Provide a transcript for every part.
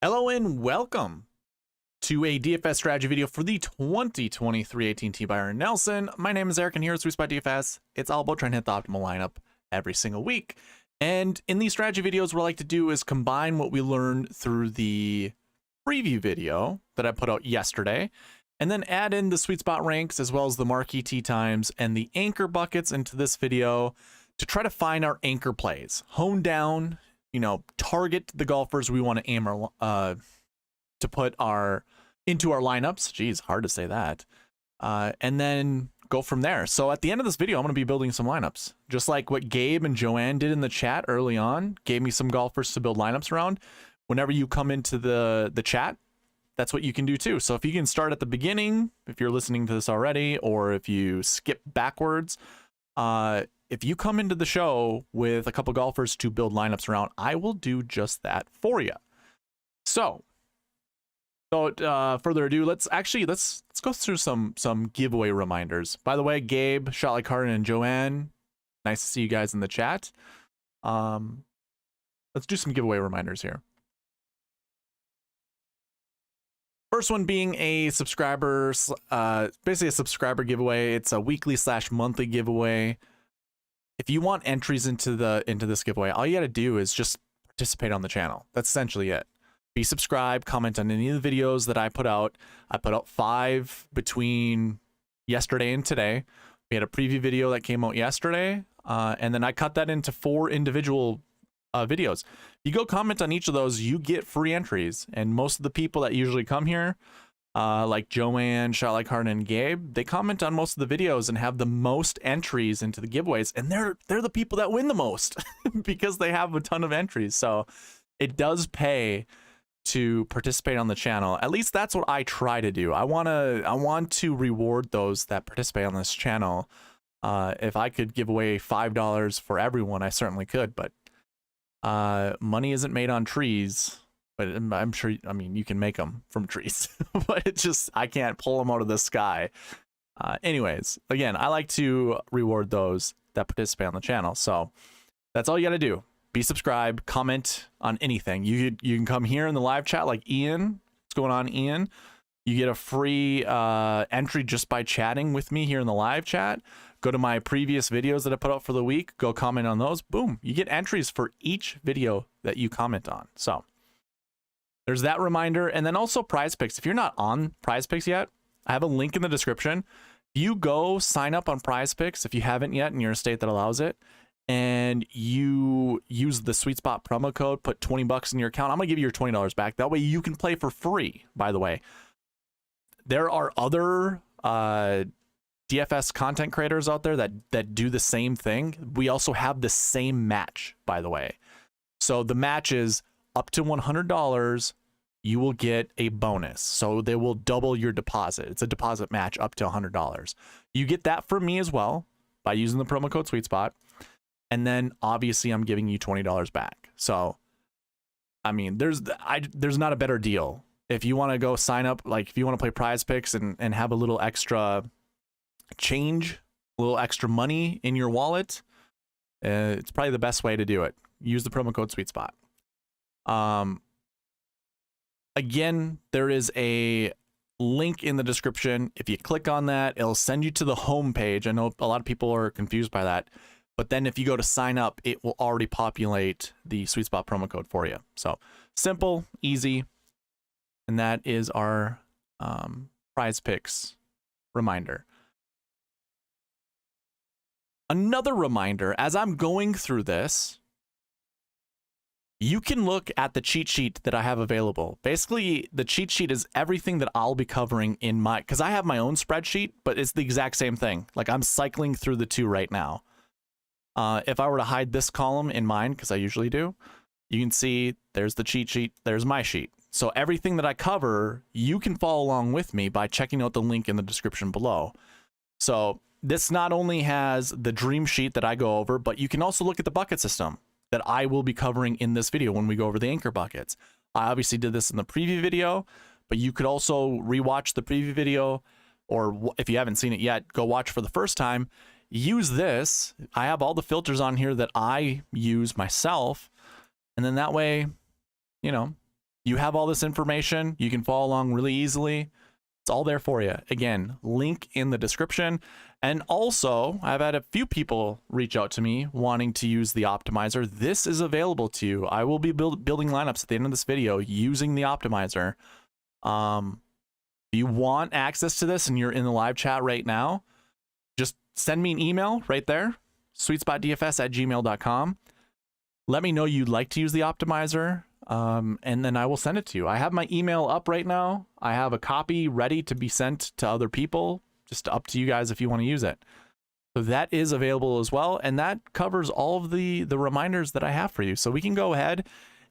Hello and welcome to a DFS strategy video for the 2023 AT&T Byron Nelson. My name is Eric and here at SweetSpotDFS, it's all about trying to hit the optimal lineup every single week. And in these strategy videos, what I like to do is combine what we learned through the preview video that I put out yesterday, and then add in the sweet spot ranks as well as the marquee tee times and the anchor buckets into this video to try to find our anchor plays, hone down, target the golfers we want to aim to put into our lineups. Geez, hard to say that. And then go from there. So at the end of this video, I'm going to be building some lineups, just like what Gabe and Joanne did in the chat early on. Gave me some golfers to build lineups around. Whenever you come into the chat, that's what you can do too. So if you can start at the beginning, if you're listening to this already, or if you skip backwards, if you come into the show with a couple golfers to build lineups around, I will do just that for you. So further ado, let's go through some giveaway reminders. By the way, Gabe, Shot Like Harden, and Joanne, nice to see you guys in the chat. Let's do some giveaway reminders here. First one being a subscriber, basically a subscriber giveaway. It's a weekly/monthly giveaway. If you want entries into this giveaway, all you got to do is just participate on the channel. That's essentially it. Be subscribed, comment on any of the videos that I put out. I put out 5 between yesterday and today. We had a preview video that came out yesterday, and then I cut that into 4 individual videos. You go comment on each of those, you get free entries. And most of the people that usually come here, like Joanne, Shot Like Harden, and Gabe, they comment on most of the videos and have the most entries into the giveaways, and they're the people that win the most because they have a ton of entries. So it does pay to participate on the channel. At least that's what I try to do. I want to reward those that participate on this channel. If I could give away $5 for everyone, I certainly could, but money isn't made on trees. But I'm sure, I mean, you can make them from trees, but it's just, I can't pull them out of the sky. Anyways, again, I like to reward those that participate on the channel. So that's all you got to do. Be subscribed, comment on anything. You can come here in the live chat like Ian. What's going on, Ian? You get a free entry just by chatting with me here in the live chat. Go to my previous videos that I put out for the week. Go comment on those. Boom. You get entries for each video that you comment on. So there's that reminder. And then also Prize Picks. If you're not on Prize Picks yet, I have a link in the description. You go sign up on Prize Picks if you haven't yet and you're in a state that allows it, and you use the SweetSpot promo code, put 20 bucks in your account. I'm going to give you your $20 back. That way you can play for free, by the way. There are other DFS content creators out there that do the same thing. We also have the same match, by the way. So the match is up to $100, you will get a bonus. So they will double your deposit. It's a deposit match up to $100. You get that from me as well by using the promo code SweetSpot. And then obviously I'm giving you $20 back. So, I mean, there's not a better deal. If you want to go sign up, like if you want to play Prize Picks and have a little extra change, a little extra money in your wallet, it's probably the best way to do it. Use the promo code SweetSpot. Again, there is a link in the description. If you click on that, it'll send you to the home page. I know a lot of people are confused by that, but then if you go to sign up, it will already populate the SweetSpot promo code for you. So simple, easy, and that is our Prize Picks reminder. Another reminder, as I'm going through this, you can look at the cheat sheet that I have available. Basically, the cheat sheet is everything that I'll be covering in my, because I have my own spreadsheet, but it's the exact same thing. Like I'm cycling through the two right now. If I were to hide this column in mine, because I usually do, you can see there's the cheat sheet, there's my sheet. So everything that I cover, you can follow along with me by checking out the link in the description below. So this not only has the dream sheet that I go over, but you can also look at the bucket system that I will be covering in this video when we go over the anchor buckets. I obviously did this in the preview video, but you could also rewatch the preview video, or if you haven't seen it yet, go watch for the first time. Use this. I have all the filters on here that I use myself, and then that way, You have all this information. You can follow along really easily. It's all there for you. Again, link in the description. And also, I've had a few people reach out to me wanting to use the optimizer. This is available to you. I will be building lineups at the end of this video using the optimizer. If you want access to this and you're in the live chat right now, just send me an email right there, SweetSpotDFS@gmail.com. Let me know you'd like to use the optimizer. And then I will send it to you. I have my email up right now. I have a copy ready to be sent to other people. Just up to you guys if you want to use it. So that is available as well. And that covers all of the reminders that I have for you. So we can go ahead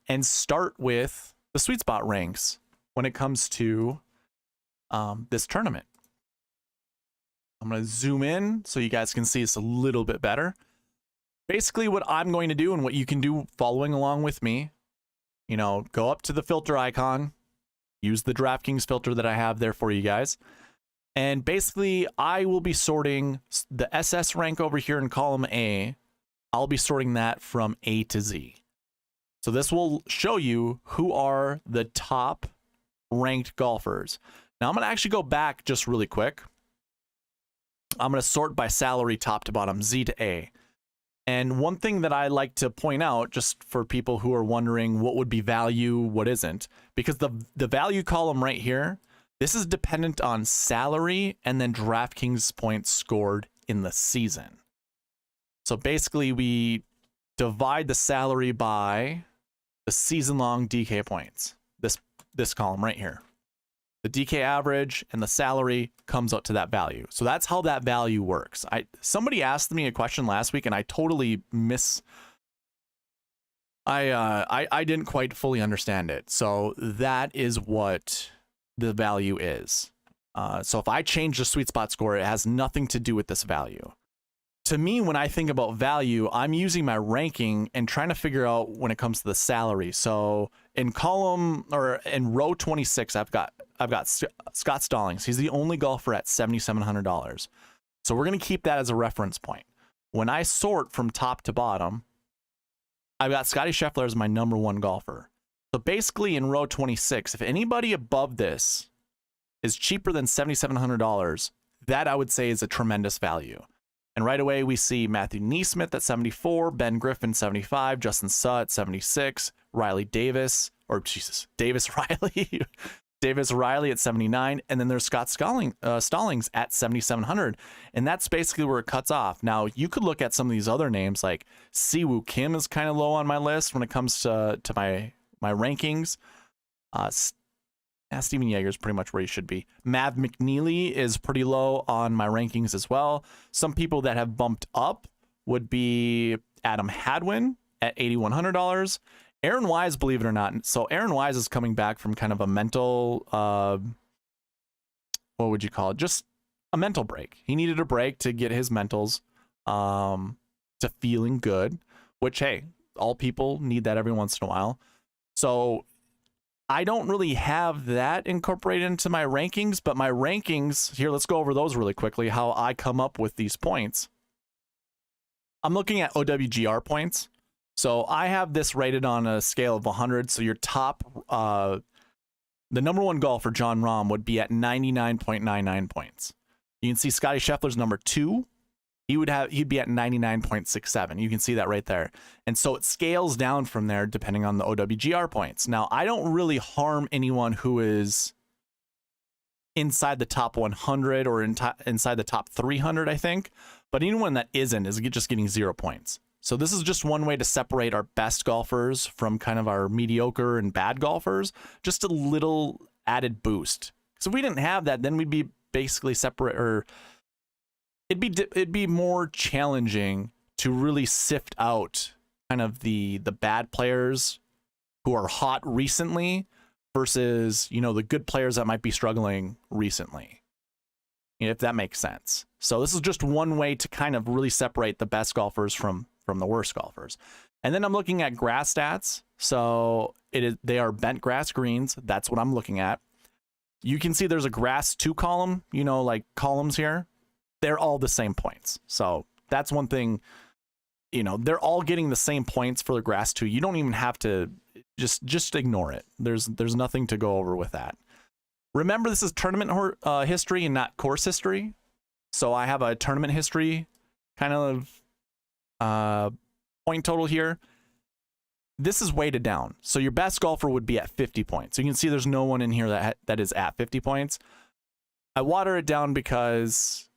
and start with the sweet spot ranks when it comes to this tournament. I'm going to zoom in so you guys can see this a little bit better. Basically what I'm going to do and what you can do following along with me, you know, go up to the filter icon, use the DraftKings filter that I have there for you guys. And basically I will be sorting the SS rank over here in column A. I'll be sorting that from A to Z. So this will show you who are the top ranked golfers. Now I'm going to actually go back just really quick. I'm going to sort by salary top to bottom, Z to A. And one thing that I like to point out, just for people who are wondering what would be value, what isn't, because the value column right here, this is dependent on salary and then DraftKings points scored in the season. So basically we divide the salary by the season-long DK points, this column right here. The DK average and the salary comes out to that value. So that's how that value works. Somebody asked me a question last week and I totally I didn't quite fully understand it. So that is what the value is. So if I change the sweet spot score, it has nothing to do with this value. To me, when I think about value, I'm using my ranking and trying to figure out when it comes to the salary. So in row 26, I've got Scott Stallings. He's the only golfer at $7,700. So we're going to keep that as a reference point. When I sort from top to bottom, I've got Scotty Scheffler as my #1 golfer. So basically in row 26, if anybody above this is cheaper than $7,700, that I would say is a tremendous value. And right away, we see Matthew Neesmith at 74, Ben Griffin 75, Justin Sutt at 76, Davis Riley, Davis Riley at 79, and then there's Scott Stallings at 7,700, and that's basically where it cuts off. Now, you could look at some of these other names, like Siwoo Kim is kind of low on my list when it comes to my rankings. Steven Yeager is pretty much where he should be. Mav McNeely is pretty low on my rankings as well. Some people that have bumped up would be Adam Hadwin at $8,100. Aaron Wise, believe it or not. So Aaron Wise is coming back from kind of a mental, what would you call it? Just a mental break. He needed a break to get his mentals to feeling good, which, hey, all people need that every once in a while. So I don't really have that incorporated into my rankings, but my rankings, here, let's go over those really quickly, how I come up with these points. I'm looking at OWGR points. So I have this rated on a scale of 100. So your top, the #1 golfer, John Rahm, would be at 99.99 points. You can see Scotty Scheffler's #2. He'd be at 99.67. You can see that right there. And so it scales down from there depending on the OWGR points. Now, I don't really harm anyone who is inside the top 100 or inside the top 300, I think. But anyone that isn't is just getting 0 points. So this is just one way to separate our best golfers from kind of our mediocre and bad golfers. Just a little added boost. So if we didn't have that, then we'd be basically separate, or it'd be more challenging to really sift out kind of the bad players who are hot recently versus, you know, the good players that might be struggling recently, if that makes sense. So this is just one way to kind of really separate the best golfers from the worst golfers. And then I'm looking at grass stats. So they are bent grass greens. That's what I'm looking at. You can see there's a grass 2 column, you know, like columns here. They're all the same points. So that's one thing, you know, they're all getting the same points for the grass 2. You don't even have to just ignore it. There's nothing to go over with that. Remember, this is tournament history and not course history. So I have a tournament history kind of point total here. This is weighted down. So your best golfer would be at 50 points. So you can see there's no one in here that is at 50 points. I water it down because,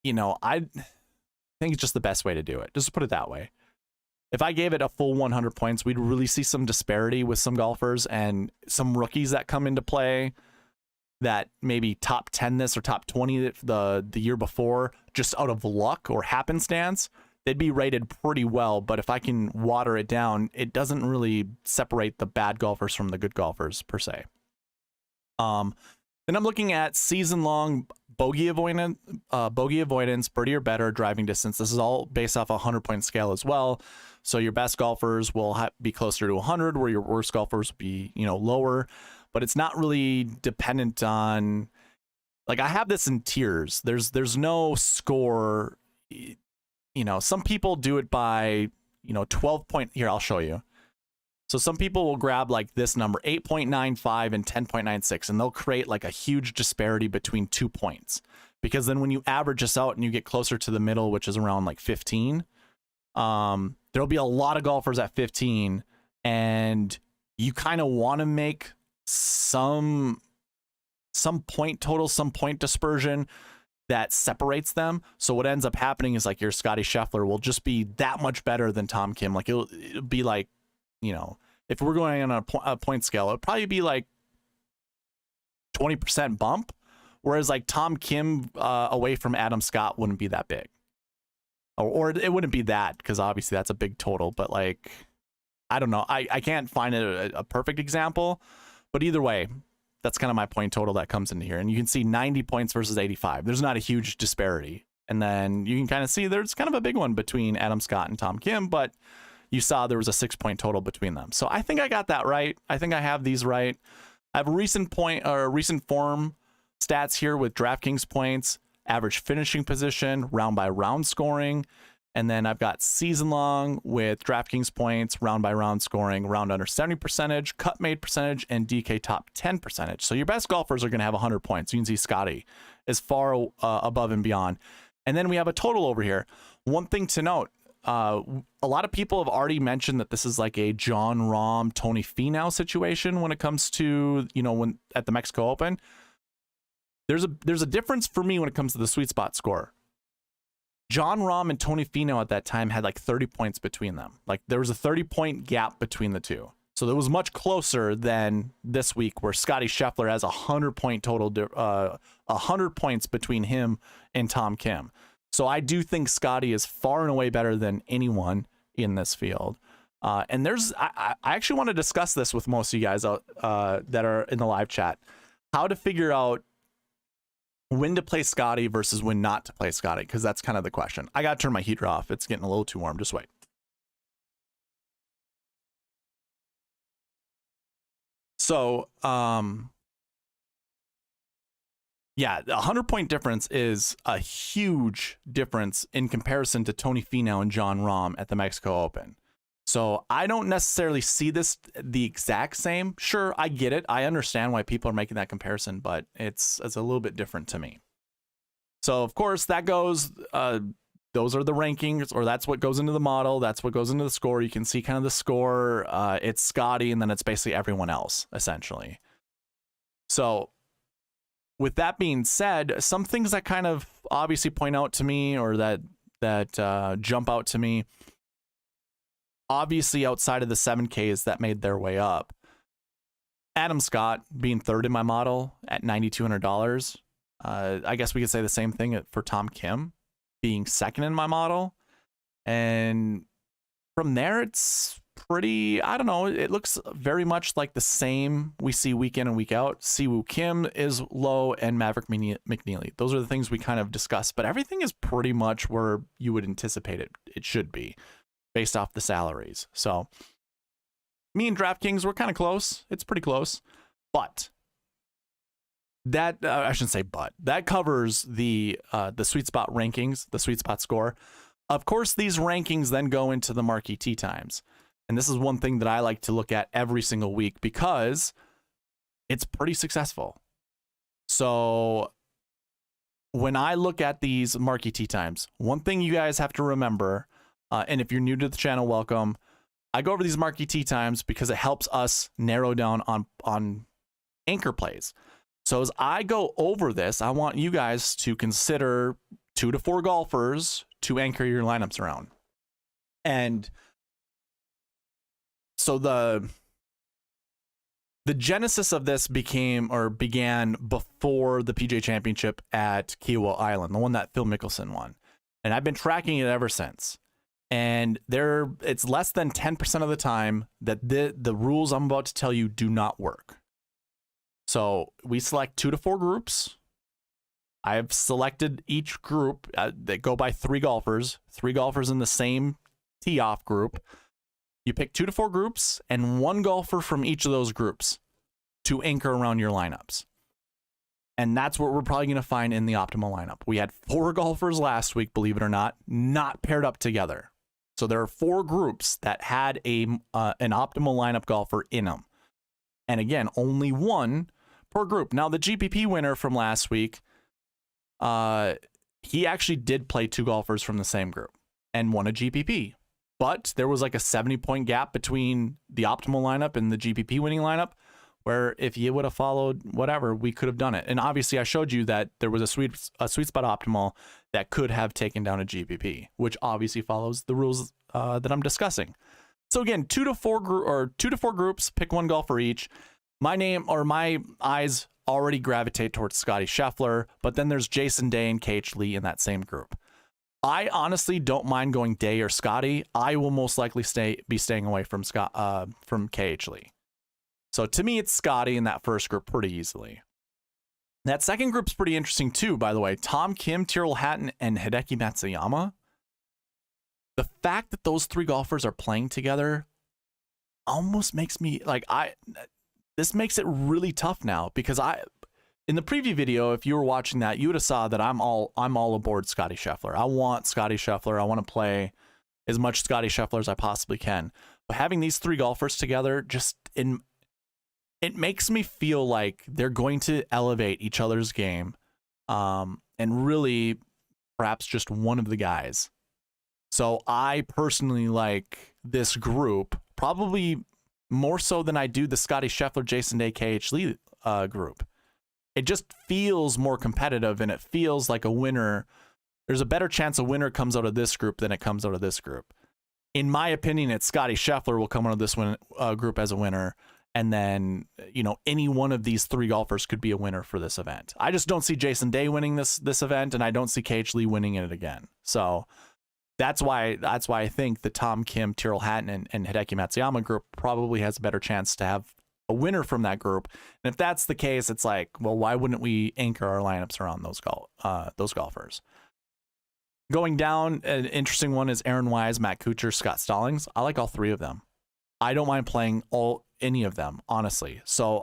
you know, I think it's just the best way to do it. Just put it that way. If I gave it a full 100 points, we'd really see some disparity with some golfers and some rookies that come into play that maybe top 10 this or top 20 the year before, just out of luck or happenstance. They'd be rated pretty well, but if I can water it down, it doesn't really separate the bad golfers from the good golfers per se. Then I'm looking at season-long bogey avoidance, birdie or better, driving distance. This is all based off a 100-point scale as well. So your best golfers will be closer to 100, where your worst golfers will be, you know, lower. But it's not really dependent on, like, I have this in tiers. There's no score. You know, some people do it by, you know, 12 point. Here, I'll show you. So some people will grab like this number, 8.95 and 10.96, and they'll create like a huge disparity between 2 points. Because then when you average this out and you get closer to the middle, which is around like 15, there'll be a lot of golfers at 15, and you kind of want to make some point total, some point dispersion that separates them. So what ends up happening is like your Scotty Scheffler will just be that much better than Tom Kim. Like it'll be like, you know, if we're going on a point scale, it'd probably be like 20% bump. Whereas like Tom Kim away from Adam Scott wouldn't be that big. Or it wouldn't be that, because obviously that's a big total. But like, I don't know. I can't find a perfect example. But either way, that's kind of my point total that comes into here. And you can see 90 points versus 85. There's not a huge disparity. And then you can kind of see there's kind of a big one between Adam Scott and Tom Kim, but you saw there was a 6-point total between them. So I think I got that right. I think I have these right. I have recent form stats here with DraftKings points, average finishing position, round by round scoring. And then I've got season long with DraftKings points, round by round scoring, round under 70 percentage, cut made percentage, and DK top 10 percentage. So your best golfers are going to have 100 points. You can see Scotty is far above and beyond. And then we have a total over here. One thing to note, a lot of people have already mentioned that this is like a Jon Rahm, Tony Finau situation when it comes to, you know, when at the Mexico Open. There's a difference for me when it comes to the sweet spot score. Jon Rahm and Tony Finau at that time had like 30 points between them. Like there was a 30-point gap between the two. So it was much closer than this week where Scotty Scheffler has 100-point total, 100 points between him and Tom Kim. So I do think Scotty is far and away better than anyone in this field. And I actually want to discuss this with most of you guys that are in the live chat, how to figure out when to play Scotty versus when not to play Scotty, because that's kind of the question. I got to turn my heater off. It's getting a little too warm. Just wait. So, yeah, a 100-point difference is a huge difference in comparison to Tony Finau and Jon Rahm at the Mexico Open. So I don't necessarily see this the exact same. Sure, I get it. I understand why people are making that comparison, but it's a little bit different to me. So of course that goes, those are the rankings, or that's what goes into the model. That's what goes into the score. You can see kind of the score. It's Scotty, and then it's basically everyone else, essentially. So with that being said, some things that kind of obviously point out to me, or that jump out to me, obviously outside of the 7Ks that made their way up, Adam Scott being third in my model at $9,200. I guess we could say the same thing for Tom Kim being second in my model. And from there, it's pretty, I don't know, it looks very much like the same we see week in and week out. Siwoo Kim is low, and Maverick McNeely. Those are the things we kind of discussed, but everything is pretty much where you would anticipate it should be, based off the salaries. So me and DraftKings were kind of close. It's pretty close, but that I shouldn't say but. That covers the sweet spot rankings, the sweet spot score. Of course, these rankings then go into the marquee tee times. And this is one thing that I like to look at every single week because it's pretty successful. So when I look at these marquee tee times, one thing you guys have to remember, and if you're new to the channel, welcome. I go over these marquee tee times because it helps us narrow down on anchor plays. So as I go over this, I want you guys to consider 2 to 4 golfers to anchor your lineups around. And so the genesis of this began before the PGA Championship at Kiawah Island, the one that Phil Mickelson won. And I've been tracking it ever since. And it's less than 10% of the time that the rules I'm about to tell you do not work. So we select 2 to 4 groups. I've selected each group that go by 3 golfers in the same tee off group. You pick 2 to 4 groups and 1 golfer from each of those groups to anchor around your lineups. And that's what we're probably going to find in the optimal lineup. We had 4 golfers last week, believe it or not paired up together. So there are 4 groups that had an optimal lineup golfer in them. And again, only 1 per group. Now, the GPP winner from last week, he actually did play 2 golfers from the same group and won a GPP. But there was like a 70-point gap between the optimal lineup and the GPP winning lineup, where if you would have followed whatever, we could have done it. And obviously, I showed you that there was a SweetSpot optimal that could have taken down a GPP, which obviously follows the rules that I'm discussing. So again, 2 to 4 groups, pick 1 golfer each. My eyes already gravitate towards Scotty Scheffler, but then there's Jason Day and KH Lee in that same group. I honestly don't mind going Day or Scotty. I will most likely be staying away from KH Lee. So to me, it's Scotty in that first group pretty easily. That second group's pretty interesting too, by the way. Tom Kim, Tyrrell Hatton, and Hideki Matsuyama. The fact that those 3 golfers are playing together almost makes me this makes it really tough now, because in the preview video, if you were watching that, you would have saw that I'm all aboard Scotty Scheffler. I want Scotty Scheffler. I want to play as much Scotty Scheffler as I possibly can. But having these 3 golfers together, it makes me feel like they're going to elevate each other's game, and really perhaps just one of the guys. So I personally like this group probably more so than I do the Scotty Scheffler, Jason Day, KH Lee group. It just feels more competitive, and it feels like a winner. There's a better chance a winner comes out of this group than it comes out of this group. In my opinion, it's Scotty Scheffler will come out of this group as a winner. And then, any one of these 3 golfers could be a winner for this event. I just don't see Jason Day winning this event, and I don't see KH Lee winning it again. So that's why I think the Tom Kim, Tyrrell Hatton, and Hideki Matsuyama group probably has a better chance to have a winner from that group. And if that's the case, it's like, well, why wouldn't we anchor our lineups around those golfers? Going down, an interesting one is Aaron Wise, Matt Kuchar, Scott Stallings. I like all 3 of them. I don't mind playing any of them, honestly. So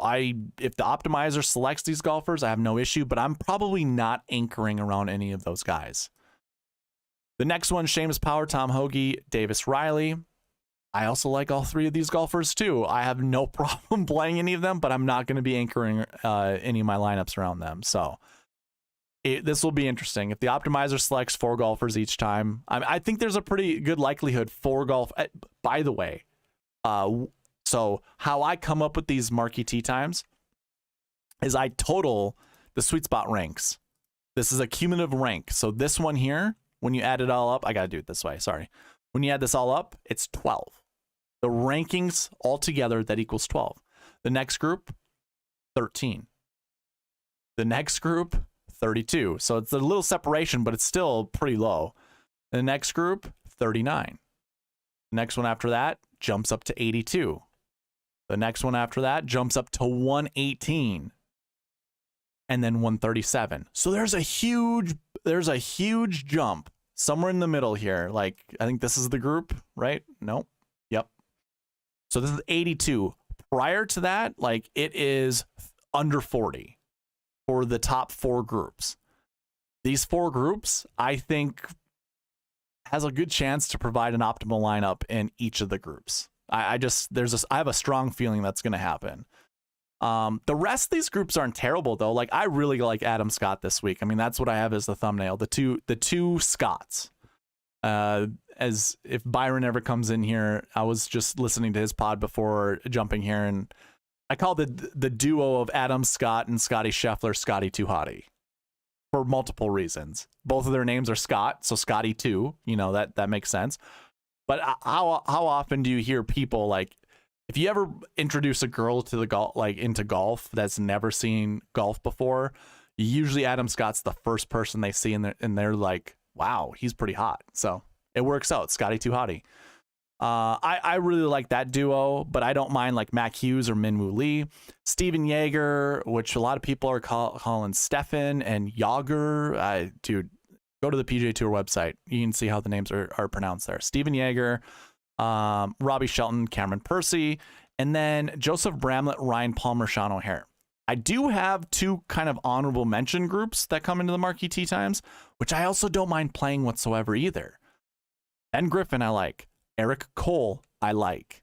if the optimizer selects these golfers, I have no issue, but I'm probably not anchoring around any of those guys. The next one, Seamus Power, Tom Hoge, Davis Riley. I also like all 3 of these golfers too. I have no problem playing any of them, but I'm not going to be anchoring any of my lineups around them. So this will be interesting. If the optimizer selects 4 golfers each time, I think there's a pretty good likelihood 4 golf. By the way, so how I come up with these marquee tee times is I total the SweetSpot ranks. This is a cumulative rank. So this one here, when you add it all up, I got to do it this way. Sorry. When you add this all up, it's 12. The rankings altogether, that equals 12. The next group, 13. The next group, 32. So it's a little separation, but it's still pretty low. The next group, 39. The next one after that jumps up to 82. The next one after that jumps up to 118. And then 137. So there's a huge jump somewhere in the middle here. Like, I think this is the group, right? Nope. Yep. So this is 82. Prior to that, like, it is under 40 for the top 4 groups. These 4 groups, I think, has a good chance to provide an optimal lineup in each of the groups. I have a strong feeling that's going to happen. The rest of these groups aren't terrible though. Like I really like Adam Scott this week. I mean, that's what I have as the thumbnail. The two Scotts. As if Byron ever comes in here, I was just listening to his pod before jumping here, and I call the duo of Adam Scott and Scotty Scheffler Scotty Too Hottie for multiple reasons. Both of their names are Scott, so Scotty too. You know that makes sense. But how often do you hear people like, if you ever introduce a girl to the golf, like into golf, that's never seen golf before, usually Adam Scott's the first person they see, and they're like, wow, he's pretty hot. So it works out. Scotty Too Hottie. I really like that duo, but I don't mind like Mac Hughes or Minwoo Lee. Steven Yeager, which a lot of people are calling Stefan, and Yager. Dude, go to the PGA Tour website. You can see how the names are pronounced there. Steven Yeager, Robbie Shelton, Cameron Percy, and then Joseph Bramlett, Ryan Palmer, Sean O'Hare. I do have two kind of honorable mention groups that come into the marquee tee times, which I also don't mind playing whatsoever either. Ben Griffin, I like. Eric Cole, I like.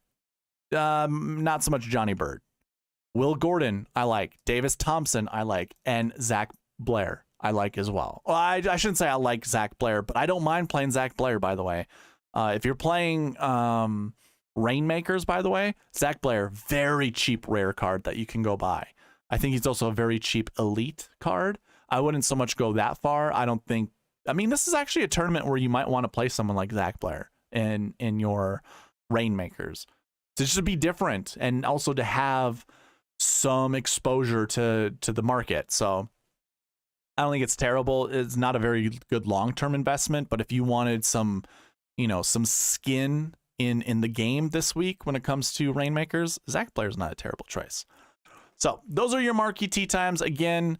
Not so much Johnny Bird. Will Gordon, I like. Davis Thompson, I like. And Zach Blair, I like as well. Well, I shouldn't say I like Zach Blair, but I don't mind playing Zach Blair, by the way. If you're playing Rainmakers, by the way, Zach Blair, very cheap rare card that you can go buy. I think he's also a very cheap elite card. I wouldn't so much go that far. I mean, this is actually a tournament where you might want to play someone like Zach Blair in your Rainmakers. To just be different and also to have some exposure to the market. So I don't think it's terrible. It's not a very good long-term investment, but if you wanted some skin in the game this week when it comes to Rainmakers, Zach Blair's not a terrible choice. So those are your marquee tee times. Again,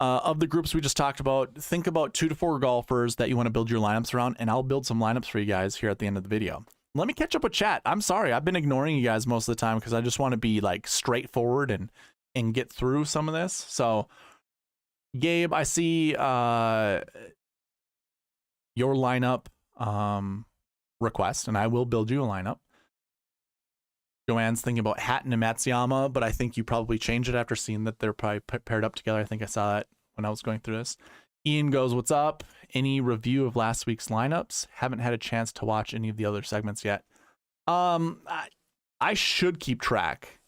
of the groups we just talked about, think about 2 to 4 golfers that you want to build your lineups around, and I'll build some lineups for you guys here at the end of the video. Let me catch up with chat. I'm sorry, I've been ignoring you guys most of the time because I just want to be like straightforward and get through some of this. So, Gabe, I see your lineup request, and I will build you a lineup. Joanne's thinking about Hatton and Matsuyama, but I think you probably changed it after seeing that they're probably paired up together. I think I saw that when I was going through this. Ian goes, what's up? Any review of last week's lineups? Haven't had a chance to watch any of the other segments yet. I should keep track.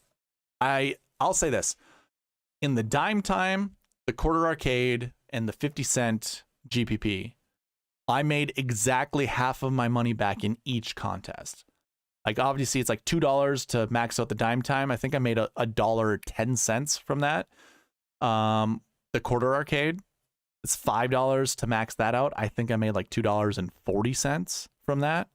I'll say this. In the dime time, the quarter arcade, and the 50-cent GPP, I made exactly half of my money back in each contest. Like, obviously, it's like $2 to max out the dime time. I think I made $1.10 from that. The quarter arcade, it's $5 to max that out. I think I made like $2.40 from that.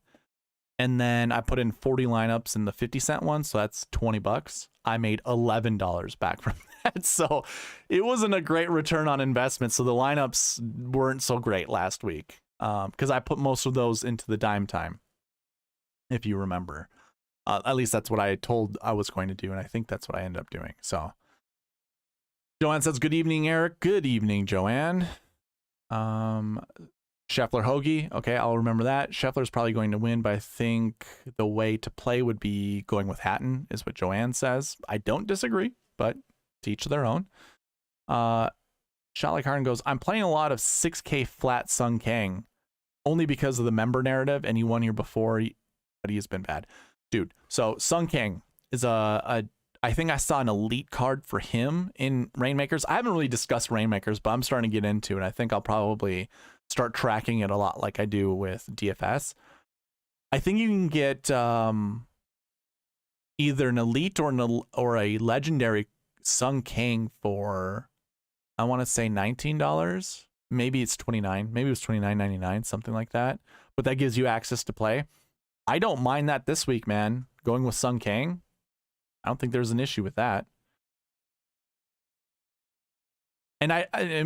And then I put in 40 lineups in the 50-cent one, so that's $20. I made $11 back from that. So it wasn't a great return on investment. So the lineups weren't so great last week because I put most of those into the dime time, if you remember. At least that's what I told I was going to do, and I think that's what I ended up doing. So Joanne says, good evening, Eric. Good evening, Joanne. Scheffler Hoagie. Okay, I'll remember that. Scheffler's probably going to win, but I think the way to play would be going with Hatton, is what Joanne says. I don't disagree, but to each their own. Shot Like Harden goes, I'm playing a lot of 6K flat Sung Kang only because of the member narrative, and he won here before, but he has been bad. Dude, so Sung Kang is I think I saw an elite card for him in Rainmakers. I haven't really discussed Rainmakers, but I'm starting to get into it. I think I'll probably start tracking it a lot like I do with DFS. I think you can get either an elite or a legendary Sung Kang for, I want to say $19. Maybe it's $29. Maybe it was $29.99, something like that. But that gives you access to play. I don't mind that this week, man. Going with Sung Kang, I don't think there's an issue with that. And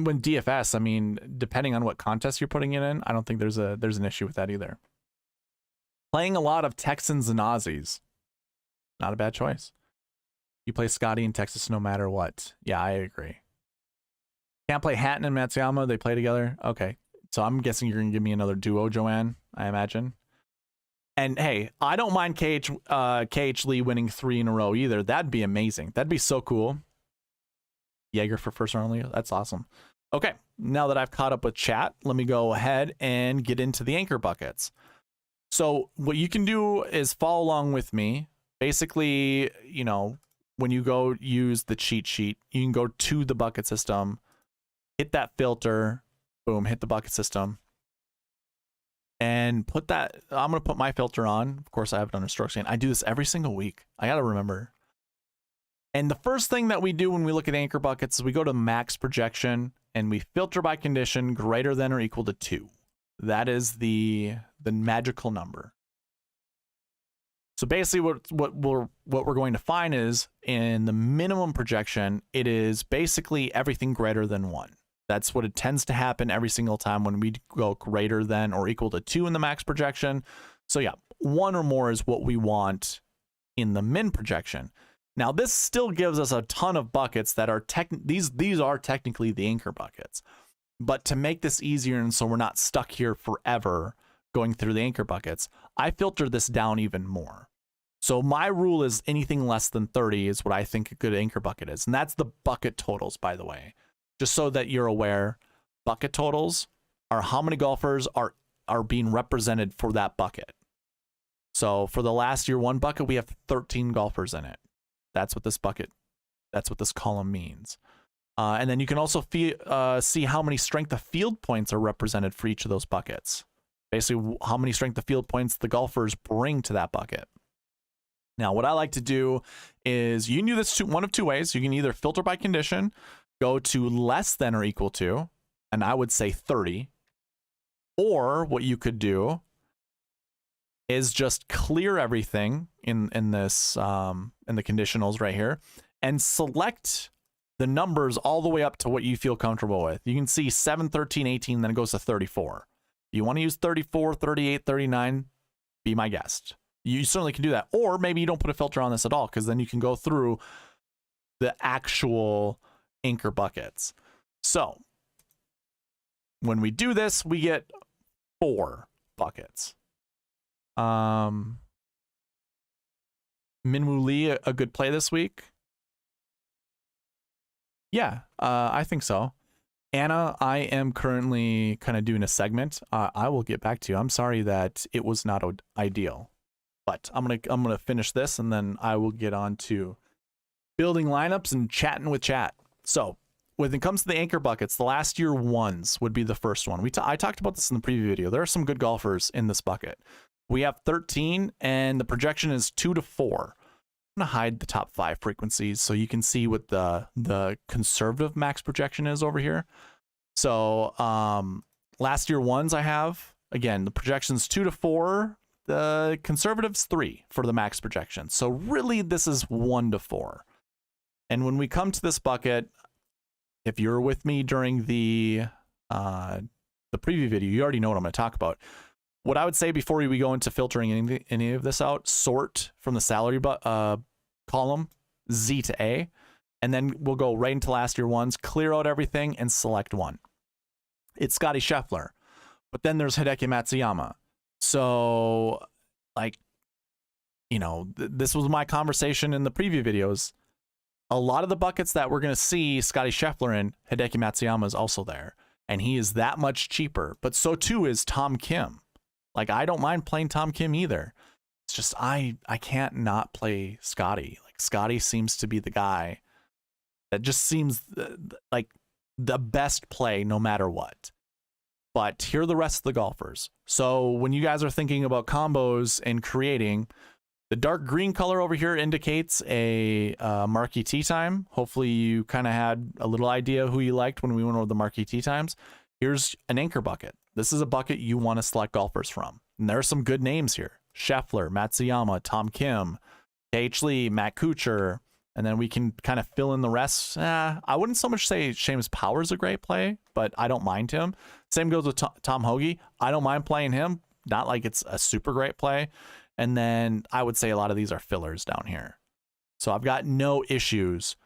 when DFS, I mean, depending on what contest you're putting it in, I don't think there's an issue with that either. Playing a lot of Texans and Aussies, not a bad choice. You play Scotty in Texas no matter what. Yeah, I agree. Can't play Hatton and Matsuyama. They play together. Okay, so I'm guessing you're gonna give me another duo, Joanne, I imagine. And hey, I don't mind KH Lee winning 3 in a row either. That'd be amazing. That'd be so cool. Jaeger for first round league. That's awesome. Okay, now that I've caught up with chat, let me go ahead and get into the anchor buckets. So what you can do is follow along with me. Basically, you know, when you go use the cheat sheet, you can go to the bucket system, hit that filter, boom, hit the bucket system, and put that. I'm going to put my filter on. Of course, I have it under stroke scan. I do this every single week. I got to remember. And the first thing that we do when we look at anchor buckets is we go to max projection and we filter by condition greater than or equal to 2. That is the magical number. So basically what we're going to find is in the minimum projection, it is basically everything greater than 1. That's what it tends to happen every single time when we go greater than or equal to 2 in the max projection. So yeah, 1 or more is what we want in the min projection. Now this still gives us a ton of buckets that are these are technically the anchor buckets. But to make this easier and so we're not stuck here forever going through the anchor buckets, I filter this down even more. So my rule is anything less than 30 is what I think a good anchor bucket is. And that's the bucket totals, by the way. Just so that you're aware, bucket totals are how many golfers are being represented for that bucket. So for the last year 1 bucket, we have 13 golfers in it. That's what this column means. And then you can also see how many strength of field points are represented for each of those buckets. Basically, how many strength of field points the golfers bring to that bucket. Now, what I like to do is you can do this one of 2 ways. You can either filter by condition, go to less than or equal to, and I would say 30. Or what you could do is just clear everything in this in the conditionals right here and select the numbers all the way up to what you feel comfortable with. You can see 7, 13, 18, then it goes to 34. If you want to use 34, 38, 39, be my guest. You certainly can do that. Or maybe you don't put a filter on this at all, because then you can go through the actual anchor buckets. So when we do this, we get 4 buckets. Minwoo Lee, a good play this week? Yeah, I think so. Anna, I am currently kind of doing a segment. I will get back to you. I'm sorry that it was not ideal, but I'm gonna finish this and then I will get on to building lineups and chatting with chat. So when it comes to the anchor buckets, the last year 1s would be the first one. I talked about this in the preview video. There are some good golfers in this bucket. We have 13 and the projection is 2 to 4. I'm going to hide the top 5 frequencies so you can see what the conservative max projection is over here. So last year 1s I have, again, the projection's 2 to 4. The conservative's 3 for the max projection. So really this is 1 to 4. And when we come to this bucket, if you're with me during the preview video, you already know what I'm going to talk about. What I would say before we go into filtering any of this out, sort from the salary column, Z to A, and then we'll go right into last year 1s, clear out everything, and select 1. It's Scotty Scheffler, but then there's Hideki Matsuyama. So, like, you know, this was my conversation in the preview videos. A lot of the buckets that we're going to see Scotty Scheffler in, Hideki Matsuyama is also there, and he is that much cheaper, but so too is Tom Kim. Like, I don't mind playing Tom Kim either. It's just I can't not play Scotty. Like, Scotty seems to be the guy that just seems like the best play no matter what. But here are the rest of the golfers. So when you guys are thinking about combos and creating, the dark green color over here indicates a marquee tee time. Hopefully you kind of had a little idea who you liked when we went over the marquee tee times. Here's an anchor bucket. This is a bucket you want to select golfers from. And there are some good names here. Scheffler, Matsuyama, Tom Kim, KH Lee, Matt Kuchar, and then we can kind of fill in the rest. I wouldn't so much say Seamus Power's a great play, but I don't mind him. Same goes with Tom Hoagie. I don't mind playing him. Not like it's a super great play. And then I would say a lot of these are fillers down here. So I've got no issues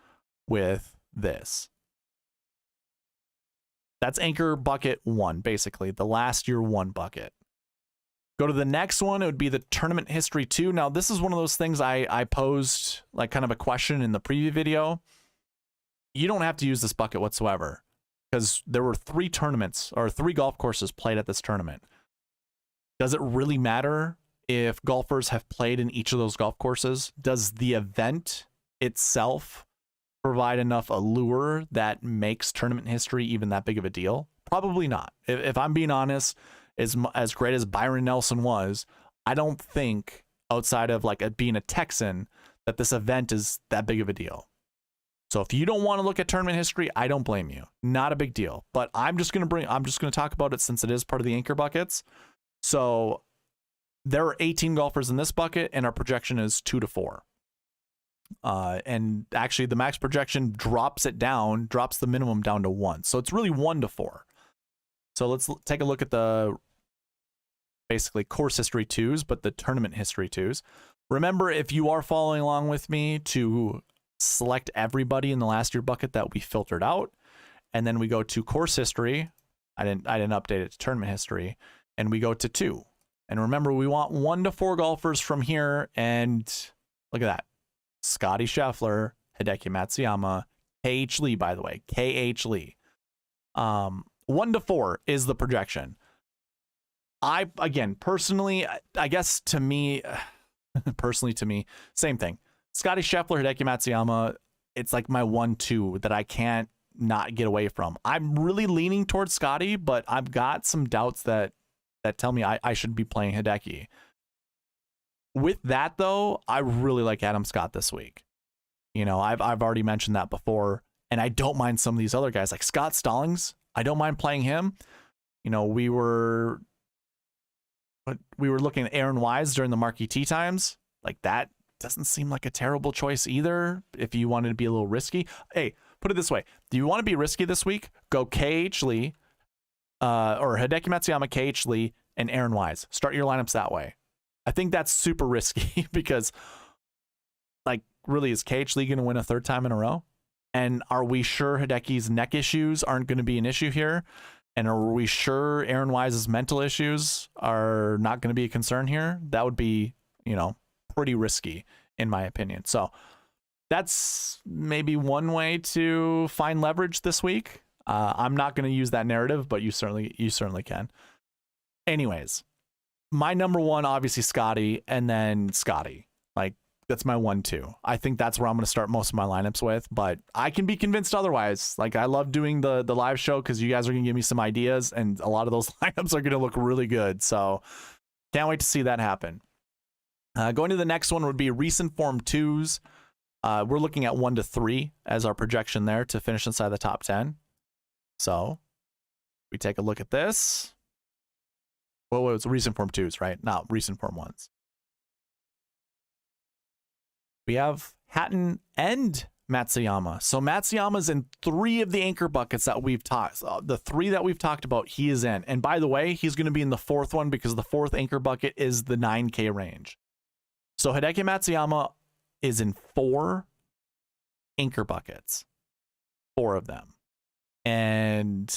with this. That's anchor bucket 1, basically, the last year 1 bucket. Go to the next one. It would be the tournament history 2. Now, this is one of those things I posed like kind of a question in the preview video. You don't have to use this bucket whatsoever because there were 3 tournaments or 3 golf courses played at this tournament. Does it really matter if golfers have played in each of those golf courses? Does the event itself provide enough allure that makes tournament history even that big of a deal? Probably not. If I'm being honest, as great as Byron Nelson was, I don't think outside of like being a Texan that this event is that big of a deal. So if you don't want to look at tournament history, I don't blame you. Not a big deal. But I'm just going to talk about it since it is part of the anchor buckets. So there are 18 golfers in this bucket, and our projection is 2 to 4. And actually, the max projection drops the minimum down to 1. So it's really 1 to 4. So let's take a look at the basically course history 2s, but the tournament history 2s. Remember, if you are following along with me, to select everybody in the last year bucket that we filtered out, and then we go to course history. I didn't update it to tournament history, and we go to 2. And remember, we want 1 to 4 golfers from here, and look at that. Scotty Scheffler, Hideki Matsuyama, KH Lee, by the way, KH Lee. 1 to 4 is the projection. Again, personally, I guess to me, same thing. Scotty Scheffler, Hideki Matsuyama, it's like my 1-2 that I can't not get away from. I'm really leaning towards Scotty, but I've got some doubts that tell me I should be playing Hideki. With that, though, I really like Adam Scott this week. You know, I've already mentioned that before, and I don't mind some of these other guys like Scott Stallings. I don't mind playing him. You know, we were looking at Aaron Wise during the marquee tee times. Like, that doesn't seem like a terrible choice either if you wanted to be a little risky. Hey, put it this way. Do you want to be risky this week? Go KH Lee, or Hideki Matsuyama, KH Lee, and Aaron Wise. Start your lineups that way. I think that's super risky because, like, really, is KH Lee going to win a 3rd time in a row? And are we sure Hideki's neck issues aren't going to be an issue here? And are we sure Aaron Wise's mental issues are not going to be a concern here? That would be, you know, pretty risky in my opinion. So that's maybe one way to find leverage this week. I'm not going to use that narrative, but you certainly can. Anyways, my number 1, obviously Scotty, and then Scotty. Like, that's my 1-2. I think that's where I'm going to start most of my lineups with, but I can be convinced otherwise. Like, I love doing the live show because you guys are going to give me some ideas, and a lot of those lineups are going to look really good. So can't wait to see that happen. Going to the next one would be recent form 2s. We're looking at 1 to 3 as our projection there to finish inside the top 10. So we take a look at this. Well, it's recent form 2s, right? Not recent form 1s. We have Hatton and Matsuyama. So Matsuyama's in 3 of the anchor buckets that we've talked. The 3 that we've talked about, he is in. And by the way, he's going to be in the 4th one because the 4th anchor bucket is the 9K range. So Hideki Matsuyama is in 4 anchor buckets. 4 of them. And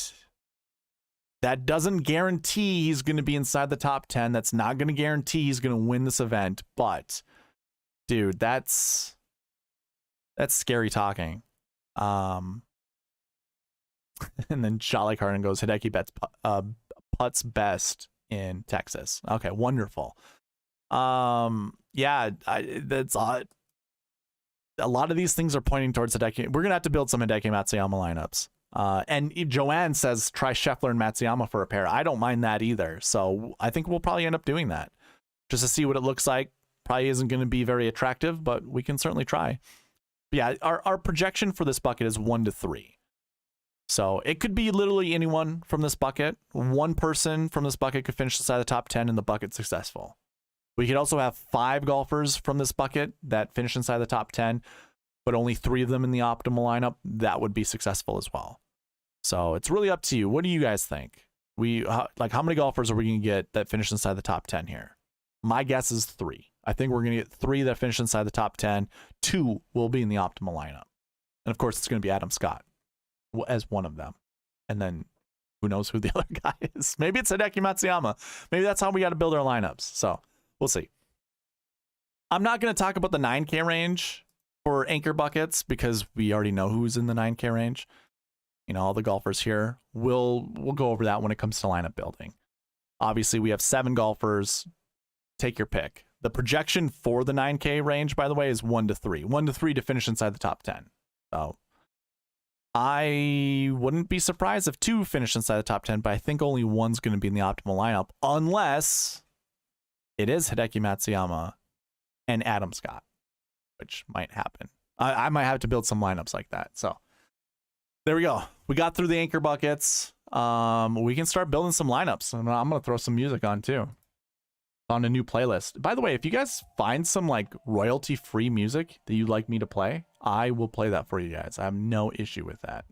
that doesn't guarantee he's going to be inside the top 10. That's not going to guarantee he's going to win this event. But, dude, that's scary talking. And then Charlie Carden goes, Hideki putts best in Texas. Okay, wonderful. Yeah, that's odd. A lot of these things are pointing towards Hideki. We're gonna have to build some Hideki Matsuyama lineups. And Joanne says try Scheffler and Matsuyama for a pair. I don't mind that either. So I think we'll probably end up doing that just to see what it looks like. Probably isn't going to be very attractive, but we can certainly try. But yeah, our projection for this bucket is 1 to 3. So it could be literally anyone from this bucket. One person from this bucket could finish inside the top 10 and the bucket successful. We could also have 5 golfers from this bucket that finish inside the top 10, but only 3 of them in the optimal lineup. That would be successful as well. So it's really up to you. What do you guys think? How many golfers are we going to get that finish inside the top 10 here? My guess is 3. I think we're going to get 3 that finish inside the top 10. 2 will be in the optimal lineup. And of course, it's going to be Adam Scott as one of them. And then who knows who the other guy is? Maybe it's Hideki Matsuyama. Maybe that's how we got to build our lineups. So we'll see. I'm not going to talk about the 9K range for anchor buckets because we already know who's in the 9K range. You know, all the golfers here. We'll go over that when it comes to lineup building. Obviously, we have 7 golfers. Take your pick. The projection for the 9K range, by the way, is 1 to 3. 1 to 3 to finish inside the top 10. So I wouldn't be surprised if 2 finish inside the top 10, but I think only 1's going to be in the optimal lineup unless it is Hideki Matsuyama and Adam Scott, which might happen. I might have to build some lineups like that. So there we go. We got through the anchor buckets. We can start building some lineups. And I'm going to throw some music on too. On a new playlist. By the way, if you guys find some like royalty-free music that you'd like me to play, I will play that for you guys. I have no issue with that.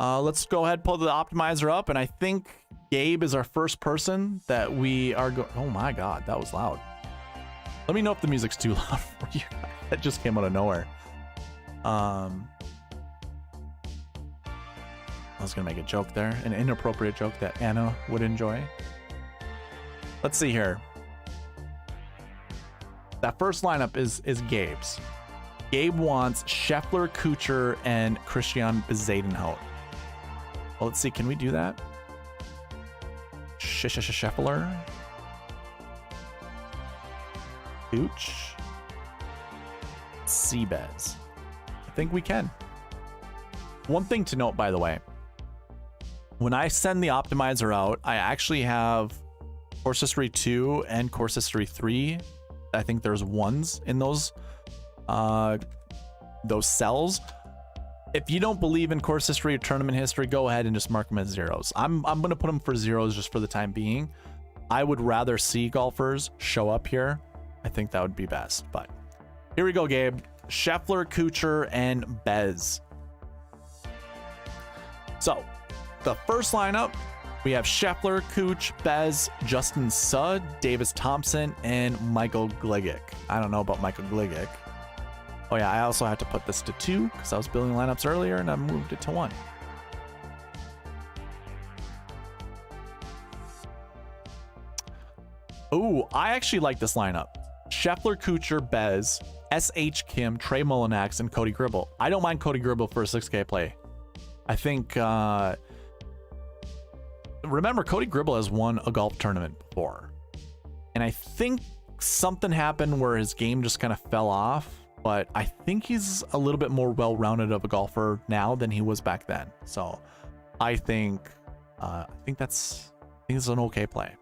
Let's go ahead and pull the optimizer up, and I think Gabe is our first person that we are going. Oh my god, that was loud. Let me know if the music's too loud for you. That just came out of nowhere. I was gonna make a joke there, an inappropriate joke that Anna would enjoy. Let's see here. That first lineup is Gabe's. Gabe wants Scheffler, Kuchar, and Christian Bezuidenhout. Well, let's see. Can we do that? Scheffler, Kuch, Seabez. I think we can. One thing to note, by the way, when I send the optimizer out, I actually have Course History 2 and Course History 3. I think there's 1s in those cells. If you don't believe in course history or tournament history, go ahead and just mark them as 0s. I'm going to put them for 0s just for the time being. I would rather see golfers show up here. I think that would be best. But here we go, Gabe. Scheffler, Kuchar, and Bez. So the first lineup, we have Scheffler, Kuch, Bez, Justin Suh, Davis Thompson, and Michael Gligic. I don't know about Michael Gligic. Oh yeah, I also had to put this to 2 because I was building lineups earlier and I moved it to 1. Ooh, I actually like this lineup. Scheffler, Kuchar, Bez, S.H. Kim, Trey Mullinax, and Cody Gribble. I don't mind Cody Gribble for a 6K play. I think, remember, Cody Gribble has won a golf tournament before. And I think something happened where his game just kind of fell off. But I think he's a little bit more well-rounded of a golfer now than he was back then. So I think it's an okay play.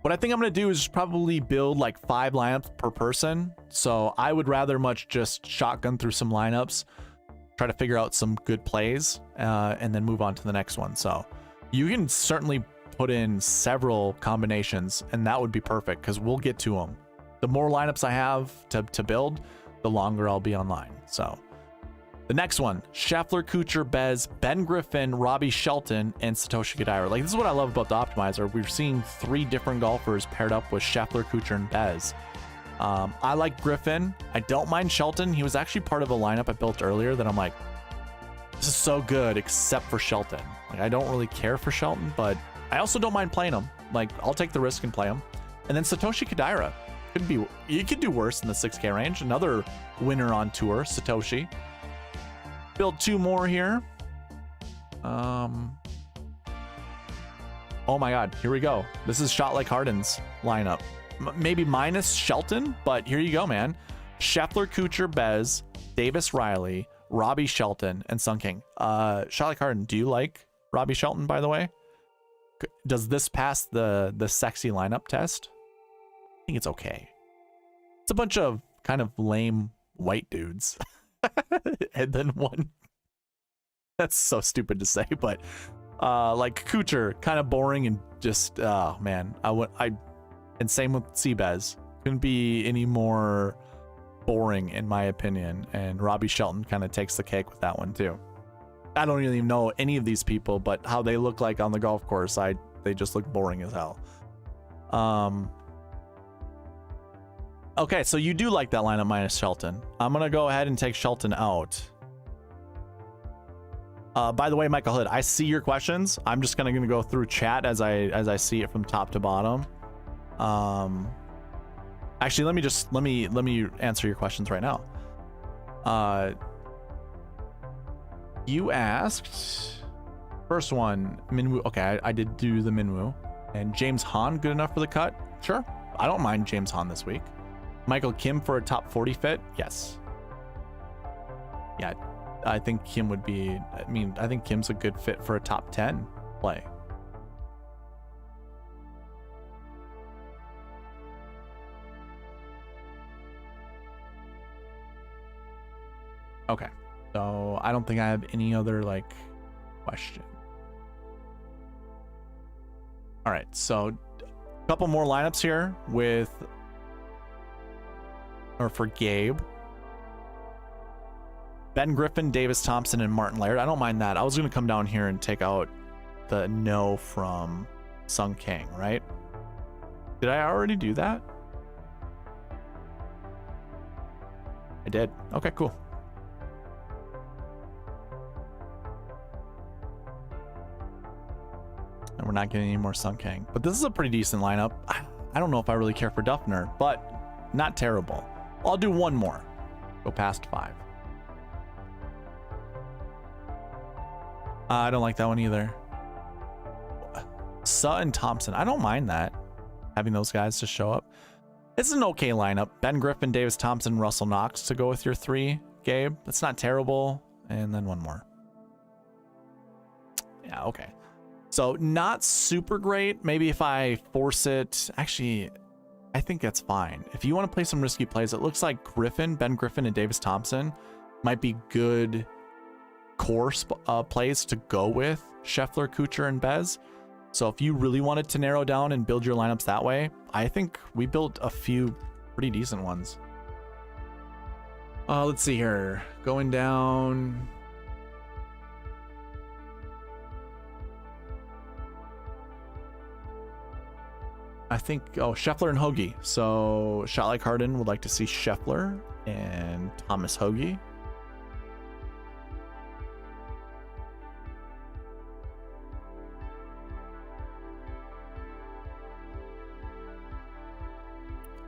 What I think I'm going to do is probably build like 5 lineups per person. So I would rather much just shotgun through some lineups, try to figure out some good plays, and then move on to the next one. So you can certainly put in several combinations, and that would be perfect because we'll get to them. The more lineups I have to build, the longer I'll be online. So the next one, Scheffler, Kuchar, Bez, Ben Griffin, Robbie Shelton, and Satoshi Kodaira. Like, this is what I love about the optimizer. We're seeing 3 different golfers paired up with Scheffler, Kuchar, and Bez. I like Griffin. I don't mind Shelton. He was actually part of a lineup I built earlier that I'm like, this is so good except for Shelton. Like, I don't really care for Shelton, but I also don't mind playing him. Like, I'll take the risk and play him. And then Satoshi Kodaira. You could do worse in the 6K range. Another winner on tour, Satoshi. Build 2 more here. Oh my god, here we go. This is Shot Like Harden's lineup. Maybe minus Shelton, but here you go, man. Scheffler, Kuchar, Bez, Davis Riley, Robbie Shelton, and Sun King. Shot Like Harden, do you like Robbie Shelton, by the way? Does this pass the sexy lineup test? I think it's okay. It's a bunch of kind of lame white dudes. And then one. That's so stupid to say, but like Kuchar, kind of boring and just man, and same with Seabez. Couldn't be any more boring in my opinion, and Robbie Shelton kind of takes the cake with that one too. I don't even know any of these people, but how they look like on the golf course, they just look boring as hell. Okay, so you do like that lineup minus Shelton. I'm going to go ahead and take Shelton out. By the way, Michael Hood, I see your questions. I'm just going to go through chat as I see it from top to bottom. Actually, let me answer your questions right now. You asked first one, Minwoo. Okay, I did do the Minwoo. And James Hahn, good enough for the cut? Sure. I don't mind James Hahn this week. Michael Kim for a top 40 fit? Yes. Yeah, I think Kim would be, I think Kim's a good fit for a top 10 play. Okay, so I don't think I have any other question. All right, so a couple more lineups here for Gabe. Ben Griffin, Davis Thompson, and Martin Laird. I don't mind that. I was going to come down here and take out the no from Sung Kang, right? Did I already do that? I did. Okay, cool. And we're not getting any more Sung Kang. But this is a pretty decent lineup. I don't know if I really care for Duffner, but not terrible. I'll do one more. Go past 5. I don't like that one either. Sutton Thompson. I don't mind that. Having those guys just show up. It's an okay lineup. Ben Griffin, Davis Thompson, Russell Knox to go with your 3, Gabe. That's not terrible. And then one more. Yeah, okay. So not super great. Maybe if I force it. Actually, I think that's fine. If you want to play some risky plays, it looks like Ben Griffin, and Davis Thompson might be good core plays to go with Scheffler, Kuchar, and Bez. So if you really wanted to narrow down and build your lineups that way, I think we built a few pretty decent ones. Let's see here. Going down. I think, Scheffler and Hoagie. So Shot Like Harden would like to see Scheffler and Thomas Hoagie.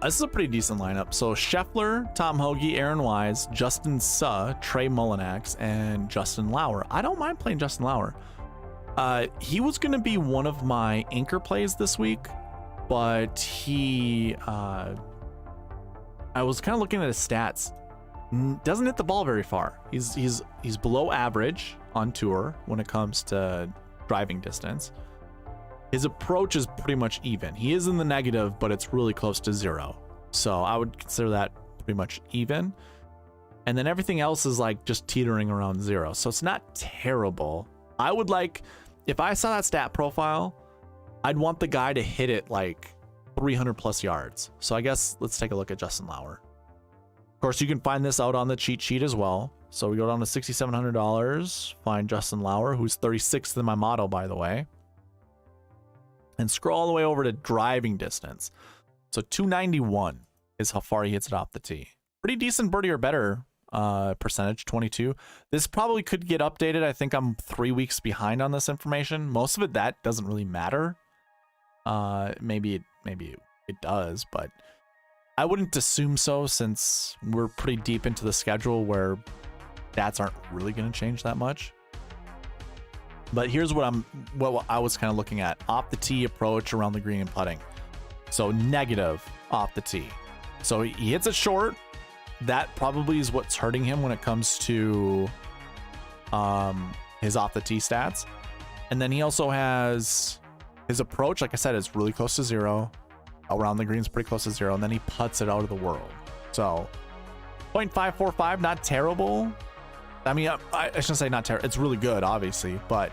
This is a pretty decent lineup. So Scheffler, Tom Hoagie, Aaron Wise, Justin Suh, Trey Mullinax, and Justin Lauer. I don't mind playing Justin Lauer. He was going to be one of my anchor plays this week, but I was kind of looking at his stats. Doesn't hit the ball very far. He's below average on tour when it comes to driving distance. His approach is pretty much even. He is in the negative, but it's really close to 0. So I would consider that pretty much even. And then everything else is just teetering around 0. So it's not terrible. I would if I saw that stat profile, I'd want the guy to hit it 300 plus yards. So I guess let's take a look at Justin Lauer. Of course, you can find this out on the cheat sheet as well. So we go down to $6,700, find Justin Lauer, who's 36th in my model, by the way. And scroll all the way over to driving distance. So 291 is how far he hits it off the tee. Pretty decent birdie or better percentage, 22. This probably could get updated. I think I'm 3 weeks behind on this information. Most of it, that doesn't really matter. Maybe it does, but I wouldn't assume so, since we're pretty deep into the schedule where stats aren't really going to change that much. But here's what I was kind of looking at. Off the tee approach around the green and putting. So negative off the tee. So he hits it short. That probably is what's hurting him when it comes to his off the tee stats. And then he also has his approach, like I said, is really close to 0. Around the green's pretty close to 0. And then he putts it out of the world. So 0.545, not terrible. I mean, I shouldn't say not terrible. It's really good, obviously, but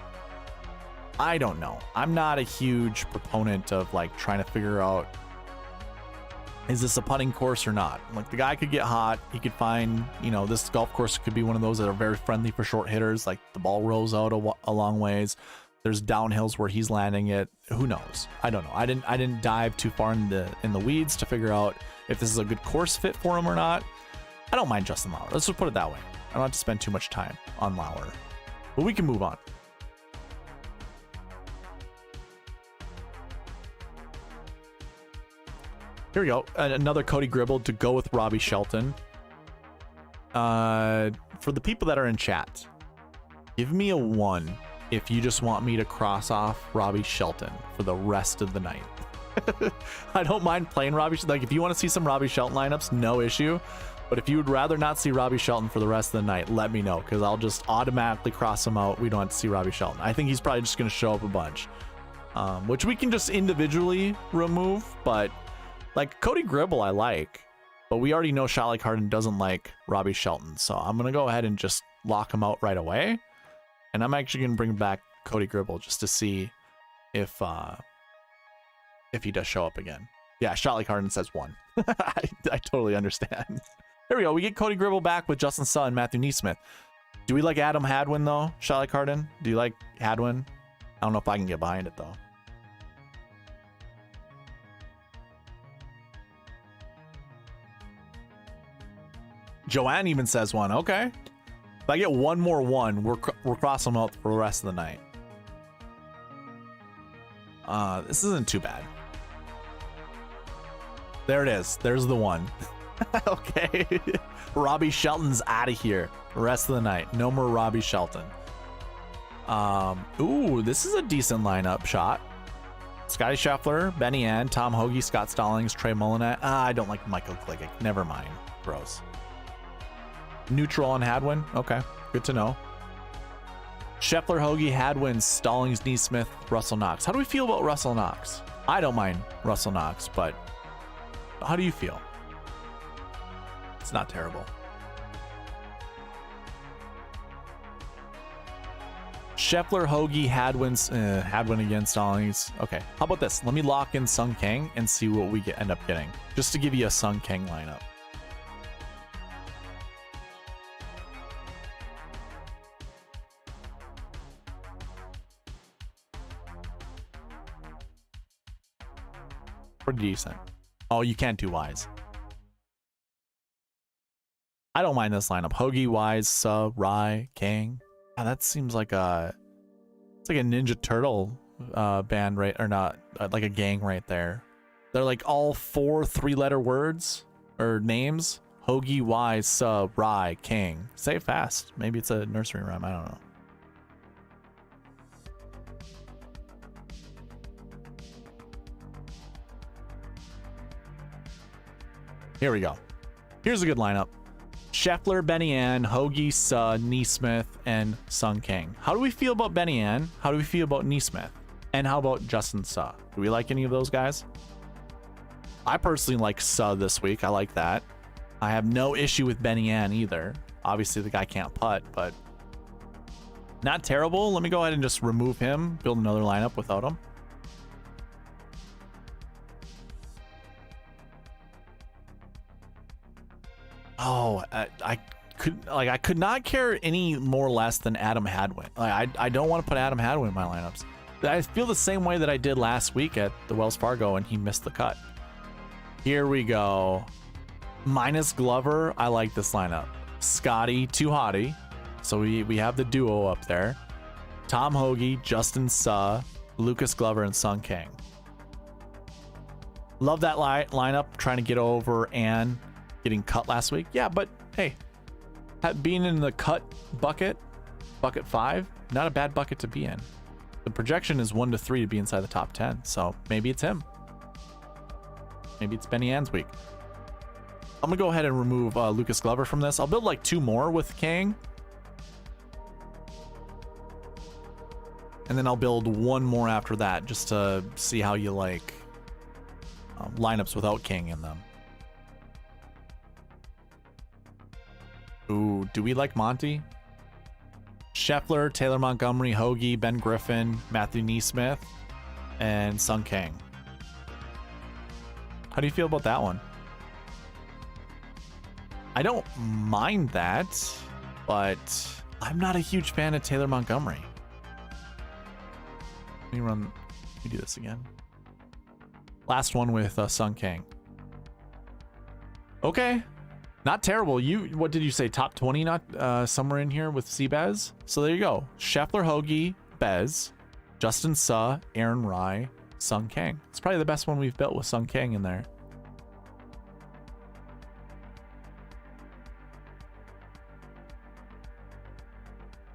I don't know. I'm not a huge proponent of trying to figure out, is this a putting course or not? The guy could get hot. He could find, this golf course could be one of those that are very friendly for short hitters. The ball rolls out a long ways. There's downhills where he's landing it. Who knows? I don't know. I didn't dive too far in the weeds to figure out if this is a good course fit for him or not. I don't mind Justin Lauer. Let's just put it that way. I don't have to spend too much time on Lauer. But we can move on. Here we go. Another Cody Gribble to go with Robbie Shelton. For the people that are in chat, give me a 1 if you just want me to cross off Robbie Shelton for the rest of the night. I don't mind playing Robbie. Like, if you want to see some Robbie Shelton lineups, no issue. But if you would rather not see Robbie Shelton for the rest of the night, let me know, because I'll just automatically cross him out. We don't have to see Robbie Shelton. I think he's probably just going to show up a bunch, which we can just individually remove. But like Cody Gribble, I like, but we already know Charlie Carden doesn't like Robbie Shelton. So I'm going to go ahead and just lock him out right away. And I'm actually going to bring back Cody Gribble just to see if he does show up again. Yeah, Charlie Carden says 1. I totally understand. There we go. We get Cody Gribble back with Justin Suh and Matthew Neesmith. Do we like Adam Hadwin, though, Charlie Carden? Do you like Hadwin? I don't know if I can get behind it, though. Joanne even says 1. Okay. If I get one more 1, we're crossing them out for the rest of the night. This isn't too bad. There it is. There's the 1. Okay. Robbie Shelton's out of here the rest of the night. No more Robbie Shelton. Ooh, this is a decent lineup shot. Scotty Scheffler, Benny Ann, Tom Hoagie, Scott Stallings, Trey Molinet. I don't like Michael Kligic. Never mind. Gross. Neutral on Hadwin. Okay, good to know. Scheffler, Hoagie, Hadwin, Stallings, Neesmith, Russell Knox. How do we feel about Russell Knox? I don't mind Russell Knox, but how do you feel? It's not terrible. Scheffler, Hoagie, Hadwin again, Stallings. Okay, how about this? Let me lock in Sung Kang and see what we end up getting, just to give you a Sung Kang lineup. Pretty decent. Oh, you can't do Wise. I don't mind this lineup. Hoagie, Wise, Suh, Rye, Kang. Yeah, that seems like it's like a Ninja Turtle band, right? Or not, like a gang right there. They're like all 4 3-letter words or names. Hoagie, Wise, Suh, Rye, Kang. Say it fast. Maybe it's a nursery rhyme. I don't know. Here we go. Here's a good lineup. Scheffler, Benny Ann, Hoagie, Suh, Neesmith, and Sung Kang. How do we feel about Benny Ann? How do we feel about Neesmith? And how about Justin Suh? Do we like any of those guys? I personally like Suh this week. I like that. I have no issue with Benny Ann either. Obviously, the guy can't putt, but not terrible. Let me go ahead and just remove him, build another lineup without him. Oh, I could not care any more or less than Adam Hadwin. I don't want to put Adam Hadwin in my lineups. I feel the same way that I did last week at the Wells Fargo and he missed the cut. Here we go. Minus Glover, I like this lineup. Scotty, too hottie. So we have the duo up there. Tom Hoagie, Justin Suh, Lucas Glover, and Sung Kang. Love that lineup. Trying to get over Ann getting cut last week. Yeah, but hey, being in the cut bucket 5, not a bad bucket to be in. The projection is 1 to 3 to be inside the top 10. So maybe it's him. Maybe it's Benny Ann's week. I'm gonna go ahead and remove Lucas Glover from this. I'll build like 2 more with Kang. And then I'll build 1 more after that just to see how you like lineups without Kang in them. Ooh, do we like Monty? Scheffler, Taylor Montgomery, Hoagie, Ben Griffin, Matthew Neesmith, and Sung Kang. How do you feel about that one? I don't mind that, but I'm not a huge fan of Taylor Montgomery. Let me do this again. Last one with Sung Kang. Okay, not terrible. What did you say? Top 20, not somewhere in here with C-Bez. So there you go. Scheffler, Hoagie, Bez, Justin Suh, Aaron Rai, Sung Kang. It's probably the best one we've built with Sung Kang in there.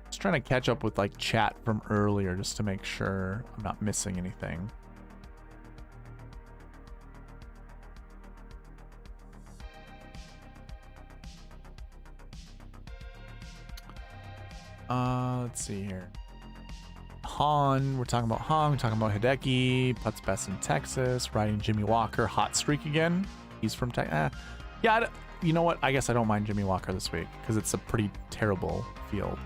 Just trying to catch up with like chat from earlier just to make sure I'm not missing anything. Let's see here. Han, we're talking about Han, we're talking about Hideki, putts best in Texas, riding Jimmy Walker, hot streak again. He's from Texas. Yeah, you know what? I guess I don't mind Jimmy Walker this week because it's a pretty terrible field.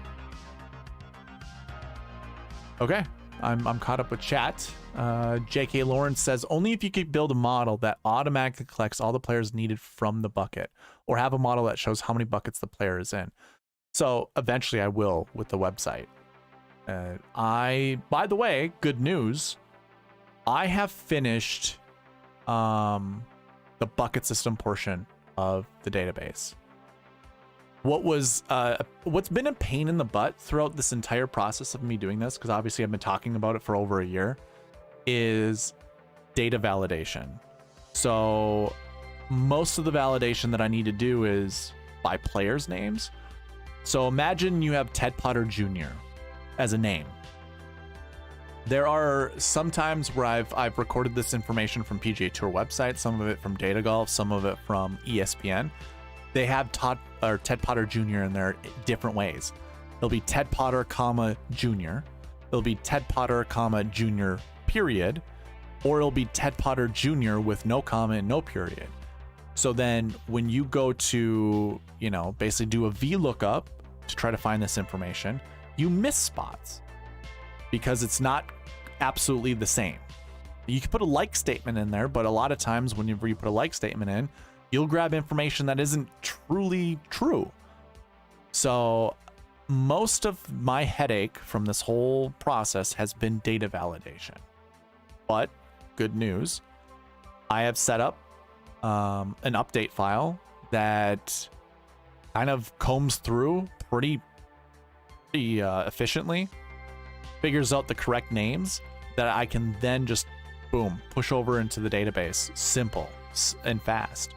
Okay, I'm caught up with chat. JK Lawrence says, only if you could build a model that automatically collects all the players needed from the bucket, or have a model that shows how many buckets the player is in. So eventually I will with the website. By the way, good news, I have finished the bucket system portion of the database. What's been a pain in the butt throughout this entire process of me doing this, because obviously I've been talking about it for over a year, is data validation. So most of the validation that I need to do is by players' names. So imagine you have Ted Potter Jr. as a name. There are some times where I've recorded this information from PGA Tour website, some of it from Data Golf, some of it from ESPN. They have Ted Potter Jr. in there different ways. It'll be Ted Potter, comma, Jr. It'll be Ted Potter, comma, Jr. period. Or it'll be Ted Potter Jr. with no comma and no period. So then when you go to, you know, basically do a VLOOKUP to try to find this information, you miss spots because it's not absolutely the same. You can put a like statement in there, but a lot of times whenever you put a like statement in, you'll grab information that isn't truly true. So most of my headache from this whole process has been data validation. But good news, I have set up an update file that kind of combs through pretty efficiently, figures out the correct names that I can then just boom push over into the database, simple and fast.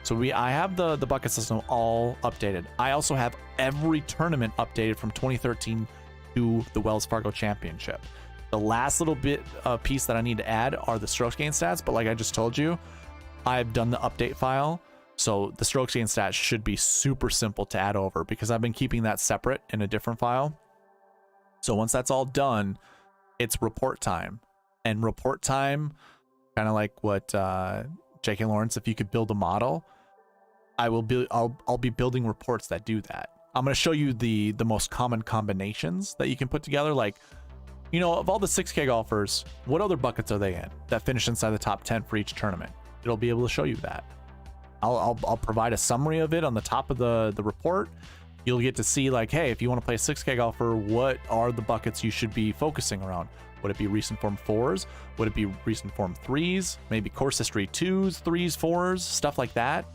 So I have the bucket system all updated. I also have every tournament updated from 2013 to the Wells Fargo Championship. The last little bit piece that I need to add are the strokes gain stats, but like I just told you, I've done the update file. So the strokes gain stats should be super simple to add over because I've been keeping that separate in a different file. So once that's all done, it's report time. And report time, kind of like what J.K. Lawrence, if you could build a model, I'll be building reports that do that. I'm going to show you the most common combinations that you can put together. Like, you know, of all the 6K golfers, what other buckets are they in that finish inside the top 10 for each tournament? It'll be able to show you that. I'll provide a summary of it on the top of the report. You'll get to see like, hey, if you want to play a 6K golfer, what are the buckets you should be focusing around? Would it be recent form 4s? Would it be recent form 3s? Maybe course history 2s, 3s, 4s, stuff like that.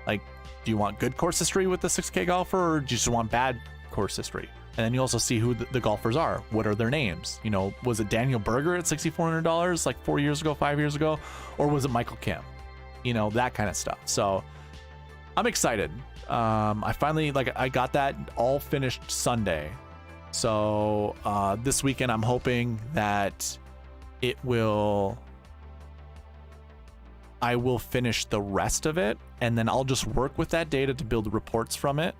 Like, do you want good course history with the 6K golfer, or do you just want bad course history? And then you also see who the golfers are. What are their names? You know, was it Daniel Berger at $6,400 like 4 years ago, 5 years ago? Or was it Michael Kim? You know, that kind of stuff. So I'm excited. I finally, I got that all finished Sunday. So this weekend, I'm hoping that I will finish the rest of it, and then I'll just work with that data to build reports from it.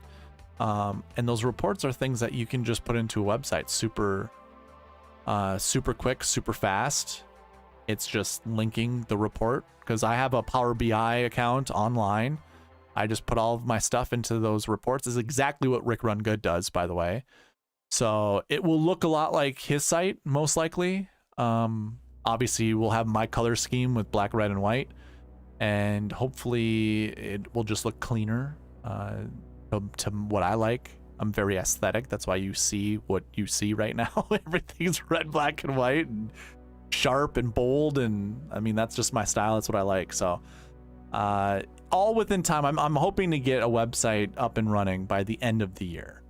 And those reports are things that you can just put into a website super quick, super fast. It's just linking the report, because I have a Power BI account online. I just put all of my stuff into those reports. Is exactly what Rick Run Good does, by the way. So it will look a lot like his site, most likely. Obviously, we'll have my color scheme with black, red, and white, and hopefully it will just look cleaner to what I like. I'm very aesthetic. That's why you see what you see right now. Everything's red, black, and white, and sharp and bold, and I mean, that's just my style. That's what I like. So all within time. I'm hoping to get a website up and running by the end of the year.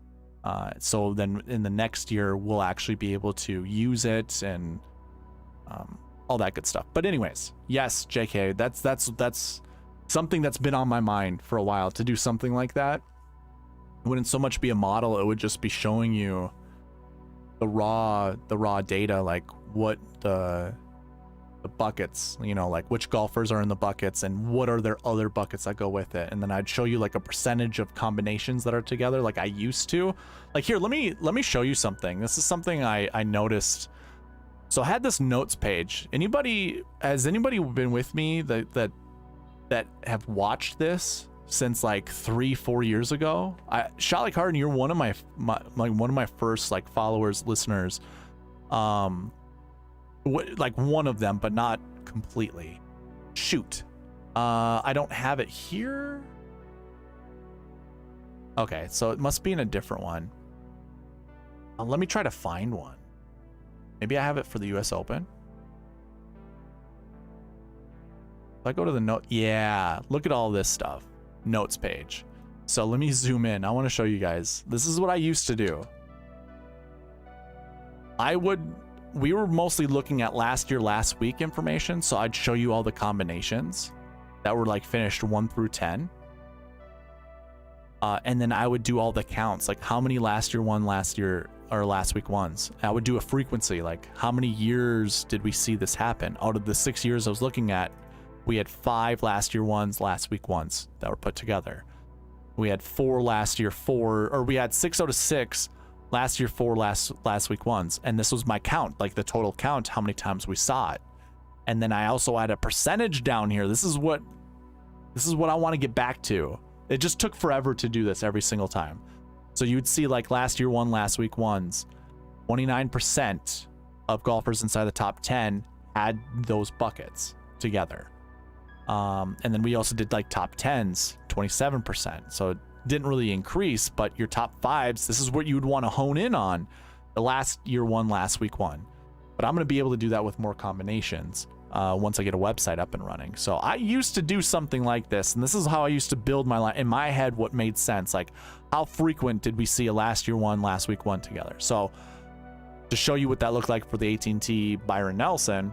So then in the next year, we'll actually be able to use it and all that good stuff. But anyways, yes, JK, that's something that's been on my mind for a while, to do something like that. It wouldn't so much be a model, it would just be showing you the raw data, like what the buckets, you know, like which golfers are in the buckets and what are their other buckets that go with it. And then I'd show you like a percentage of combinations that are together, like I used to. Like here, let me show you something. This is something I noticed. So I had this notes page. Has anybody been with me that have watched this since like 3-4 years ago? Shot Like Harden, you're one of my first like followers, listeners. Like one of them, but not completely. Shoot. I don't have it here. Okay, so it must be in a different one. Let me try to find one. Maybe I have it for the US Open. If I go to the note, yeah, look at all this stuff. Notes page. So let me zoom in. I want to show you guys. This is what I used to do. We were mostly looking at last week information, so I'd show you all the combinations that were like finished 1 through 10. And then I would do all the counts, like how many last year or last week ones. I would do a frequency, like how many years did we see this happen? Out of the 6 years I was looking at, we had 5 last year ones, last week ones that were put together. We had 4 last year, 4, or we had 6 out of 6 last year, 4 last week ones. And this was my count, like the total count, how many times we saw it. And then I also had a percentage down here. This is what I want to get back to. It just took forever to do this every single time. So you would see like last year one, last week ones, 29% of golfers inside the top 10 had those buckets together. And then we also did like top 10s, 27%. So it didn't really increase, but your top 5s, this is what you would want to hone in on. The last year one, last week one. But I'm going to be able to do that with more combinations once I get a website up and running. So I used to do something like this, and this is how I used to build my line in my head, what made sense. Like how frequent did we see a last year one, last week one together? So to show you what that looked like for the AT&T Byron Nelson,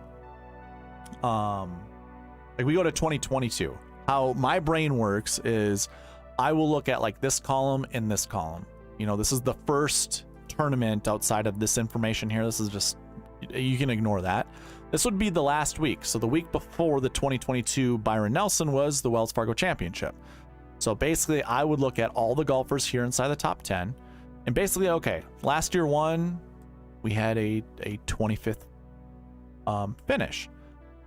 like we go to 2022. How my brain works is I will look at like this column and this column. You know, this is the first tournament outside of this information here. This is just, you can ignore that. This would be the last week. So the week before the 2022 Byron Nelson was the Wells Fargo Championship. So basically I would look at all the golfers here inside the top 10 and basically, okay, last year one, we had a 25th finish.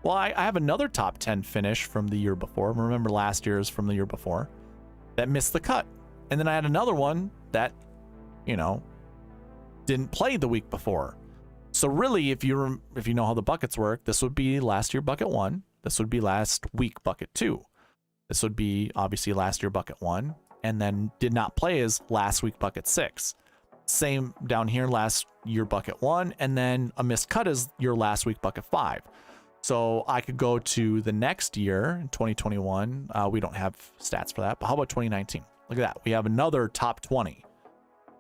Well, I have another top 10 finish from the year before. Remember last year's from the year before that missed the cut. And then I had another one that, you know, didn't play the week before. So really, if you know how the buckets work, this would be last year bucket 1. This would be last week bucket 2. This would be obviously last year bucket 1, and then did not play as last week bucket 6. Same down here, last year bucket 1, and then a missed cut is your last week bucket 5. So I could go to the next year, in 2021. We don't have stats for that, but how about 2019? Look at that. We have another top 20.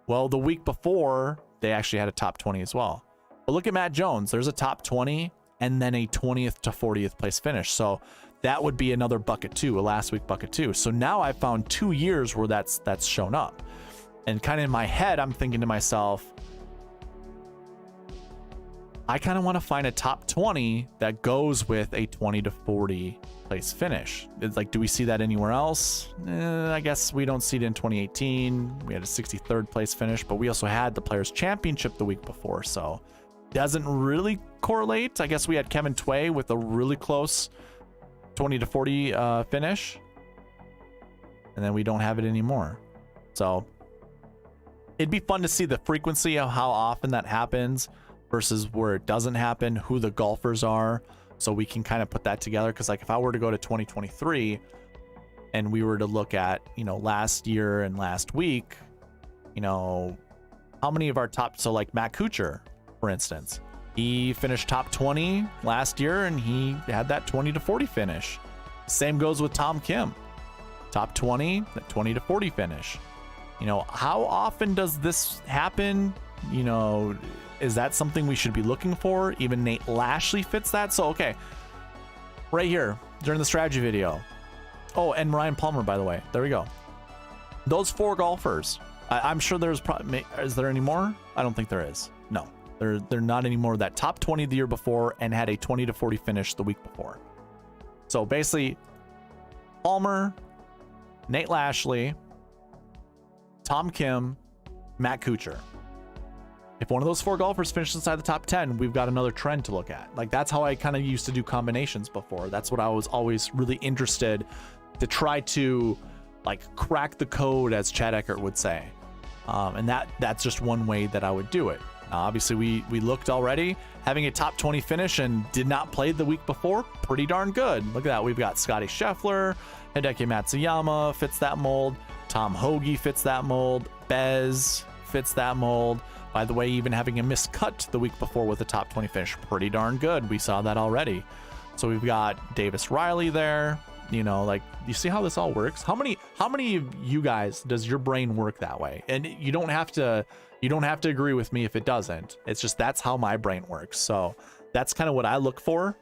Well, the week before, they actually had a top 20 as well. But look at Matt Jones. There's a top 20 and then a 20th to 40th place finish. So that would be another bucket 2, a last week bucket 2. So now I found 2 years where that's shown up. And kind of in my head, I'm thinking to myself, I kind of want to find a top 20 that goes with a 20 to 40 place finish. It's like, do we see that anywhere else? I guess we don't see it in 2018. We had a 63rd place finish, but we also had the Players Championship the week before, so doesn't really correlate. I guess we had Kevin Tway with a really close 20 to 40 finish, and then we don't have it anymore. So it'd be fun to see the frequency of how often that happens versus where it doesn't happen, who the golfers are, so we can kind of put that together. Because like if I were to go to 2023 and we were to look at, you know, last year and last week, You know, how many of our top, so like Matt Kuchar, for instance, he finished top 20 last year and he had that 20 to 40 finish. Same goes with Tom Kim, top 20, that 20 to 40 finish. You know, how often does this happen? You know, is that something we should be looking for? Even Nate Lashley fits that. So, okay, right here during the strategy video. Oh, and Ryan Palmer, by the way. There we go. Those 4 golfers. I'm sure there's probably, is there any more? I don't think there is. No, they're not anymore. That top 20 the year before and had a 20 to 40 finish the week before. So basically, Palmer, Nate Lashley, Tom Kim, Matt Kuchar. If one of those 4 golfers finishes inside the top 10, we've got another trend to look at. Like, that's how I kind of used to do combinations before. That's what I was always really interested to try to, like, crack the code, as Chad Eckert would say. And that's just one way that I would do it. Obviously, we looked already. Having a top 20 finish and did not play the week before, pretty darn good. Look at that. We've got Scotty Scheffler, Hideki Matsuyama fits that mold. Tom Hoagie fits that mold. Bez fits that mold. By the way, even having a missed cut the week before with a top 20 finish, pretty darn good. We saw that already. So we've got Davis Riley there. You know, like, you see how this all works? How many of you guys does your brain work that way? And you don't have to agree with me if it doesn't. It's just, that's how my brain works. So that's kind of what I look for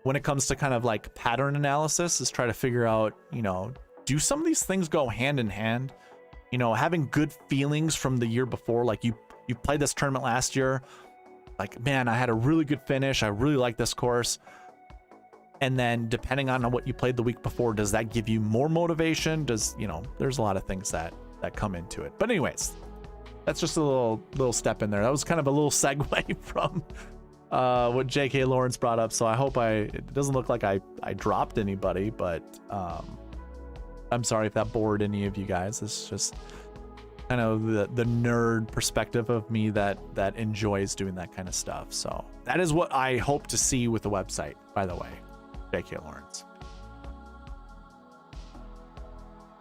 when it comes to kind of like pattern analysis, is try to figure out, you know, do some of these things go hand in hand? You know, having good feelings from the year before, like you played this tournament last year, like, man, I had a really good finish. I really like this course. And then depending on what you played the week before, does that give you more motivation? Does, you know, there's a lot of things that come into it. But anyways, that's just a little step in there. That was kind of a little segue from what JK Lawrence brought up. So I hope it doesn't look like I dropped anybody, but I'm sorry if that bored any of you guys. It's just kind of the nerd perspective of me that enjoys doing that kind of stuff. So that is what I hope to see with the website, by the way. JK Lawrence.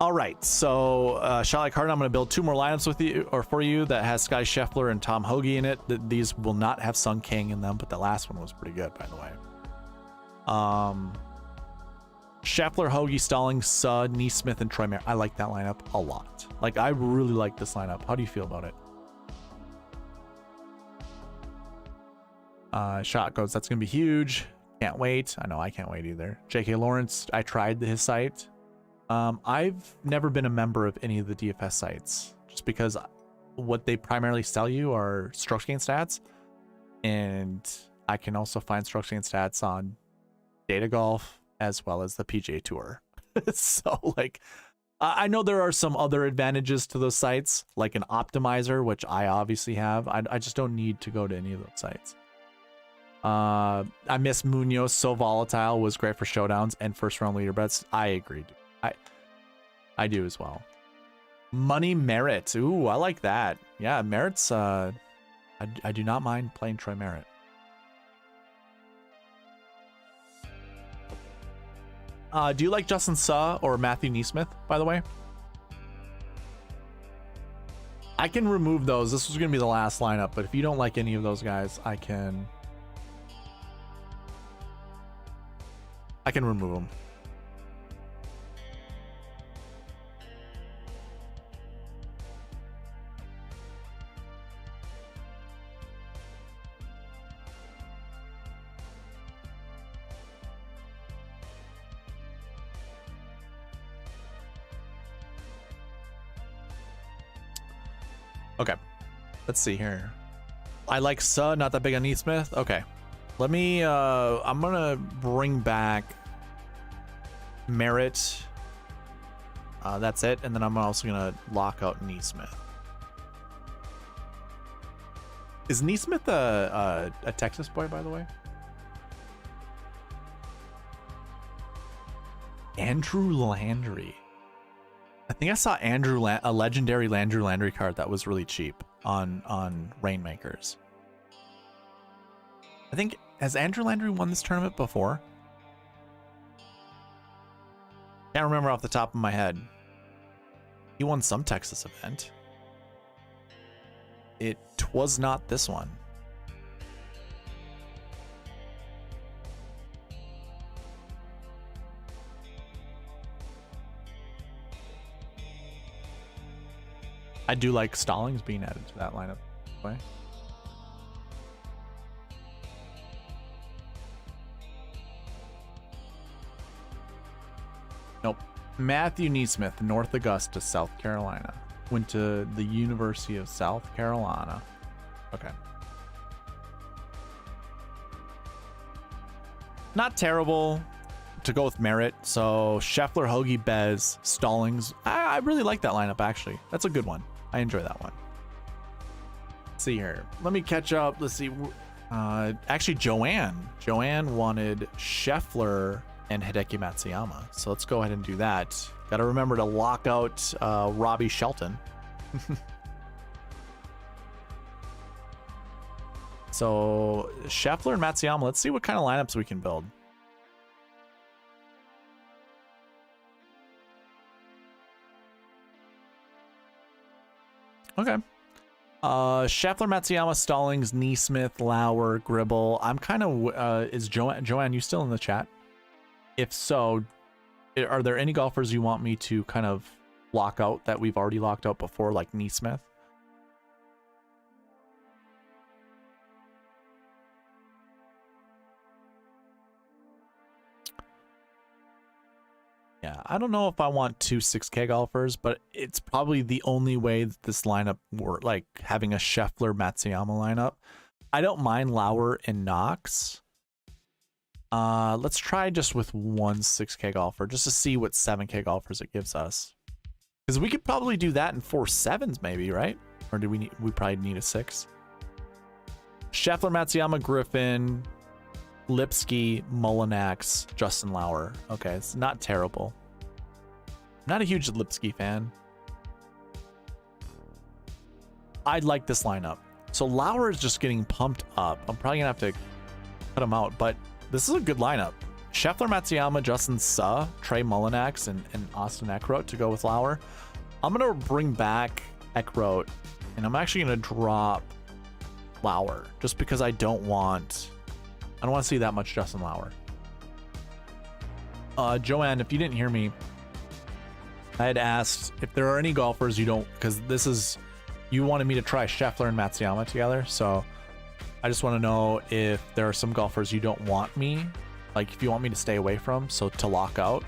All right, so shot like hard. I'm going to build 2 more lineups with you, or for you, that has Sky Scheffler and Tom Hoagie in it. These will not have Sung Kang in them, but the last one was pretty good, by the way. Scheffler, Hoagie, Stallings, Sud, Neesmith, and Troy Merritt. I like that lineup a lot. Like, I really like this lineup. How do you feel about it? Shot goes. That's going to be huge. Can't wait. I know I can't wait either. JK Lawrence, I tried his site. I've never been a member of any of the DFS sites, just because what they primarily sell you are strokes gain stats, and I can also find strokes gain stats on Data Golf as well as the PGA Tour. So, like, I know there are some other advantages to those sites, like an optimizer, which I obviously have. I just don't need to go to any of those sites. I miss Munoz. So volatile, was great for showdowns and first round leaderboards. I agree. I do as well. Money Merritt. Ooh, I like that. Yeah, Merritt's I do not mind playing Troy Merritt. Do you like Justin Suh or Matthew Neesmith, by the way? I can remove those. This was going to be the last lineup, but if you don't like any of those guys, I can remove them. Okay, let's see here. I like Suh, not that big on Neesmith. Okay, let me, I'm gonna bring back Merritt. That's it, and then I'm also gonna lock out Neesmith. Is Neesmith a Texas boy, by the way? Andrew Landry. I think I saw a legendary Andrew Landry card that was really cheap on Rainmakers. I think, has Andrew Landry won this tournament before? Can't remember off the top of my head. He won some Texas event. It was not this one. I do like Stallings being added to that lineup. Way. Nope. Matthew Neesmith, North Augusta, South Carolina. Went to the University of South Carolina. Okay. Not terrible to go with merit. So Scheffler, Hoagie, Bez, Stallings. I really like that lineup, actually. That's a good one. I enjoy that one. Let's see here. Let me catch up. Let's see. Actually, Joanne wanted Scheffler and Hideki Matsuyama. So let's go ahead and do that. Got to remember to lock out Robbie Shelton. So Scheffler and Matsuyama. Let's see what kind of lineups we can build. Okay. Scheffler, Matsuyama, Stallings, Neesmith, Lauer, Gribble. I'm kind of is Joanne, you still in the chat? If so, are there any golfers you want me to kind of lock out that we've already locked out before, like Neesmith? Yeah, I don't know if I want two 6K golfers, but it's probably the only way that this lineup works, like having a Scheffler Matsuyama lineup. I don't mind Lauer and Knox. Let's try just with one 6K golfer just to see what 7K golfers it gives us. Because we could probably do that in 4 7s maybe, right? Or do we probably need a 6? Scheffler, Matsuyama, Griffin, Lipsky, Mullinax, Justin Lauer. Okay, it's not terrible. Not a huge Lipsky fan. I'd like this lineup. So Lauer is just getting pumped up. I'm probably gonna have to cut him out, but this is a good lineup. Scheffler, Matsuyama, Justin Suh, Trey Mullinax, and Austin Eckroat to go with Lauer. I'm gonna bring back Eckroat, and I'm actually gonna drop Lauer just because I don't want to see that much Justin Lauer. Joanne, if you didn't hear me, I had asked if there are any golfers you don't, because this is, you wanted me to try Scheffler and Matsuyama together, so I just want to know if there are some golfers you don't want me, like if you want me to stay away from, so to lock out.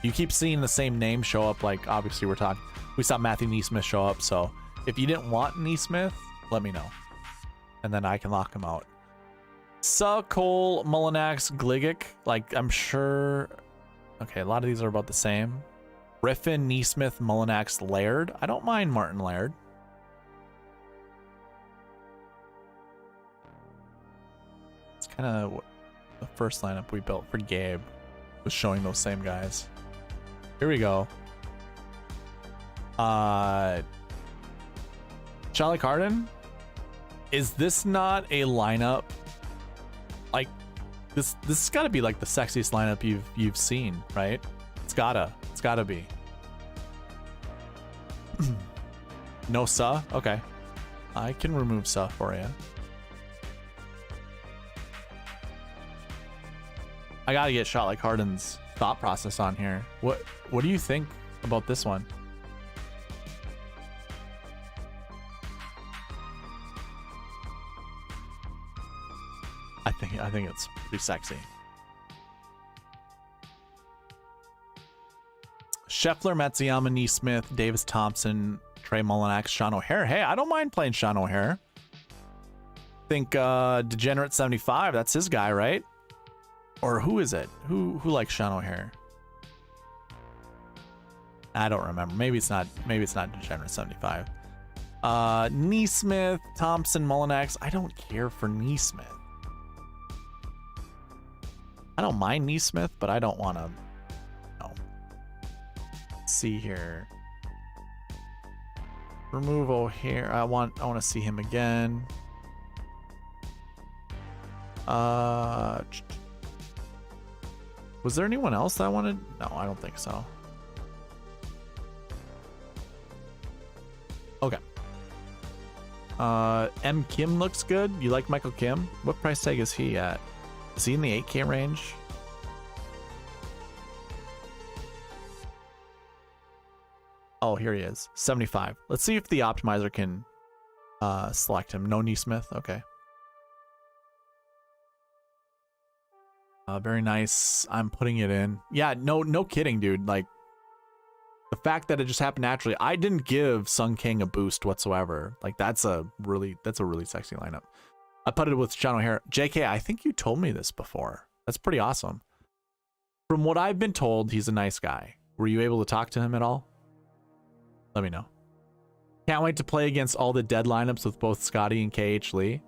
You keep seeing the same name show up, like obviously we saw Matthew Neesmith show up, so if you didn't want Neesmith, let me know, and then I can lock him out. Suh, Cole, Mullinax, Gligic, like I'm sure. Okay, a lot of these are about the same. Griffin, Neesmith, Mullinax, Laird. I don't mind Martin Laird. It's kind of the first lineup we built for Gabe was showing those same guys. Here we go. Charlie Carden. Is this not a lineup? Like this has got to be like the sexiest lineup you've seen, right? It's gotta be. No Suh? Okay. I can remove Suh for you. I gotta get Shot Like Harden's thought process on here. What do you think about this one? I think it's pretty sexy. Scheffler, Matsuyama, Neesmith, Davis Thompson, Trey Mullinax, Sean O'Hare. Hey, I don't mind playing Sean O'Hare. I think Degenerate 75, that's his guy, right? Or who is it? Who likes Sean O'Hare? I don't remember. Maybe it's not Degenerate 75. Neesmith, Thompson, Mullinax. I don't care for Neesmith. I don't mind Neesmith, but I don't want to. No. Let's see here. Remove O'Hare. I want to see him again. Was there anyone else that I wanted? No, I don't think so. Okay. M. Kim looks good. You like Michael Kim? What price tag is he at? Is he in the 8K range? Oh, here he is. 75. Let's see if the optimizer can select him. No Neesmith. Okay. Very nice. I'm putting it in. Yeah, no kidding, dude. Like, the fact that it just happened naturally. I didn't give Sun King a boost whatsoever. Like, that's a really sexy lineup. I put it with Sean O'Hara. JK, I think you told me this before. That's pretty awesome. From what I've been told, he's a nice guy. Were you able to talk to him at all? Let me know. Can't wait to play against all the dead lineups with both Scotty and KH Lee.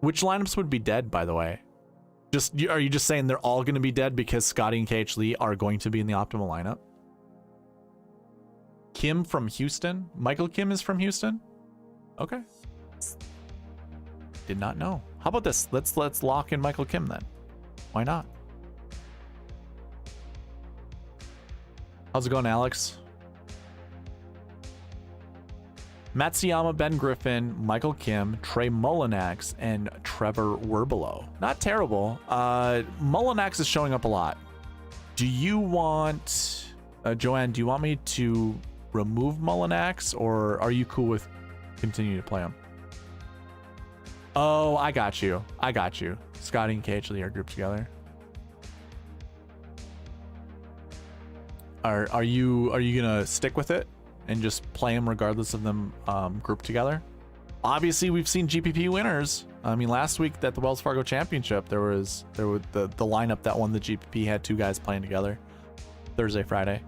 Which lineups would be dead, by the way? Are you just saying they're all going to be dead because Scotty and KH Lee are going to be in the optimal lineup? Kim from Houston? Michael Kim is from Houston? Okay. Did not know. How about this? Let's lock in Michael Kim then. Why not? How's it going, Alex? Matsuyama, Ben Griffin, Michael Kim, Trey Mullinax, and Trevor Werbelow. Not terrible. Mullinax is showing up a lot. Do you want... Joanne, do you want me to remove Mullinax, or are you cool with continuing to play him? Oh, I got you. I got you. Scotty and KH Lee are grouped together. Are you gonna stick with it and just play them regardless of them grouped together? Obviously, we've seen GPP winners. I mean, last week at the Wells Fargo Championship, there was the lineup that won the GPP had two guys playing together. Thursday, Friday.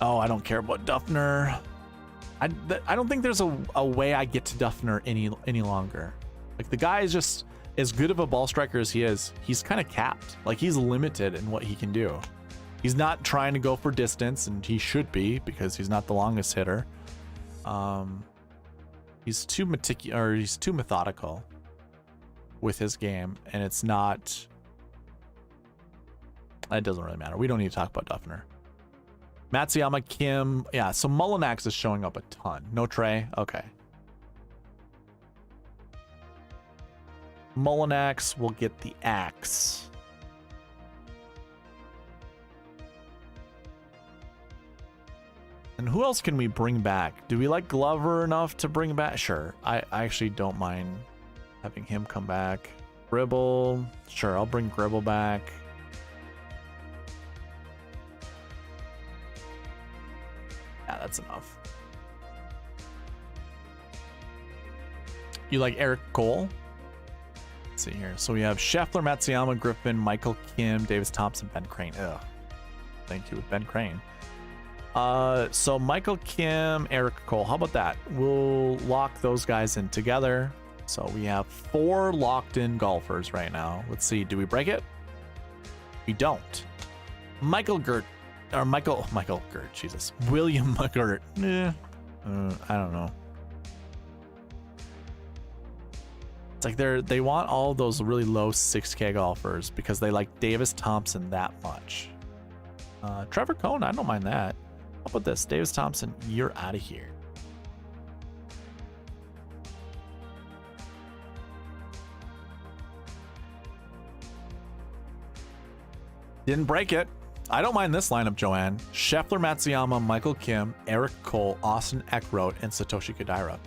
Oh, I don't care about Duffner. I don't think there's a way I get to Duffner any longer. Like, the guy is just as good of a ball striker as he is. He's kind of capped. Like, he's limited in what he can do. He's not trying to go for distance, and he should be because he's not the longest hitter. He's too methodical with his game, and it's not. It doesn't really matter. We don't need to talk about Duffner. Matsuyama, Kim, yeah. So Mullinax is showing up a ton. No Trey, okay. Mullinax will get the axe. And who else can we bring back? Do we like Glover enough to bring back? Sure. I actually don't mind having him come back. Gribble. Sure, I'll bring Gribble back. Yeah, that's enough. You like Eric Cole? Let's see here. So we have Scheffler, Matsuyama, Griffin, Michael Kim, Davis Thompson, Ben Crane. Ugh. Thank you with Ben Crane. So Michael Kim, Eric Cole. How about that? We'll lock those guys in together. So we have 4 locked in golfers right now. Let's see. Do we break it? We don't. Michael Gert. Jesus. William McGirt. I don't know. It's like they want all those really low 6K golfers because they like Davis Thompson that much. Trevor Cohn, I don't mind that. How about this? Davis Thompson, you're out of here. Didn't break it. I don't mind this lineup, Joanne. Scheffler, Matsuyama, Michael Kim, Eric Cole, Austin Eckroat, and Satoshi Kodaira.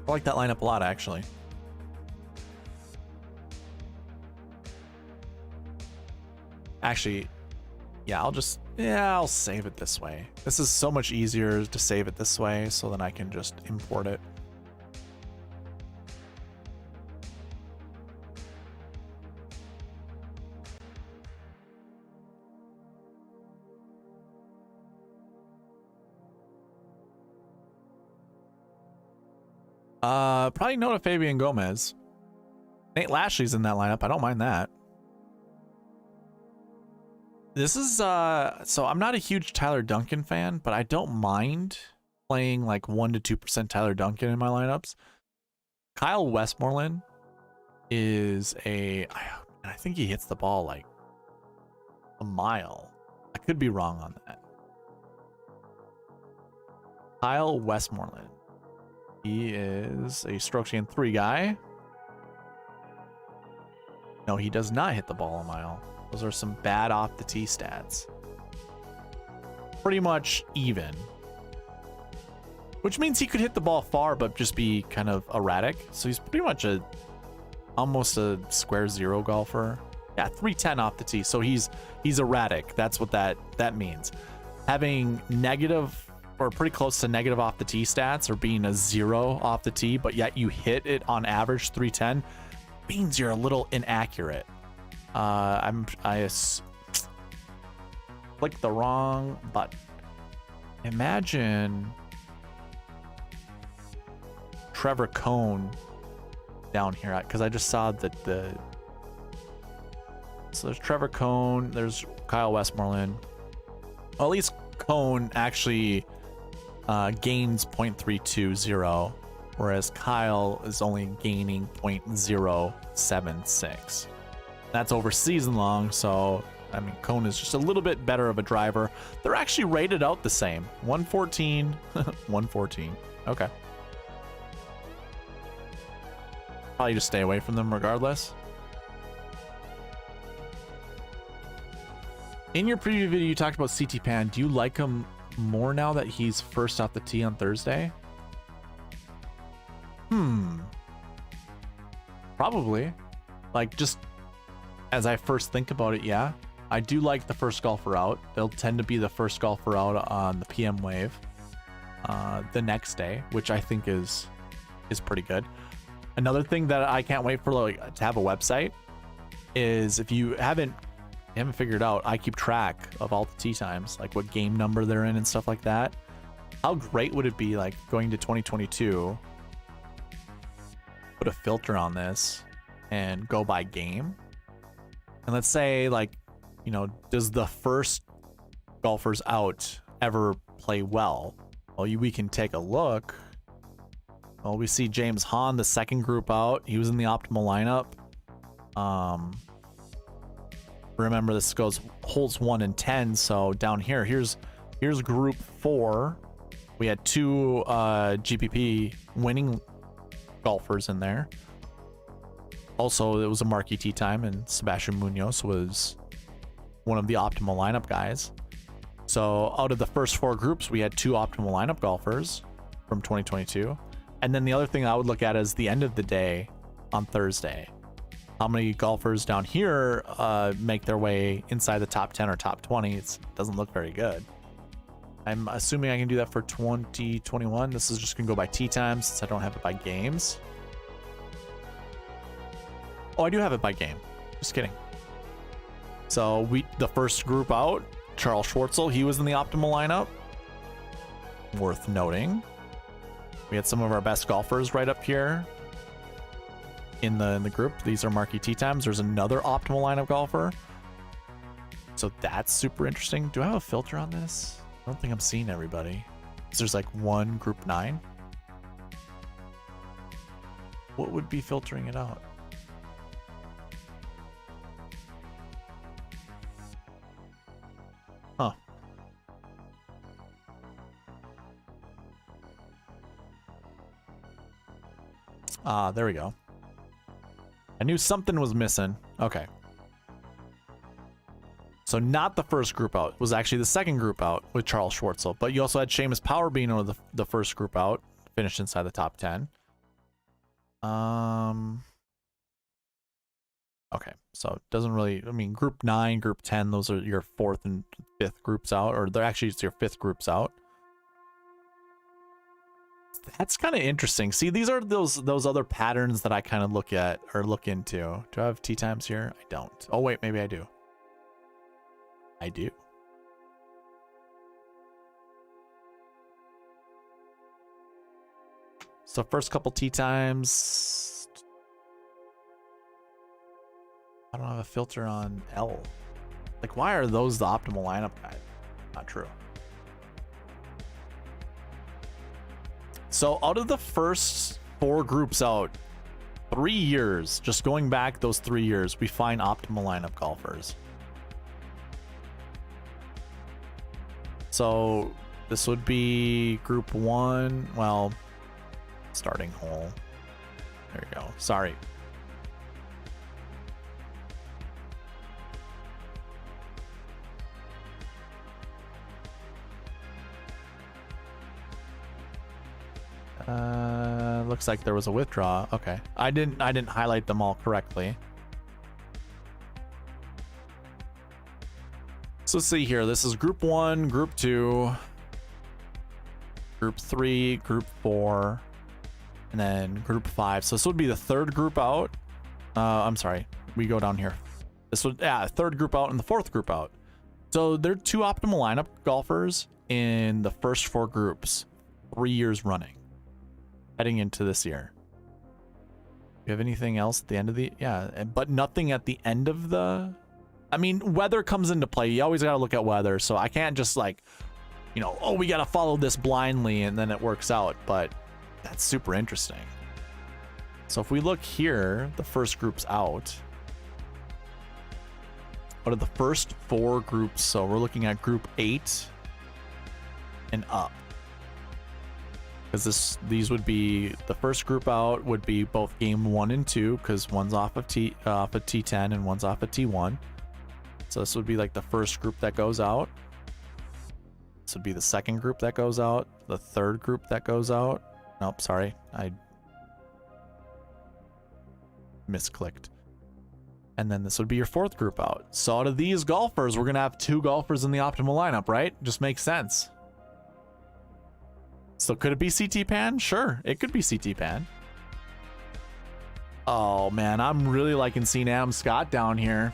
I like that lineup a lot, actually. Actually, yeah, I'll save it this way. This is so much easier to save it this way, so then I can just import it. Probably no to Fabian Gomez. Nate Lashley's in that lineup. I don't mind that. This is so I'm not a huge Tyler Duncan fan, but I don't mind playing like 1 to 2% Tyler Duncan in my lineups. Kyle Westmoreland is I think he hits the ball like a mile. I could be wrong on that. Kyle Westmoreland. He is a stroke chain 3 guy. No, he does not hit the ball a mile. Those are some bad off the tee stats. Pretty much even. Which means he could hit the ball far, but just be kind of erratic. So he's pretty much almost a square zero golfer. Yeah, 310 off the tee. So he's erratic. That's what that means. Having negative or pretty close to negative off the tee stats, or being a 0 off the tee, but yet you hit it on average 310, means you're a little inaccurate. I clicked the wrong button. Imagine Trevor Cone down here, because I just saw that so there's Trevor Cone, there's Kyle Westmoreland. Well, at least Cone actually gains 0.320, whereas Kyle is only gaining 0.076. That's over season long, so I mean Cone is just a little bit better of a driver. They're actually rated out the same. 114, 114. Okay. Probably just stay away from them regardless. In your preview video, you talked about CT Pan. Do you like him more now that he's first off the tee on Thursday? Probably. Like, just as I first think about it, yeah. I do like the first golfer out. They'll tend to be the first golfer out on the PM wave the next day, which I think is pretty good. Another thing that I can't wait for, like, to have a website is, if you haven't figured out, I keep track of all the tee times, like what game number they're in and stuff like that. How great would it be, like, going to 2022, put a filter on this and go by game? And let's say, like, you know, does the first golfers out ever play well? Well, we can take a look. Well, we see James Hahn, the second group out. He was in the optimal lineup. Remember, this goes holes 1 and 10. So down here, here's group 4. We had 2 GPP winning golfers in there. Also, it was a marquee tee time, and Sebastian Munoz was one of the optimal lineup guys. So out of the first 4 groups, we had 2 optimal lineup golfers from 2022. And then the other thing I would look at is the end of the day on Thursday. How many golfers down here make their way inside the top 10 or top 20? It doesn't look very good. I'm assuming I can do that for 2021. This is just going to go by tee times since I don't have it by games. Oh, I do have it by game. Just kidding. So the first group out, Charles Schwartzel, he was in the optimal lineup. Worth noting. We had some of our best golfers right up here in the group. These are marquee tee times. There's another optimal lineup golfer. So that's super interesting. Do I have a filter on this? I don't think I'm seeing everybody. There's like one group 9. What would be filtering it out? Huh. There we go. I knew something was missing. Okay. So not the first group out. It was actually the second group out with Charles Schwartzel. But you also had Seamus Power being one of the first group out. Finished inside the top 10. Okay. So it doesn't really... I mean, group 9, group 10, those are your 4th and 5th groups out. Or they're actually your 5th groups out. That's kind of interesting. See, these are those other patterns that I kind of look at or look into. Do I have tee times here? I don't. Oh, wait, maybe I do. I do. So first couple tee times. I don't have a filter on L. Like, why are those the optimal lineup guide? Not true. So out of the first 4 groups out, 3 years, just going back those 3 years, we find optimal lineup golfers. So this would be group 1. Well, Starting hole. There we go. Sorry. Looks like there was a withdraw. Okay. I didn't highlight them all correctly. So let's see here. This is group 1, group 2, group 3, group 4, and then group 5. So this would be the third group out. I'm sorry. We go down here. This would, third group out and the fourth group out. So they're 2 optimal lineup golfers in the first 4 groups, 3 years running, heading into this year. You have anything else at the end of the, but nothing at the end of the, I mean, weather comes into play. You always got to look at weather. So I can't just like, you know, oh, we got to follow this blindly and then it works out. But that's super interesting. So if we look here, the first group's out. What are the first 4 groups? So we're looking at group 8 and up. Because these would be, the first group out would be both game 1 and 2, because one's off of T10 and one's off of T1. So this would be like the first group that goes out. This would be the second group that goes out, the third group that goes out. Nope, sorry, I misclicked. And then this would be your fourth group out. So out of these golfers, we're gonna have 2 golfers in the optimal lineup, right? Just makes sense. So could it be CT Pan? Sure, it could be CT Pan. Oh man, I'm really liking seeing Adam Scott down here.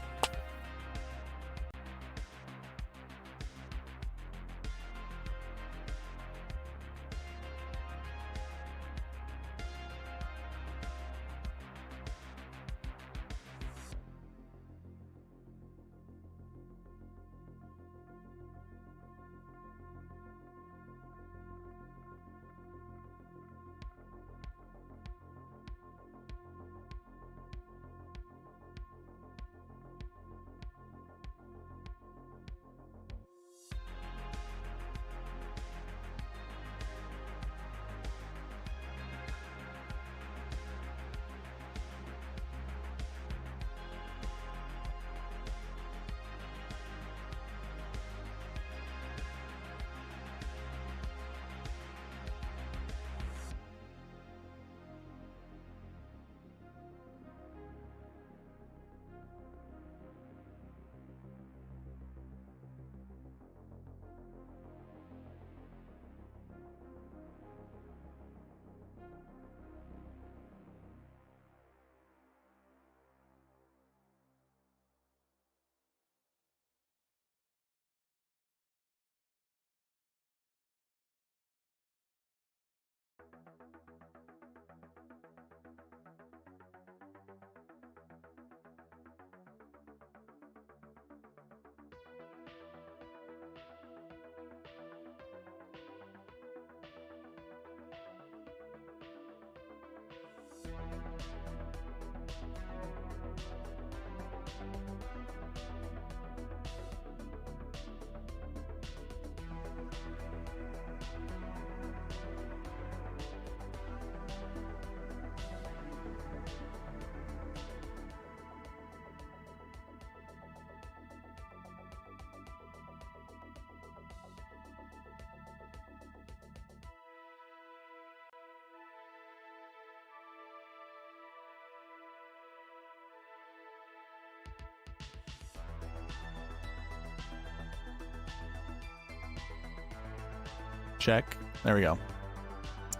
Check. There we go.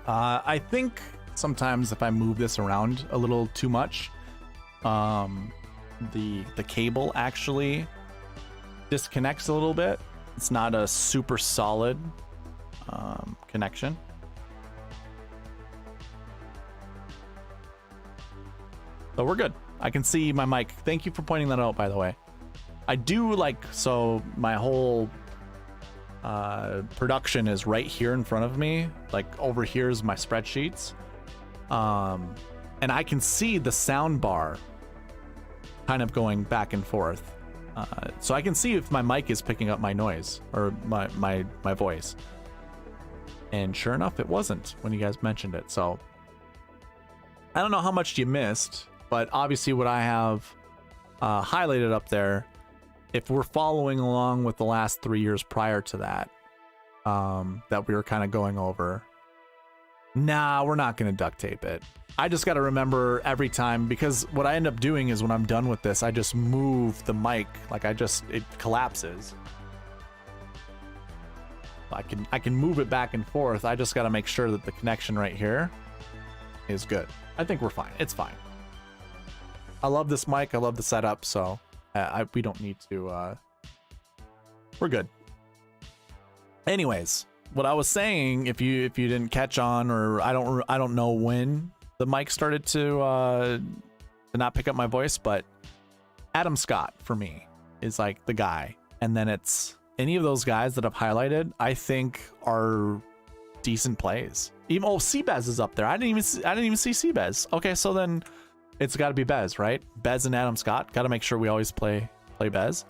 I think sometimes if I move this around a little too much, the cable actually disconnects a little bit. It's not a super solid connection. So we're good. I can see my mic. Thank you for pointing that out, by the way. I do like, so my whole production is right here in front of me. Like over here is my spreadsheets. And I can see the sound bar kind of going back and forth. So I can see if my mic is picking up my noise or my voice. And sure enough, it wasn't when you guys mentioned it. So I don't know how much you missed, but obviously what I have highlighted up there, if we're following along with the last 3 years prior to that, that we were kind of going over, nah, we're not going to duct tape it. I just got to remember every time, because what I end up doing is when I'm done with this, I just move the mic, like it collapses. I can move it back and forth. I just got to make sure that the connection right here is good. I think we're fine. It's fine. I love this mic. I love the setup. So we don't need to. We're good. Anyways, what I was saying, if you didn't catch on, or I don't know when the mic started to not pick up my voice, but Adam Scott for me is like the guy, and then it's any of those guys that I've highlighted, I think are decent plays. Even Seabez is up there. I didn't even see Seabez. Okay, so then it's got to be Bez, right? Bez and Adam Scott. Got to make sure we always play Bez.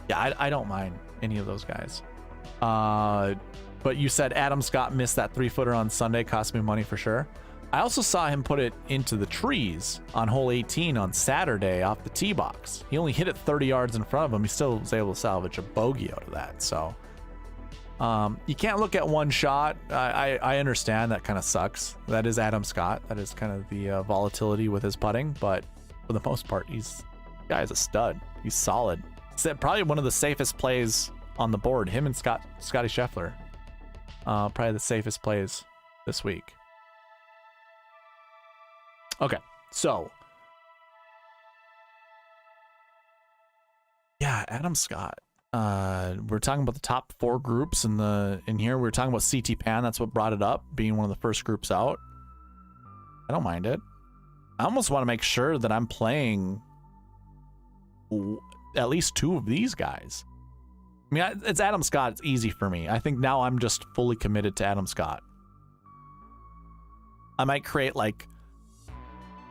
Yeah, I don't mind any of those guys. But you said Adam Scott missed that 3-footer on Sunday, cost me money for sure. I also saw him put it into the trees on hole 18 on Saturday off the tee box. He only hit it 30 yards in front of him. He still was able to salvage a bogey out of that. So you can't look at one shot. I understand that kind of sucks. That is Adam Scott. That is kind of the volatility with his putting. But for the most part, the guy's a stud. He's solid. It's probably one of the safest plays on the board. Him and Scotty Scheffler. Probably the safest plays this week. Okay, so yeah, Adam Scott. We're talking about the top 4 groups in here. We're talking about CT Pan. That's what brought it up, being one of the first groups out. I don't mind it. I almost want to make sure that I'm playing at least 2 of these guys. I mean, it's Adam Scott. It's easy for me. I think now I'm just fully committed to Adam Scott. I might create like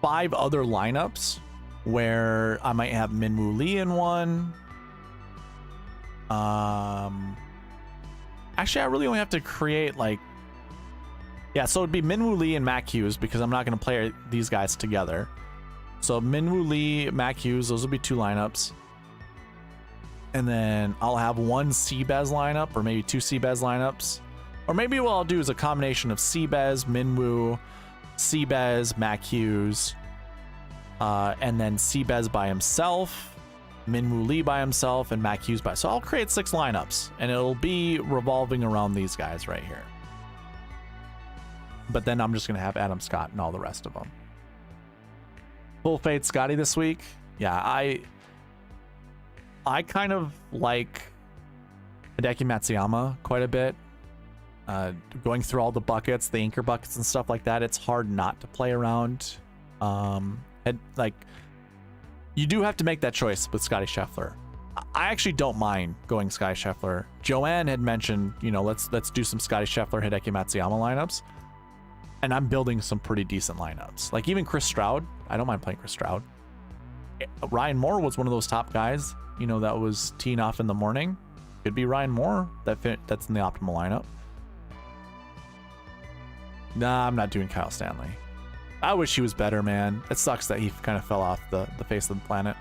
5 other lineups where I might have Minwoo Lee in one. Actually, I really only have to create like, yeah, so it'd be Minwoo Lee and Mac Hughes, because I'm not going to play these guys together. So Minwoo Lee, Mac Hughes, those will be 2 lineups. And then I'll have 1 Seabez lineup, or maybe 2 Seabez lineups. Or maybe what I'll do is a combination of Seabez, Minwoo, Seabez, Mac Hughes, and then Seabez by himself, Minwoo Lee by himself, and Mac Hughes by. So I'll create 6 lineups, and it'll be revolving around these guys right here. But then I'm just gonna have Adam Scott and all the rest of them. Full fade Scotty this week. Yeah, I kind of like Hideki Matsuyama quite a bit. Going through all the buckets, the anchor buckets and stuff like that, it's hard not to play around. Like, you do have to make that choice with Scotty Scheffler. I actually don't mind going Scotty Scheffler. Joanne had mentioned, you know, let's do some Scotty Scheffler, Hideki Matsuyama lineups, and I'm building some pretty decent lineups. Like even Chris Stroud, I don't mind playing Chris Stroud. Ryan Moore was one of those top guys, you know, that was teeing off in the morning. Could be Ryan Moore that's in the optimal lineup. Nah, I'm not doing Kyle Stanley. I wish he was better, man. It sucks that he kind of fell off the face of the planet.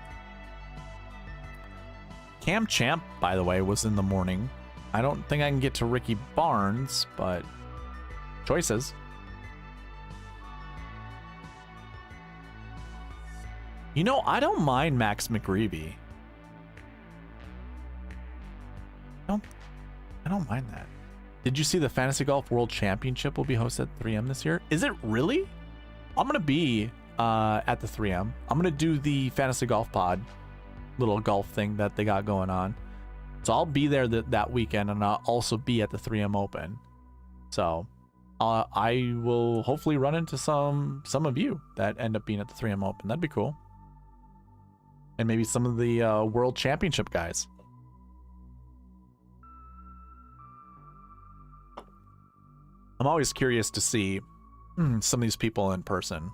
Cam Champ, by the way, was in the morning. I don't think I can get to Ricky Barnes, but choices. You know, I don't mind Max McGreevy. I don't mind that. Did you see the Fantasy Golf World Championship will be hosted at 3M this year? Is it really? I'm going to be at the 3M. I'm going to do the Fantasy Golf Pod little golf thing that they got going on. So I'll be there that weekend, and I'll also be at the 3M Open. So I will hopefully run into some of you that end up being at the 3M Open. That'd be cool. And maybe some of the World Championship guys. I'm always curious to see some of these people in person,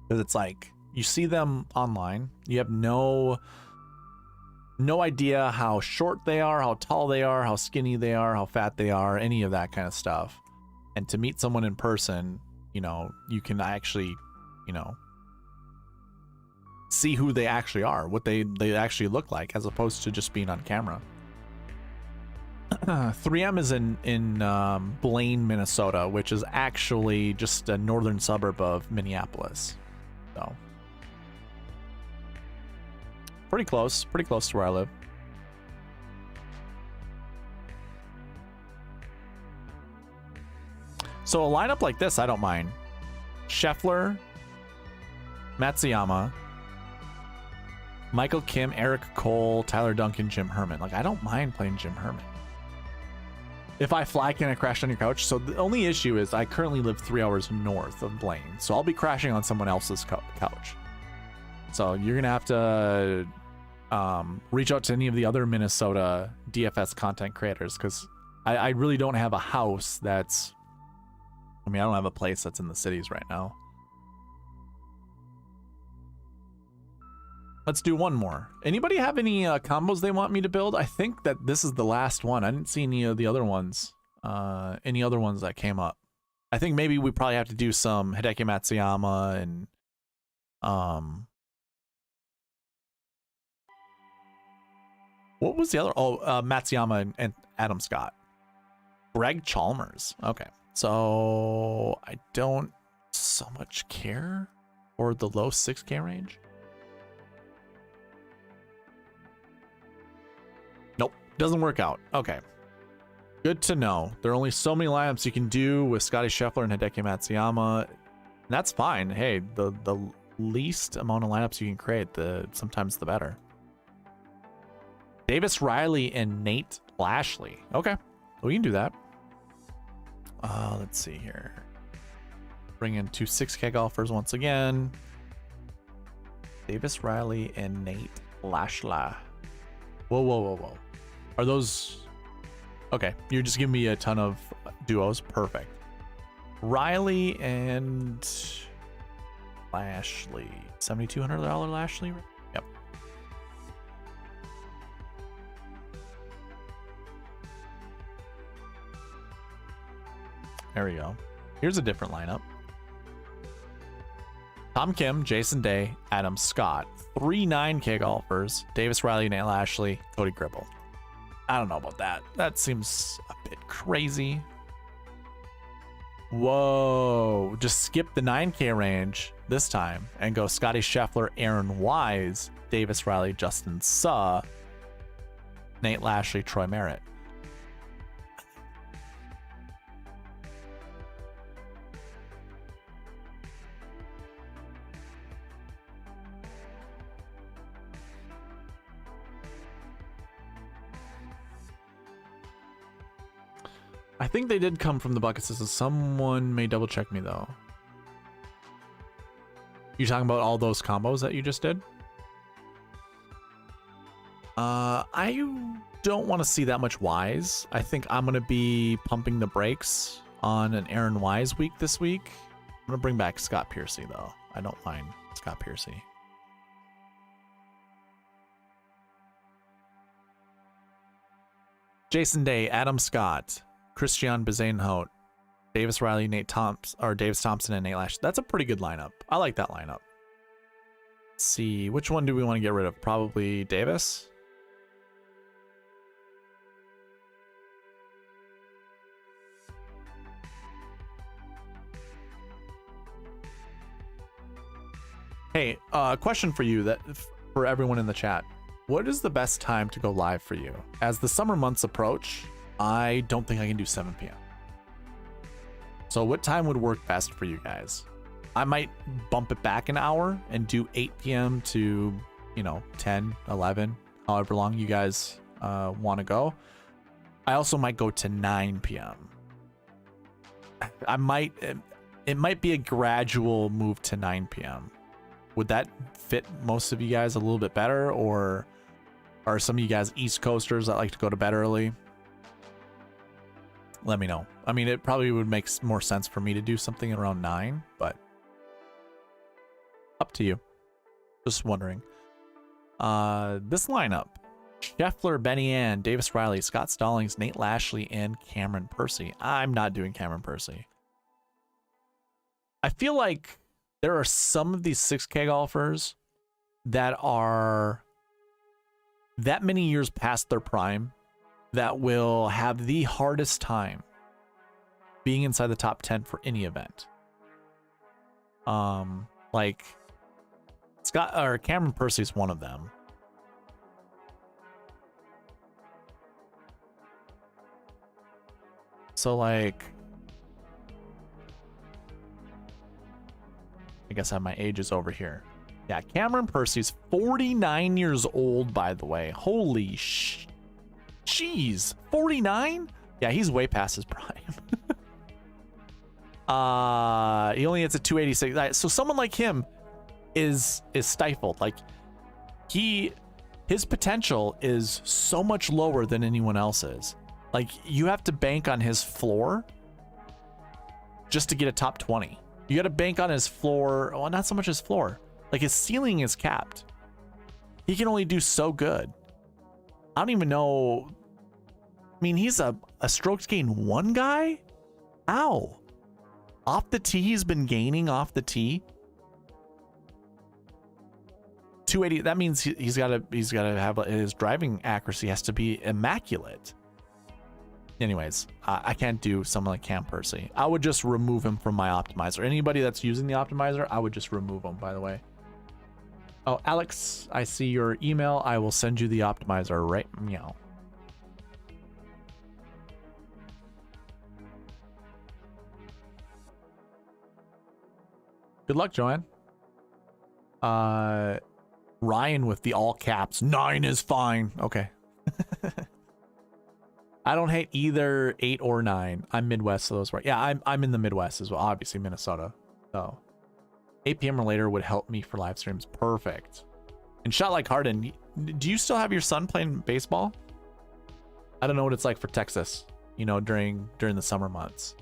because it's like you see them online, you have no idea how short they are, how tall they are, how skinny they are, how fat they are, any of that kind of stuff. And to meet someone in person, you know, you can actually, you know, see who they actually are, what they actually look like, as opposed to just being on camera. 3M is in Blaine, Minnesota, which is actually just a northern suburb of Minneapolis. So pretty close to where I live. So a lineup like this, I don't mind. Scheffler, Matsuyama, Michael Kim, Eric Cole, Tyler Duncan, Jim Herman. Like, I don't mind playing Jim Herman. If I fly, can I crash on your couch? So the only issue is I currently live 3 hours north of Blaine, so I'll be crashing on someone else's couch. So you're gonna have to reach out to any of the other Minnesota DFS content creators, because I really don't have a house that's, I mean, I don't have a place that's in the cities right now. Let's do one more. Anybody have any combos they want me to build? I think that this is the last one. I didn't see any of the other ones. Any other ones that came up. I think maybe we probably have to do some Hideki Matsuyama and what was the other? Oh, Matsuyama and Adam Scott. Greg Chalmers. Okay. So I don't so much care for the low 6K range. Nope, doesn't work out. Okay. Good to know. There are only so many lineups you can do with Scotty Scheffler and Hideki Matsuyama. And that's fine. Hey, the least amount of lineups you can create, sometimes the better. Davis Riley and Nate Lashley. Okay, we can do that. Let's see here. Bring in 2 6K golfers once again. Davis Riley and Nate Lashley. Whoa. Are those... Okay, you're just giving me a ton of duos. Perfect. Riley and Lashley. $7,200 Lashley? Yep. There we go. Here's a different lineup. Tom Kim, Jason Day, Adam Scott. 3 9K golfers. Davis Riley, Nate Lashley, Cody Gribble. I don't know about that. That seems a bit crazy. Whoa. Just skip the 9K range this time and go Scotty Scheffler, Aaron Wise, Davis Riley, Justin Suh, Nate Lashley, Troy Merritt. I think they did come from the bucket system. Someone may double check me though. You talking about all those combos that you just did? I don't want to see that much Wise. I think I'm going to be pumping the brakes on an Aaron Wise week this week. I'm going to bring back Scott Piercy though. I don't mind Scott Piercy. Jason Day, Adam Scott, Christian Bezainhout, Davis Riley, Davis Thompson, and Nate Lash. That's a pretty good lineup. I like that lineup. Let's see, which one do we want to get rid of? Probably Davis. Hey, question for you, that for everyone in the chat. What is the best time to go live for you? As the summer months approach, I don't think I can do 7 p.m. So what time would work best for you guys? I might bump it back an hour and do 8 p.m. to, 10, 11, however long you guys want to go. I also might go to 9 p.m. It might be a gradual move to 9 p.m. Would that fit most of you guys a little bit better, or are some of you guys East Coasters that like to go to bed early? Let me know. I mean, it probably would make more sense for me to do something around 9, but up to you. Just wondering. This lineup: Scheffler, Benny Ann, Davis Riley, Scott Stallings, Nate Lashley, and Cameron Percy. I'm not doing Cameron Percy. I feel like there are some of these 6K golfers that are that many years past their prime that will have the hardest time being inside the top 10 for any event. Like Scott or Cameron Percy's one of them. So like, I guess I have my ages over here. Yeah, Cameron Percy's 49 years old, by the way. Holy jeez, 49? Yeah, he's way past his prime. He only hits a 286. So someone like him is stifled. Like his potential is so much lower than anyone else's. Like you have to bank on his floor just to get a top 20. You got to bank on his floor. Well, not so much his floor. Like his ceiling is capped. He can only do so good. I don't even know. I mean, he's a strokes gain 1 guy. Ow. Off the tee, he's been gaining off the tee. 280. That means he's got to have his driving accuracy has to be immaculate. Anyways, I can't do someone like Cam Percy. I would just remove him from my optimizer. Anybody that's using the optimizer, I would just remove him, by the way. Oh, Alex, I see your email. I will send you the optimizer right meow. Good luck, Joanne. Ryan with the all caps. 9 is fine. Okay. I don't hate either 8 or 9. I'm Midwest, so those right. Yeah, I'm in the Midwest as well. Obviously, Minnesota. So 8 p.m. or later would help me for live streams. Perfect. And shot like Harden. Do you still have your son playing baseball? I don't know what it's like for Texas. You know, during the summer months.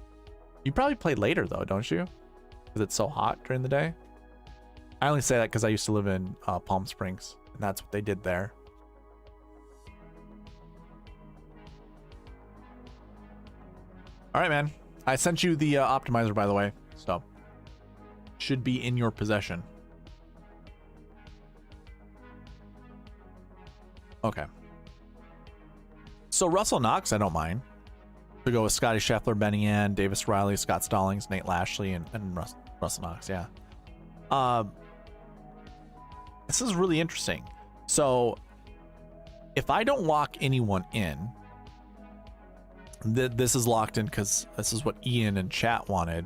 You probably play later though, don't you? Because it's so hot during the day. I only say that because I used to live in Palm Springs, and that's what they did there. All right, man. I sent you the optimizer, by the way, so should be in your possession. Okay. So Russell Knox, I don't mind. To go with Scotty Scheffler, Benny Ann, Davis Riley, Scott Stallings, Nate Lashley, and Russell Knox. Yeah. This is really interesting. So if I don't lock anyone in, this is locked in because this is what Ian and chat wanted.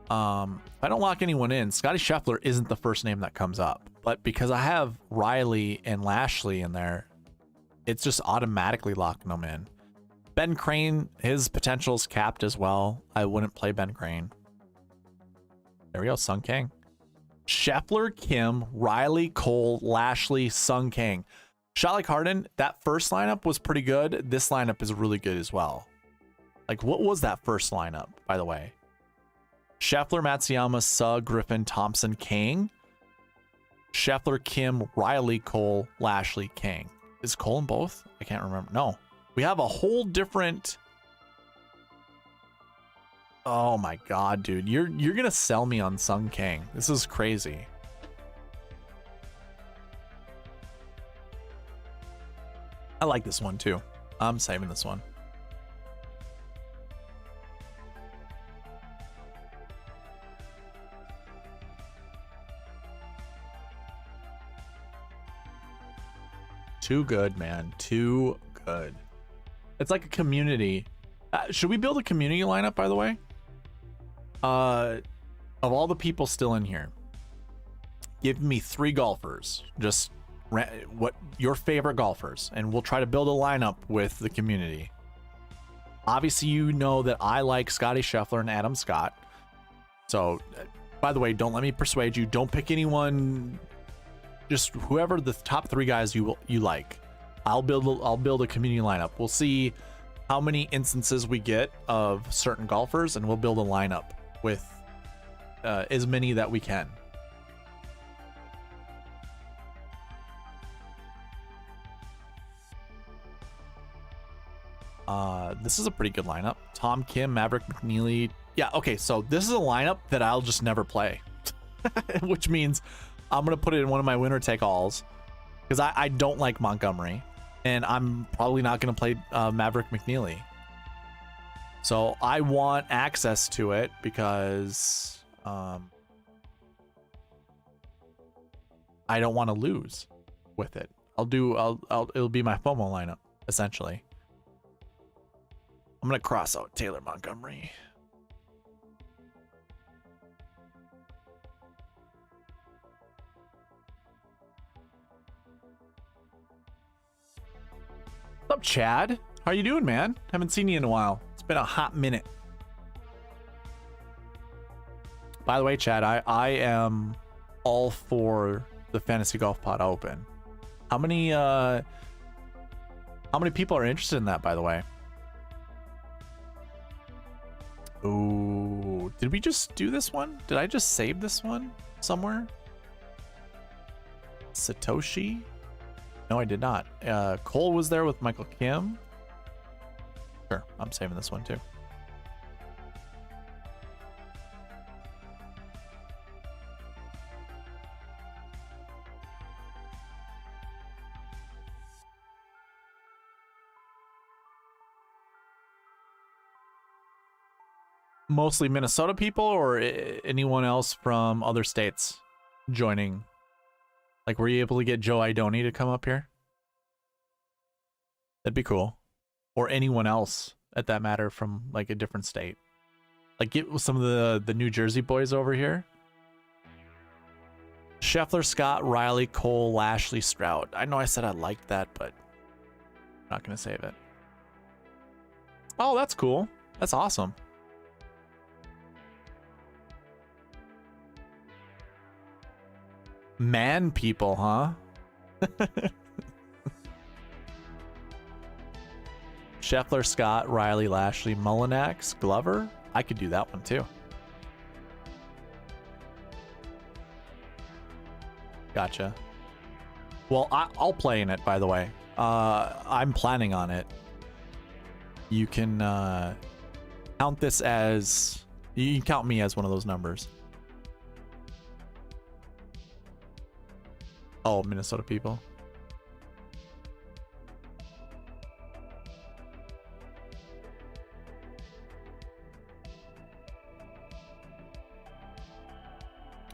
If I don't lock anyone in, Scotty Scheffler isn't the first name that comes up. But because I have Riley and Lashley in there, it's just automatically locking them in. Ben Crane, his potential's capped as well. I wouldn't play Ben Crane. There we go, Sung Kang. Scheffler, Kim, Riley, Cole, Lashley, Sung Kang. Shot like Harden, that first lineup was pretty good. This lineup is really good as well. Like, what was that first lineup, by the way? Scheffler, Matsuyama, Sugg, Griffin, Thompson, Kang. Scheffler, Kim, Riley, Cole, Lashley, Kang. Is Cole in both? I can't remember. No. We have a whole different... Oh my god, dude. You're gonna sell me on Sung Kang. This is crazy. I like this one too. I'm saving this one. Too good, man. Too good. It's like a community. Should we build a community lineup, by the way? Of all the people still in here, give me 3 golfers. Just what your favorite golfers, and we'll try to build a lineup with the community. Obviously, you know that I like Scotty Scheffler and Adam Scott. So, by the way, don't let me persuade you. Don't pick anyone. Just whoever the top 3 guys you like. I'll build a community lineup. We'll see how many instances we get of certain golfers, and we'll build a lineup with as many that we can. This is a pretty good lineup. Tom Kim, Maverick McNeely. Yeah, okay, so this is a lineup that I'll just never play. Which means I'm going to put it in one of my winner take-alls. Because I don't like Montgomery. And I'm probably not going to play Maverick McNeely. So I want access to it because I don't want to lose with it. It'll be my FOMO lineup, essentially. I'm going to cross out Taylor Montgomery. What's up, Chad? How you doing, man? Haven't seen you in a while. It's been a hot minute. By the way, Chad, I am all for the Fantasy Golf Pod Open. How many people are interested in that, by the way? Ooh, did we just do this one? Did I just save this one somewhere? Satoshi? No, I did not. Cole was there with Michael Kim. Sure, I'm saving this one too. Mostly Minnesota people or anyone else from other states joining? Like, were you able to get Joe Idoni to come up here? That'd be cool. Or anyone else, at that matter, from like a different state. Like, get some of the New Jersey boys over here. Scheffler, Scott, Riley, Cole, Lashley, Stroud. I know I said I liked that, but I'm not going to save it. Oh, that's cool. That's awesome. Man people, huh? Scheffler, Scott, Riley, Lashley, Mullinax, Glover. I could do that one too. Gotcha. Well, I'll play in it, by the way. I'm planning on it. You can count this as... You can count me as one of those numbers. Oh, Minnesota people.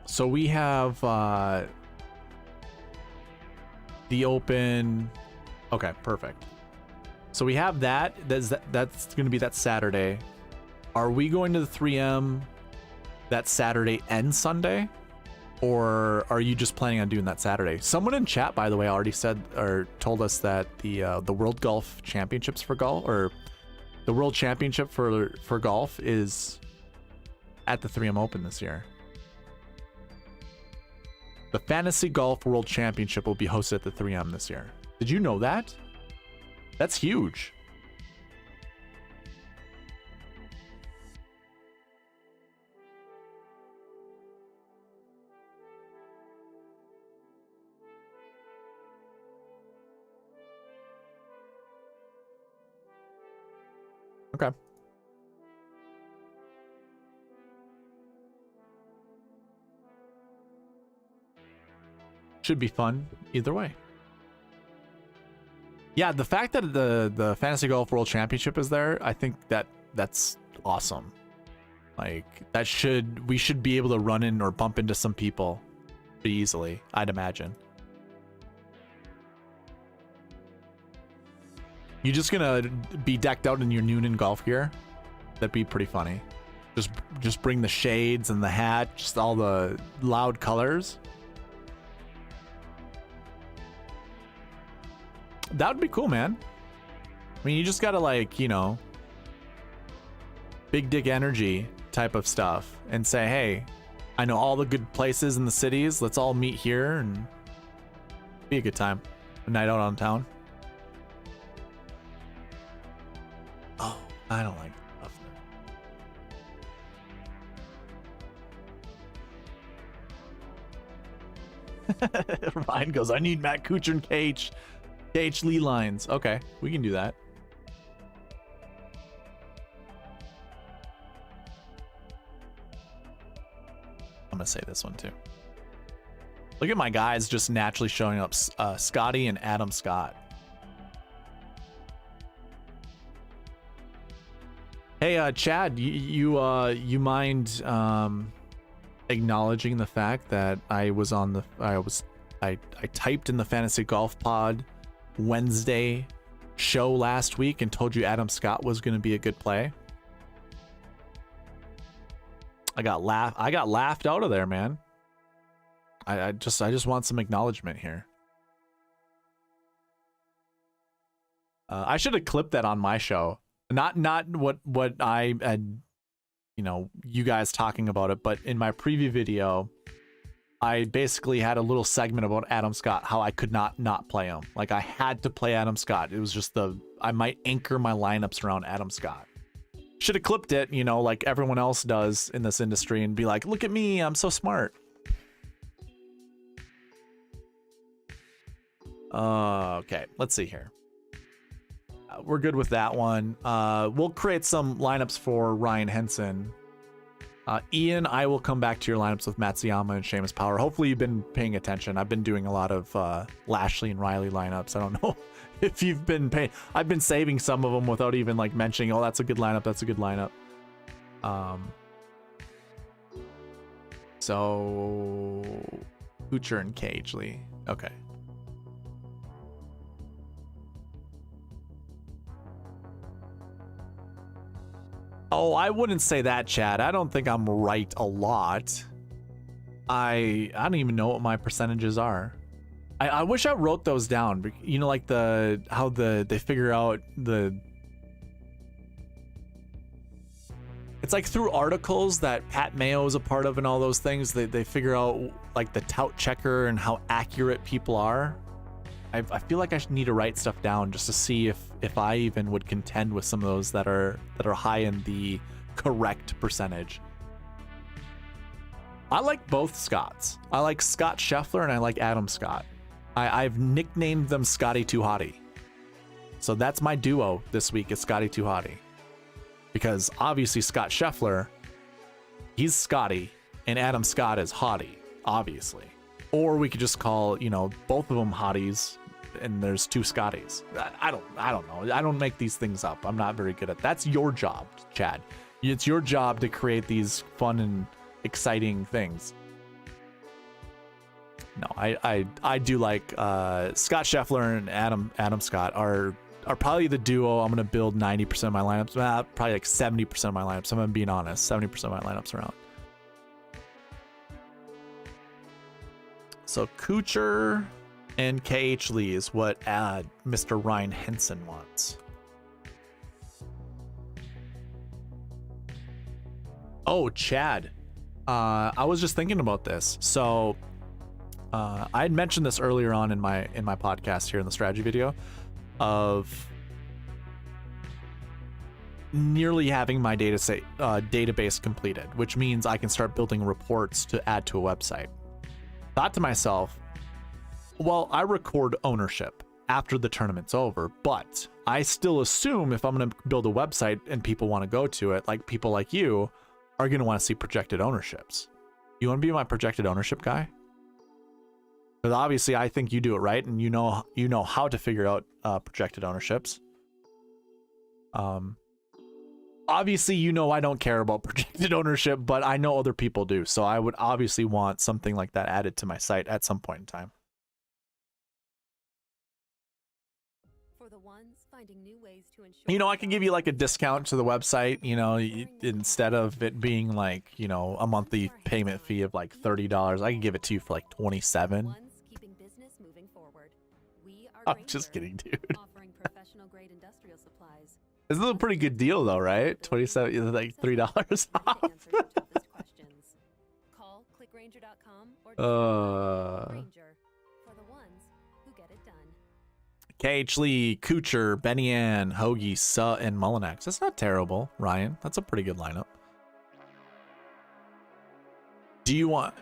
So we have the Open. Okay, perfect. So we have that. That's going to be that Saturday. Are we going to the 3M that Saturday and Sunday? Or are you just planning on doing that Saturday? Someone in chat, by the way, already said or told us that the World Golf Championships for golf, or the World Championship for golf, is at the 3M Open this year. The Fantasy Golf World Championship will be hosted at the 3M this year. Did you know that? That's huge. Okay. Should be fun either way. Yeah, the fact that the Fantasy Golf World Championship is there, I think that's awesome. Like, we should be able to run in or bump into some people pretty easily, I'd imagine. You just gonna be decked out in your Noonan golf gear? That'd be pretty funny. Just bring the shades and the hat, just all the loud colors. That would be cool, man. I mean, you just gotta, like, you know, big dick energy type of stuff and say, hey, I know all the good places in the cities. Let's all meet here and be a good time. A night out on town. Oh, I don't like stuff. Ryan goes, I need Matt Kuchar and KH Lee lines. Okay, we can do that. to say this one too. Look at my guys just naturally showing up. Scotty and Adam Scott. Hey, Chad, you mind acknowledging the fact that I typed in the Fantasy Golf Pod Wednesday show last week and told you Adam Scott was going to be a good play? I got laughed out of there, man. I just want some acknowledgement here. I should have clipped that on my show. Not what I had, you know, you guys talking about it, but in my preview video, I basically had a little segment about Adam Scott, how I could not play him. Like, I had to play Adam Scott. It was just I might anchor my lineups around Adam Scott. Should have clipped it, you know, like everyone else does in this industry, and be like, look at me, I'm so smart. Okay, let's see here. We're good with that one. We'll create some lineups for Ryan Henson. Ian, I will come back to your lineups with Matsuyama and Seamus Power. Hopefully you've been paying attention. I've been doing a lot of Lashley and Riley lineups. I don't know if you've been paying. I've been saving some of them without even like mentioning, oh, that's a good lineup. That's a good lineup. So Kuchar and Cage Lee. Okay. Oh, I wouldn't say that, Chad. I don't think I'm right a lot. I don't even know what my percentages are. I wish I wrote those down. You know, like how they figure out the. It's like through articles that Pat Mayo is a part of and all those things. They figure out like the tout checker and how accurate people are. I feel like I should need to write stuff down just to see if I even would contend with some of those that are high in the correct percentage. I like both Scotts. I like Scott Scheffler and I like Adam Scott. I've nicknamed them Scotty Too Hottie. So that's my duo this week, is Scotty Too Hottie. Because obviously Scott Scheffler, he's Scotty, and Adam Scott is Hottie, obviously. Or we could just call, you know, both of them Hotties, and there's two Scotties. I don't know. I don't make these things up. I'm not very good at that. That's your job, Chad. It's your job to create these fun and exciting things. No, I do like Scott Scheffler and Adam Scott are probably the duo I'm gonna build 90% of my lineups. Probably like 70% of my lineups. I'm being honest. 70% of my lineups around. So Kuchar and KH Lee is what Mr. Ryan Henson wants. Oh, Chad. I was just thinking about this. So I had mentioned this earlier on in my podcast here in the strategy video of nearly having my database completed, which means I can start building reports to add to a website. Thought to myself, well, I record ownership after the tournament's over, but I still assume if I'm going to build a website and people want to go to it, like people like you are going to want to see projected ownerships. You want to be my projected ownership guy? Because obviously I think you do it right, and you know how to figure out projected ownerships. Obviously, you know I don't care about projected ownership, but I know other people do. So I would obviously want something like that added to my site at some point in time. For the ones finding new ways to ensure, you know, I can give you like a discount to the website, you know, instead of it being like, you know, a monthly payment fee of like $30, I can give it to you for like $27. I'm just kidding, dude. This is a pretty good deal though, right? 27 is like $3 off. Call clickgranger.com or Granger for the ones who get it done. KH Lee, Kuchar, Benny Ann, Hoagie, Suh, and Mullinax. That's not terrible, Ryan. That's a pretty good lineup. Do you want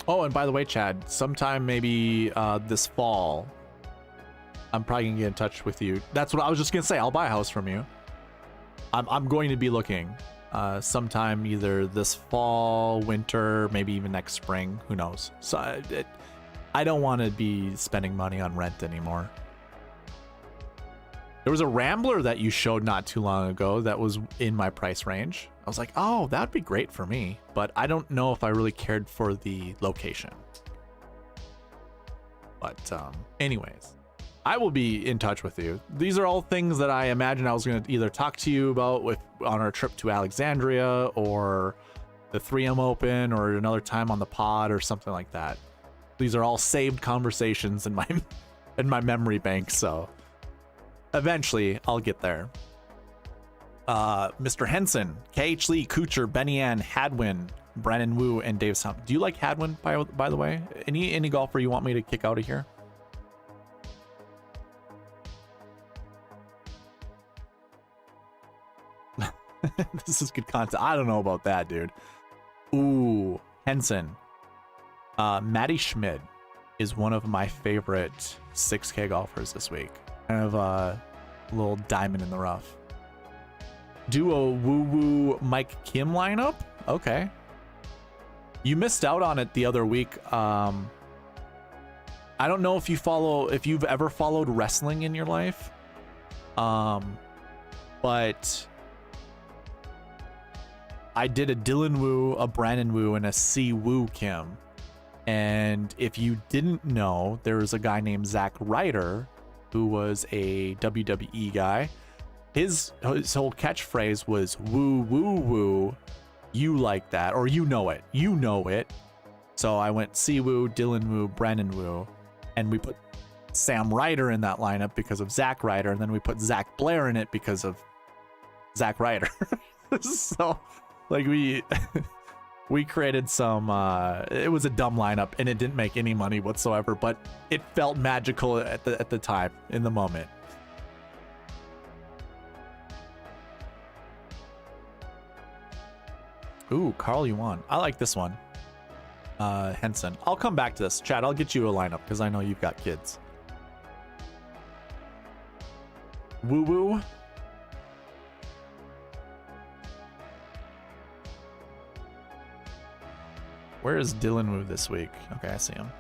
Oh, and by the way, Chad, sometime maybe this fall, I'm probably gonna get in touch with you. That's what I was just gonna say. I'll buy a house from you. I'm going to be looking sometime either this fall, winter, maybe even next spring. Who knows? So I don't want to be spending money on rent anymore. There was a Rambler that you showed not too long ago that was in my price range. I was like, oh, that'd be great for me, but I don't know if I really cared for the location. But anyways, I will be in touch with you. These are all things that I imagine I was going to either talk to you about on our trip to Alexandria or the 3M Open or another time on the pod or something like that. These are all saved conversations in my memory bank, so eventually I'll get there. Mr. Henson, KH Lee, Kuchar, Benny Ann, Hadwin, Brennan Wu, and Dave Sound. Do you like Hadwin, by the way? Any golfer you want me to kick out of here? This is good content. I don't know about that, dude. Ooh, Henson. Matty Schmid is one of my favorite 6K golfers this week. Kind of a little diamond in the rough. Do a woo-woo Mike Kim lineup? Okay. You missed out on it the other week. I don't know if you've ever followed wrestling in your life. But I did a Dylan Wu, a Brandon Wu, and a C Woo Kim. And if you didn't know, there was a guy named Zach Ryder who was a WWE guy. His whole catchphrase was woo woo woo. You like that, or you know it. You know it. So I went C Woo, Dylan Wu, Brandon Wu, and we put Sam Ryder in that lineup because of Zach Ryder, and then we put Zach Blair in it because of Zach Ryder. So like we created some it was a dumb lineup and it didn't make any money whatsoever, but it felt magical at the time, in the moment. Ooh, Carl Yuan. I like this one. Henson. I'll come back to this. Chad, I'll get you a lineup because I know you've got kids. Woo woo. Where is Dylan Wu this week? Okay, I see him.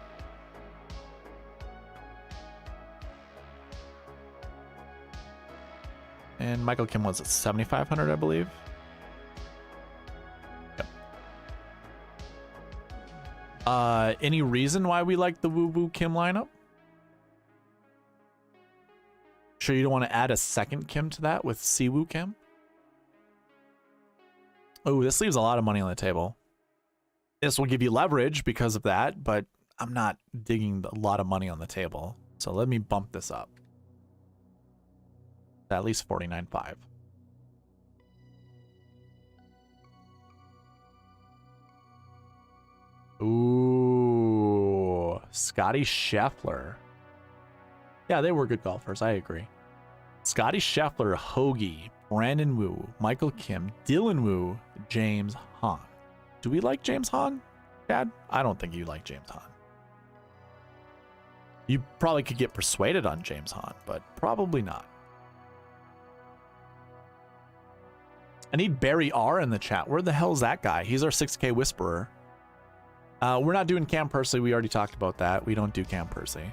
And Michael Kim was at 7,500, I believe. Yep. Any reason why we like the Woo Woo Kim lineup? Sure you don't want to add a second Kim to that with Si Woo Kim? Oh, this leaves a lot of money on the table. This will give you leverage because of that, but I'm not digging a lot of money on the table. So let me bump this up. At least 49.5. Ooh, Scotty Scheffler. Yeah, they were good golfers. I agree. Scotty Scheffler, Hoagie, Brandon Wu, Michael Kim, Dylan Wu, James Hahn. Do we like James Hahn, Dad? I don't think you like James Hahn. You probably could get persuaded on James Hahn, but probably not. I need Barry R in the chat. Where the hell is that guy? He's our 6K whisperer. We're not doing Cam Percy. We already talked about that. We don't do Cam Percy.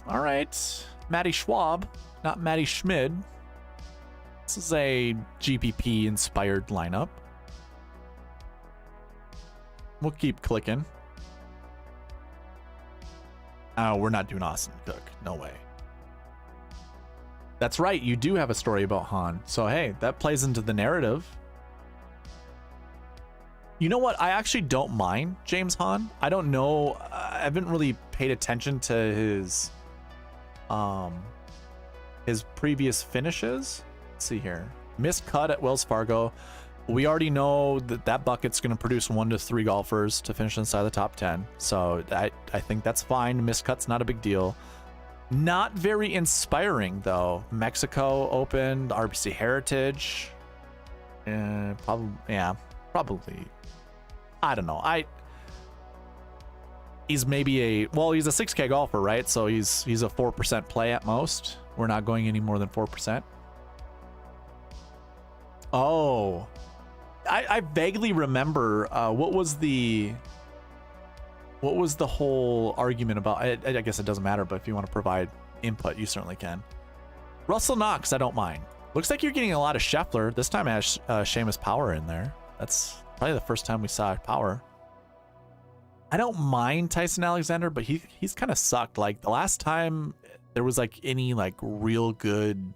All right. Matty Schwab, not Matty Schmid. This is a GPP inspired lineup. We'll keep clicking. Oh, we're not doing Austin Cook. No way. That's right. You do have a story about Han. So, hey, that plays into the narrative. You know what? I actually don't mind James Hahn. I don't know. I haven't really paid attention to his previous finishes. Let's see here. Missed cut at Wells Fargo. We already know that that bucket's going to produce 1 to 3 golfers to finish inside the top 10. So I think that's fine. Missed cut's not a big deal. Not very inspiring, though. Mexico Open, the RBC Heritage. Probably. I don't know. he's maybe he's a 6K golfer, right? So he's a 4% play at most. We're not going any more than 4%. Oh, I vaguely remember what was the whole argument about. I guess it doesn't matter, but if you want to provide input, you certainly can. Russell Knox, I don't mind. Looks like you're getting a lot of Scheffler. This time it has Seamus Power in there. That's probably the first time we saw Power. I don't mind Tyson Alexander, but he's kind of sucked. Like the last time there was like any like real good,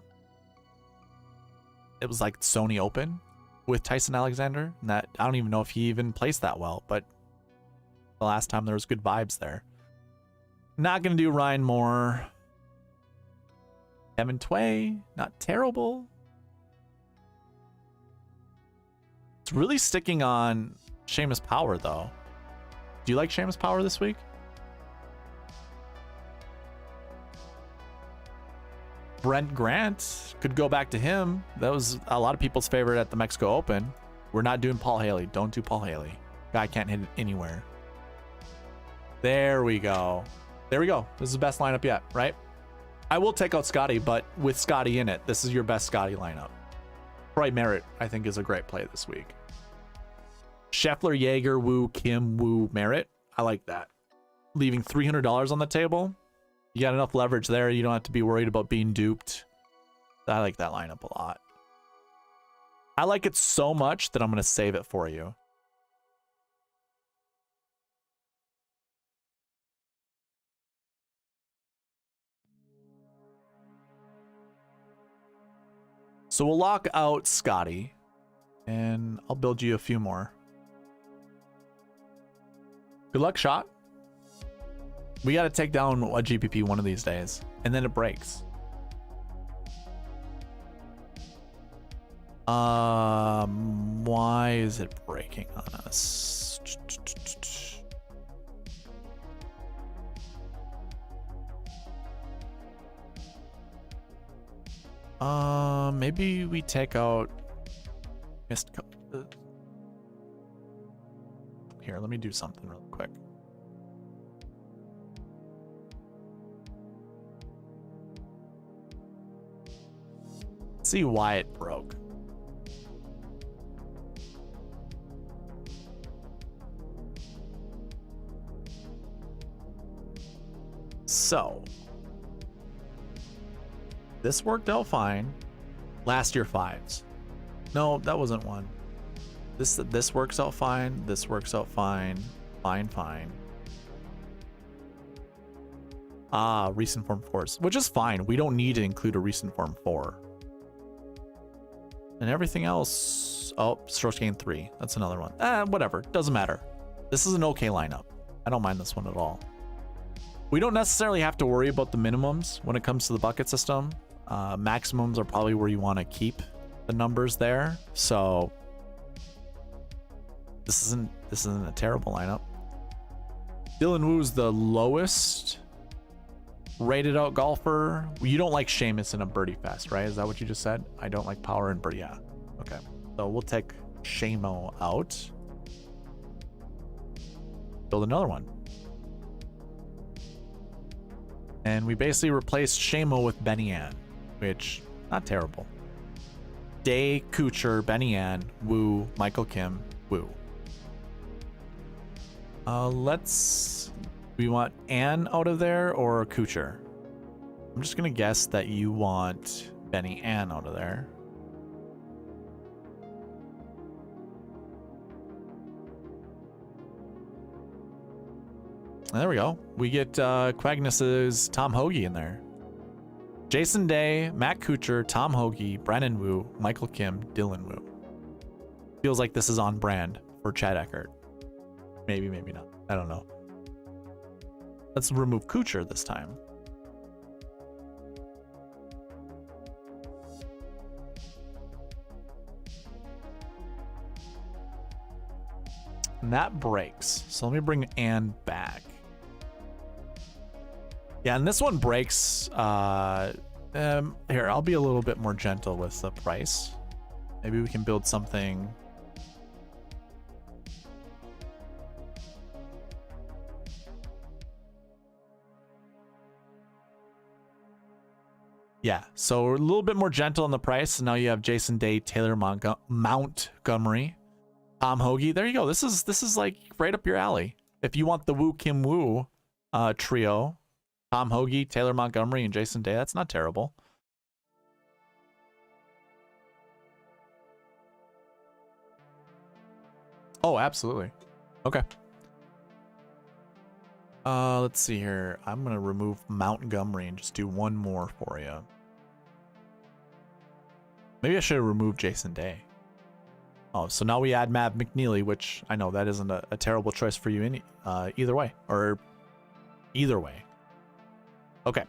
it was like Sony Open with Tyson Alexander. And that I don't even know if he even placed that well, but the last time there was good vibes there. Not gonna do Ryan Moore. Kevin Tway, not terrible. It's really sticking on Seamus Power though. Do you like Seamus Power this week? Brent Grant, could go back to him. That was a lot of people's favorite at the Mexico Open. We're not doing Paul Haley. Don't do Paul Haley. Guy can't hit it anywhere. There we go. There we go. This is the best lineup yet, right? I will take out Scotty, but with Scotty in it, this is your best Scotty lineup. Troy Merritt, I think, is a great play this week. Scheffler, Jaeger, Wu, Kim, Wu, Merritt. I like that. Leaving $300 on the table. You got enough leverage there. You don't have to be worried about being duped. I like that lineup a lot. I like it so much that I'm going to save it for you. So we'll lock out Scotty, and I'll build you a few more. Good luck, shot. We got to take down a GPP one of these days, and then it breaks. Why is it breaking on us? Maybe we take out missed. Here, let me do something real quick. See why it broke. So this worked out fine. Last year fives. No, that wasn't one. This works out fine. This works out fine. Fine. Recent form fours, which is fine. We don't need to include a recent form 4. And everything else. Oh, strokes gain 3. That's another one. Whatever. Doesn't matter. This is an okay lineup. I don't mind this one at all. We don't necessarily have to worry about the minimums when it comes to the bucket system. Maximums are probably where you want to keep the numbers there. So this isn't a terrible lineup. Dylan Woo's the lowest rated out golfer. You don't like Seamus in a birdie fest, right? Is that what you just said? I don't like power in birdie. Yeah. Okay. So we'll take Shamo out. Build another one. And we basically replaced Shamo with Benny Ann, which not terrible. Day, Kuchar, Benny Ann, Wu, Michael Kim, Wu. We want Ann out of there or Kuchar? I'm just gonna guess that you want Benny Ann out of there. And there we go. We get Quagnus's Tom Hoagie in there. Jason Day, Matt Kuchar, Tom Hoagie, Brennan Wu, Michael Kim, Dylan Wu. Feels like this is on brand for Chad Eckert. Maybe, maybe not. I don't know. Let's remove Kuchar this time. And that breaks. So let me bring Ann back. Yeah, and this one breaks. Here, I'll be a little bit more gentle with the price. Maybe we can build something. Yeah, so we're a little bit more gentle on the price. Now you have Jason Day, Taylor Montgomery, Tom Hoagie. There you go. This is like right up your alley. If you want the Woo Kim Woo trio, Tom Hoagie, Taylor Montgomery, and Jason Day, that's not terrible. Oh, absolutely. Okay. Let's see here. I'm gonna remove Montgomery and just do one more for you. Maybe I should have removed Jason Day. Oh, so now we add Matt McNeely, which I know that isn't a terrible choice for you either way. Or either way. Okay.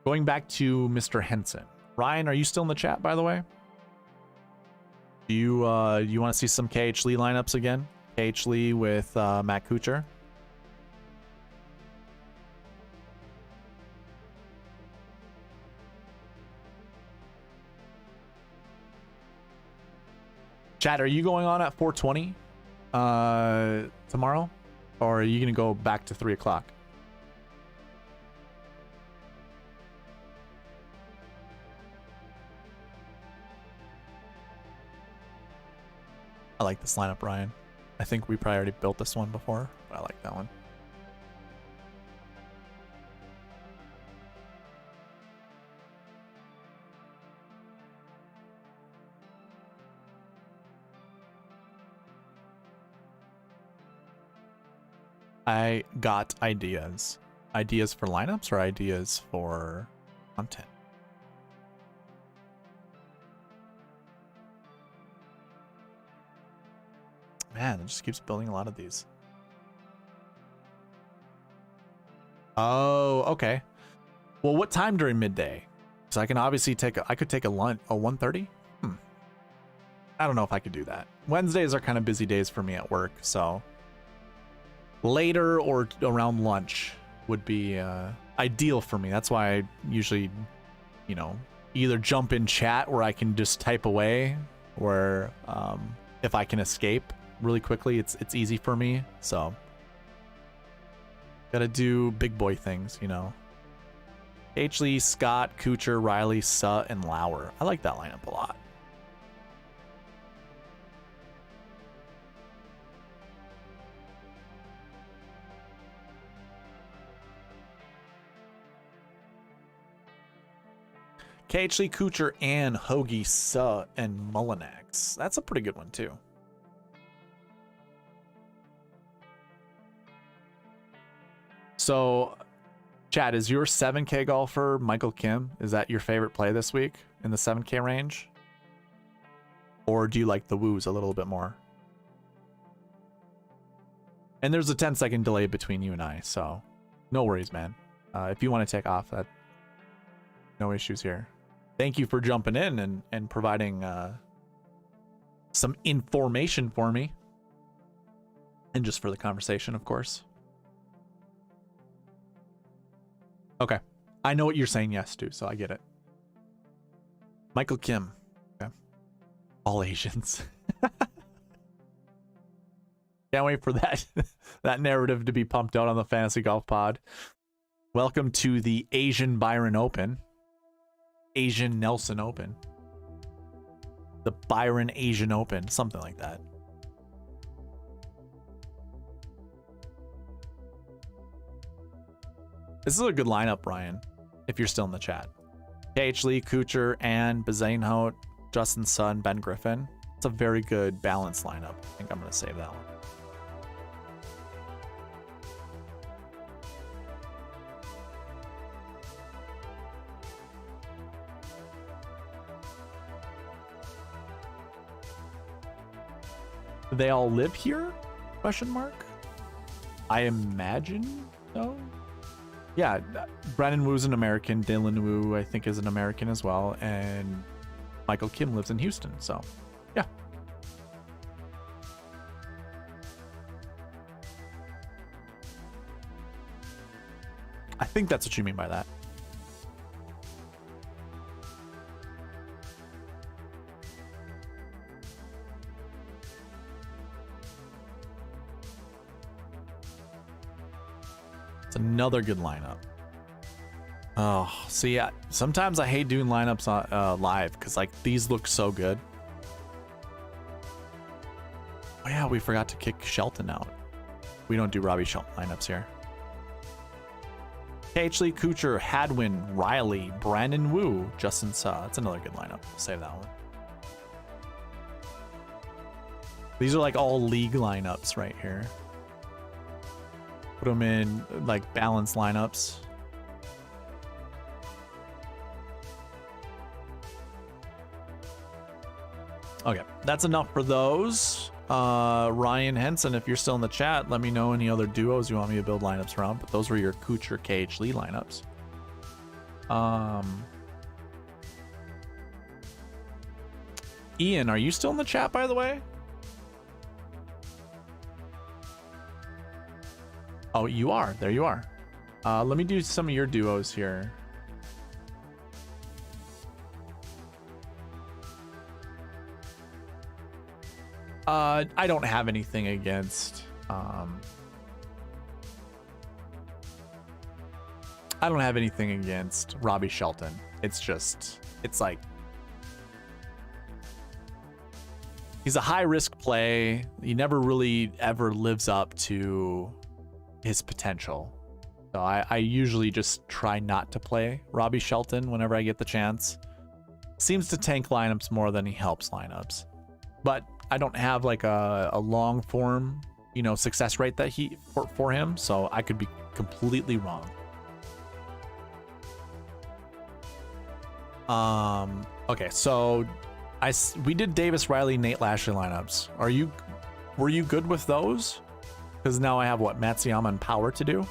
Going back to Mr. Henson. Ryan, are you still in the chat, by the way? Do you want to see some KH Lee lineups again? KH Lee with Matt Kuchar. Chat, are you going on at 4:20 tomorrow? Or are you going to go back to 3 o'clock? I like this lineup, Ryan. I think we probably already built this one before, but I like that one. I got ideas. Ideas for lineups or ideas for content? Man, it just keeps building a lot of these. Oh, okay. Well, what time during midday? So I can obviously I could take a lunch, a 1:30? I don't know if I could do that. Wednesdays are kind of busy days for me at work, so later or around lunch would be ideal for me. That's why I usually, you know, either jump in chat where I can just type away, or if I can escape really quickly, it's easy for me. So gotta do big boy things, you know. H. Lee, Scott, Kuchar, Riley, Suh, and Lauer. I like that lineup a lot. KH Lee, Kuchar, and Hoagie, Suh, and Mullinax. That's a pretty good one too. So, Chad, is your 7K golfer Michael Kim? Is that your favorite play this week in the 7K range? Or do you like the woos a little bit more? And there's a 10-second delay between you and I, so no worries, man. If you want to take off, no issues here. Thank you for jumping in and providing some information for me. And just for the conversation, of course. Okay. I know what you're saying yes to, so I get it. Michael Kim. Okay. All Asians. Can't wait for that that narrative to be pumped out on the Fantasy Golf Pod. Welcome to the Asian Byron Open. Asian Nelson Open. The Byron Asian Open. Something like that. This is a good lineup, Ryan, if you're still in the chat. KH Lee, Kuchar, and Bezainhout, Justin Sun, Ben Griffin. It's a very good balanced lineup. I think I'm going to save that one. Do they all live here? Question mark. I imagine so. Yeah, Brennan Woo's an American. Dylan Woo, I think, is an American as well. And Michael Kim lives in Houston. So, yeah. I think that's what you mean by that. It's another good lineup. Oh, see, yeah, sometimes I hate doing lineups on, live because like these look so good. Oh yeah, we forgot to kick Shelton out. We don't do Robbie Shelton lineups here. Lee, Kuchar, Hadwin, Riley, Brandon Wu, Justin Suh. That's another good lineup. Save that one. These are like all league lineups right here. Put them in like balanced lineups. Okay, that's enough for those. Ryan Henson, if you're still in the chat, let me know any other duos you want me to build lineups around. But those were your Kuchar, KH Lee lineups. Ian, are you still in the chat, by the way? Oh, you are. There you are. Let me do some of your duos here. I don't have anything against I don't have anything against Robbie Shelton. It's just, it's like he's a high risk play. He never really ever lives up to his potential. So I usually just try not to play Robbie Shelton whenever I get the chance. Seems to tank lineups more than he helps lineups. But I don't have like a long form, you know, success rate that for him, so I could be completely wrong. Okay, so we did Davis, Riley, Nate Lashley lineups. Were you good with those? Because now I have what, Matsuyama and Power to do.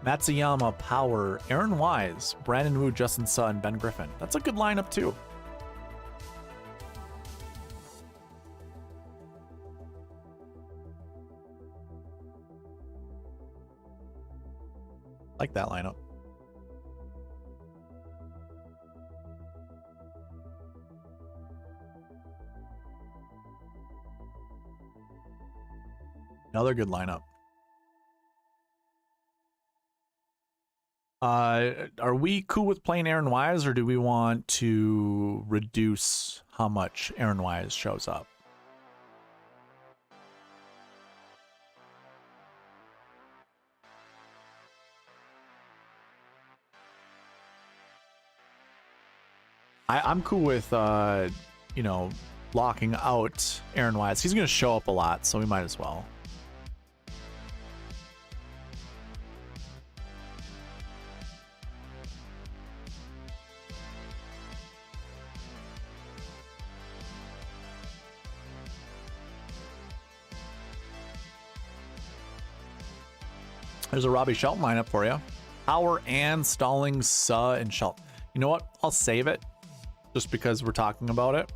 Matsuyama, Power, Aaron Wise, Brandon Wu, Justin Suh, and Ben Griffin. That's a good lineup too. Like that lineup. Another good lineup. Are we cool with playing Aaron Wise, or do we want to reduce how much Aaron Wise shows up? I'm cool with, you know, locking out Aaron Wise. He's going to show up a lot, so we might as well. There's a Robbie Shelton lineup for you. Power and Stallings, Suh, and Shelton. You know what? I'll save it just because we're talking about it.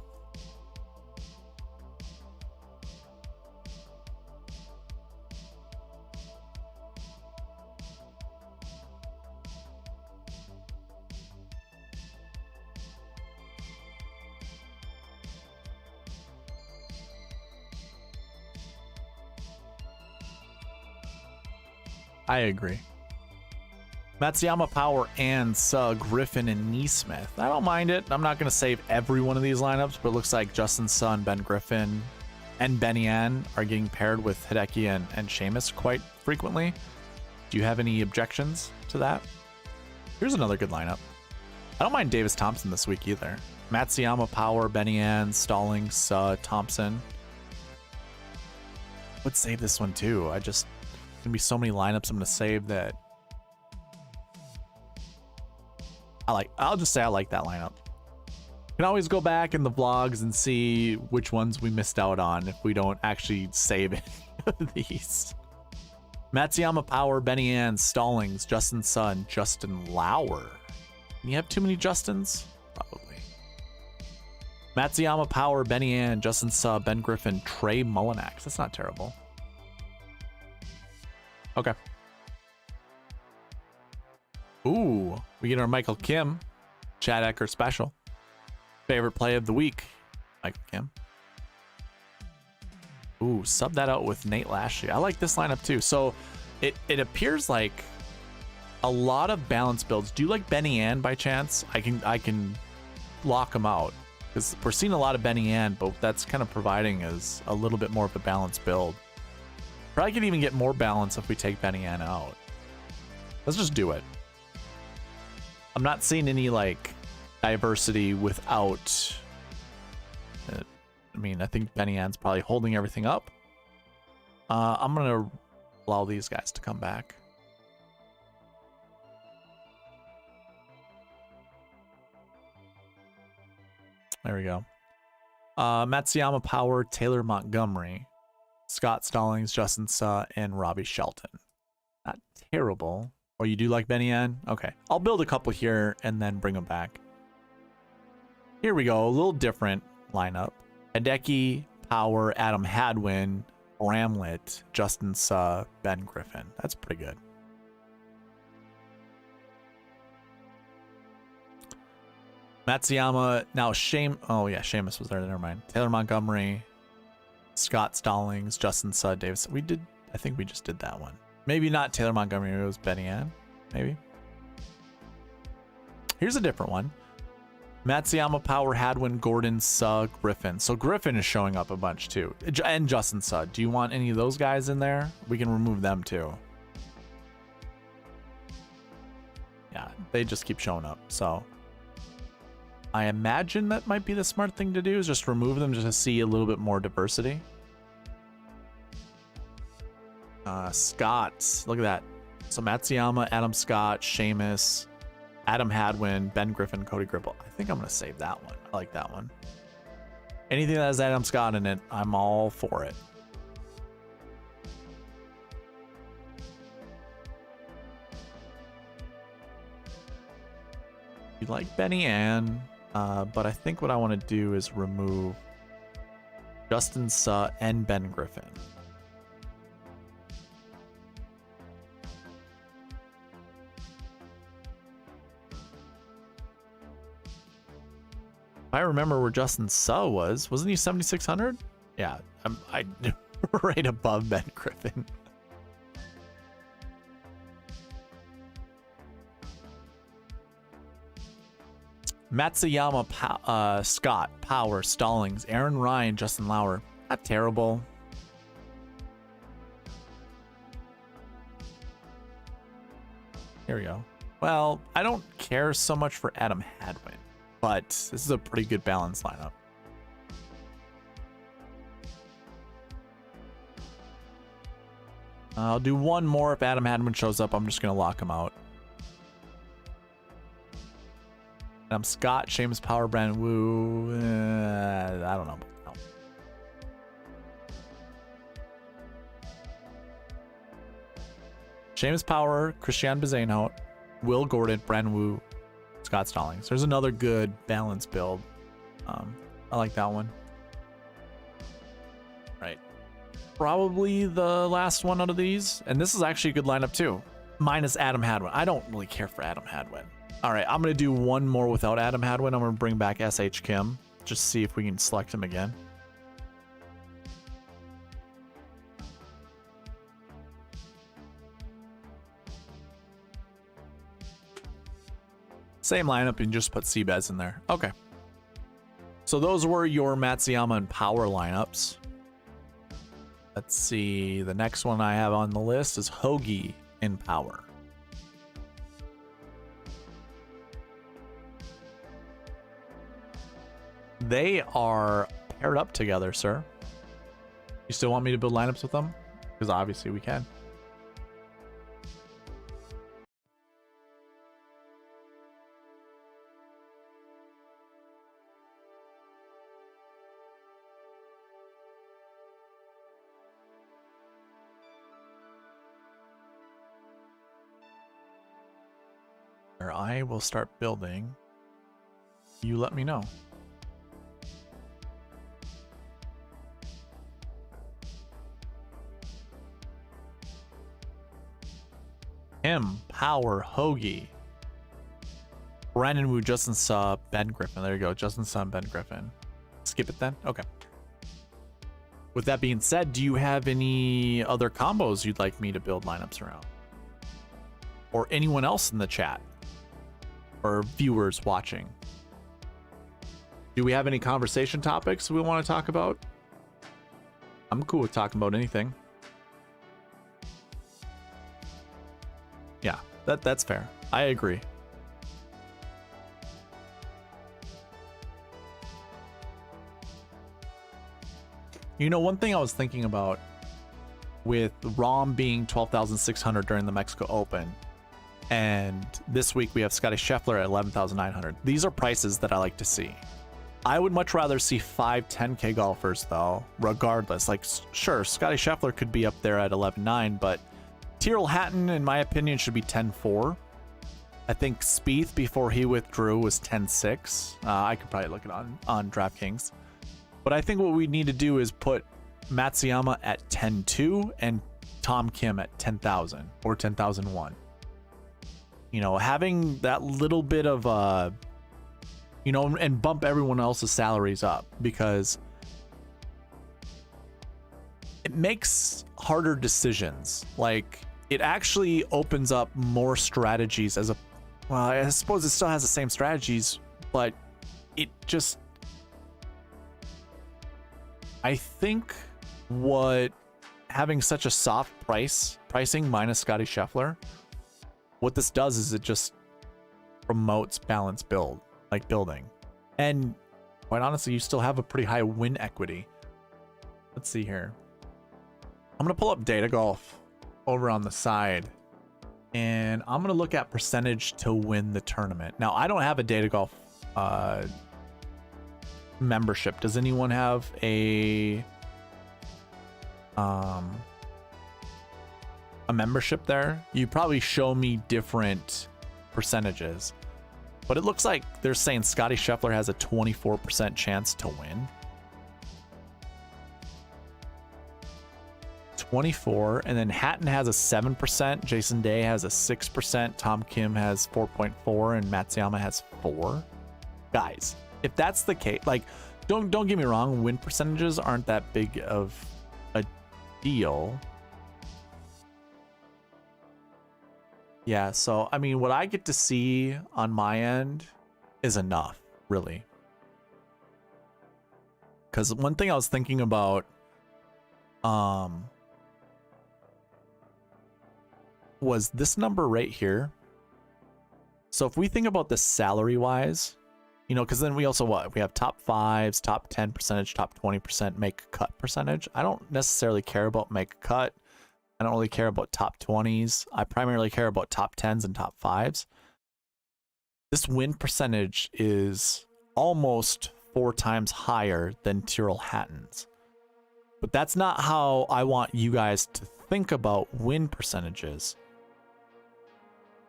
I agree. Matsuyama, Power, and Suh, Griffin, and Neesmith. I don't mind it. I'm not going to save every one of these lineups, but it looks like Justin Suh and Ben Griffin and Benny Ann are getting paired with Hideki and Seamus quite frequently. Do you have any objections to that? Here's another good lineup. I don't mind Davis Thompson this week either. Matsuyama, Power, Benny Ann, Stallings, Suh, Thompson. Would save this one too. Gonna be so many lineups I'm gonna save that I'll just say I like that lineup. You can always go back in the vlogs and see which ones we missed out on if we don't actually save any of these. Matsuyama, Power, Benny Ann, Stallings, Justin Suh, and Justin Lauer. Can you have too many Justins? Probably. Matsuyama, Power, Benny Ann, Justin Suh, Ben Griffin, Trey Mullinax. That's not terrible. Okay. Ooh, we get our Michael Kim, Chad Ecker special. Favorite play of the week, Michael Kim. Ooh, sub that out with Nate Lashley. I like this lineup too. So it appears like a lot of balance builds. Do you like Benny Ann by chance? I can lock him out because we're seeing a lot of Benny Ann, but that's kind of providing is a little bit more of a balanced build. Probably could even get more balance if we take Benny Ann out. Let's just do it. I'm not seeing any like diversity without. I mean, I think Benny Ann's probably holding everything up. I'm gonna allow these guys to come back. There we go. Matsuyama Power, Taylor Montgomery, Scott Stallings, Justin Suh, and Robbie Shelton. Not terrible. Oh, you do like Benny Ann? Okay. I'll build a couple here and then bring them back. Here we go. A little different lineup. Hideki, Power, Adam Hadwin, Bramlett, Justin Suh, Ben Griffin. That's pretty good. Matsuyama, now oh yeah, Seamus was there, never mind. Taylor Montgomery, Scott Stallings, Justin Suh, Davis. I think we just did that one. Maybe not Taylor Montgomery, it was Benny Ann, maybe. Here's a different one. Matsuyama, Power, Hadwin, Gordon, Suh, Griffin. So Griffin is showing up a bunch too. And Justin Suh. Do you want any of those guys in there? We can remove them too. Yeah, they just keep showing up, so. I imagine that might be the smart thing to do, is just remove them just to see a little bit more diversity. Scott, look at that. So Matsuyama, Adam Scott, Seamus, Adam Hadwin, Ben Griffin, Cody Gribble. I think I'm going to save that one. I like that one. Anything that has Adam Scott in it, I'm all for it. You like Benny Ann, but I think what I want to do is remove Justin Suh and Ben Griffin. If I remember where Justin Suh wasn't he 7,600? Yeah, I right above Ben Griffin. Matsuyama, Scott, Power, Stallings, Aaron Ryan, Justin Lauer. Not terrible. Here we go. Well, I don't care so much for Adam Hadwin, but this is a pretty good balanced lineup. I'll do one more. If Adam Hadwin shows up, I'm just going to lock him out. I'm Scott, Seamus, Power, Brandon Wu. I don't know. No. Seamus Power, Christian Bezanhout, Will Gordon, Brandon Wu, Scott Stallings. There's another good balanced build. I like that one. Right. Probably the last one out of these. And this is actually a good lineup too. Minus Adam Hadwin. I don't really care for Adam Hadwin. All right, I'm going to do one more without Adam Hadwin. I'm going to bring back S.H. Kim. Just see if we can select him again. Same lineup and just put Seabez in there. Okay. So those were your Matsuyama and Power lineups. Let's see. The next one I have on the list is Hoagie in Power. They are paired up together, sir. You still want me to build lineups with them? Because obviously we can. Or I will start building. You let me know. Him, Power, Hoagie, Brandon Wu, Justin Suh, Ben Griffin. There you go. Justin Suh, Ben Griffin. Skip it then? Okay. With that being said, do you have any other combos you'd like me to build lineups around? Or anyone else in the chat? Or viewers watching? Do we have any conversation topics we want to talk about? I'm cool with talking about anything. Yeah, that's fair. I agree. You know, one thing I was thinking about with Rahm being 12,600 during the Mexico Open, and this week we have Scotty Scheffler at 11,900. These are prices that I like to see. I would much rather see 5 10K golfers though, regardless. Like, sure, Scotty Scheffler could be up there at 11.9, but Tyrrell Hatton, in my opinion, should be 10.4. I think Spieth, before he withdrew, was 10.6. I could probably look it on DraftKings. But I think what we need to do is put Matsuyama at 10.2 and Tom Kim at 10,000 or 10,001. You know, having that little bit of you know, and bump everyone else's salaries up, because it makes harder decisions. Like, it actually opens up more strategies as a, well, I suppose it still has the same strategies, but it just, I think what having such a soft pricing minus Scotty Scheffler, what this does is it just promotes balanced building. And quite honestly, you still have a pretty high win equity. Let's see here. I'm going to pull up Data Golf over on the side, and I'm going to look at percentage to win the tournament. Now, I don't have a Data Golf membership. Does anyone have a membership there? You probably show me different percentages, but it looks like they're saying Scotty Scheffler has a 24% chance to win. 24, and then Hatton has a 7%, Jason Day has a 6%, Tom Kim has 4.4, and Matsuyama has 4. Guys, if that's the case, like, don't get me wrong, win percentages aren't that big of a deal. Yeah, so I mean, what I get to see on my end is enough, really. Because one thing I was thinking about was this number right here. So if we think about this salary wise, you know, because then we also we have top 5s, top 10 percentage, top 20% make cut percentage. I don't necessarily care about make cut. I don't really care about top 20s. I primarily care about top 10s and top 5s. This win percentage is almost 4 times higher than Tyrrell Hatton's. But that's not how I want you guys to think about win percentages.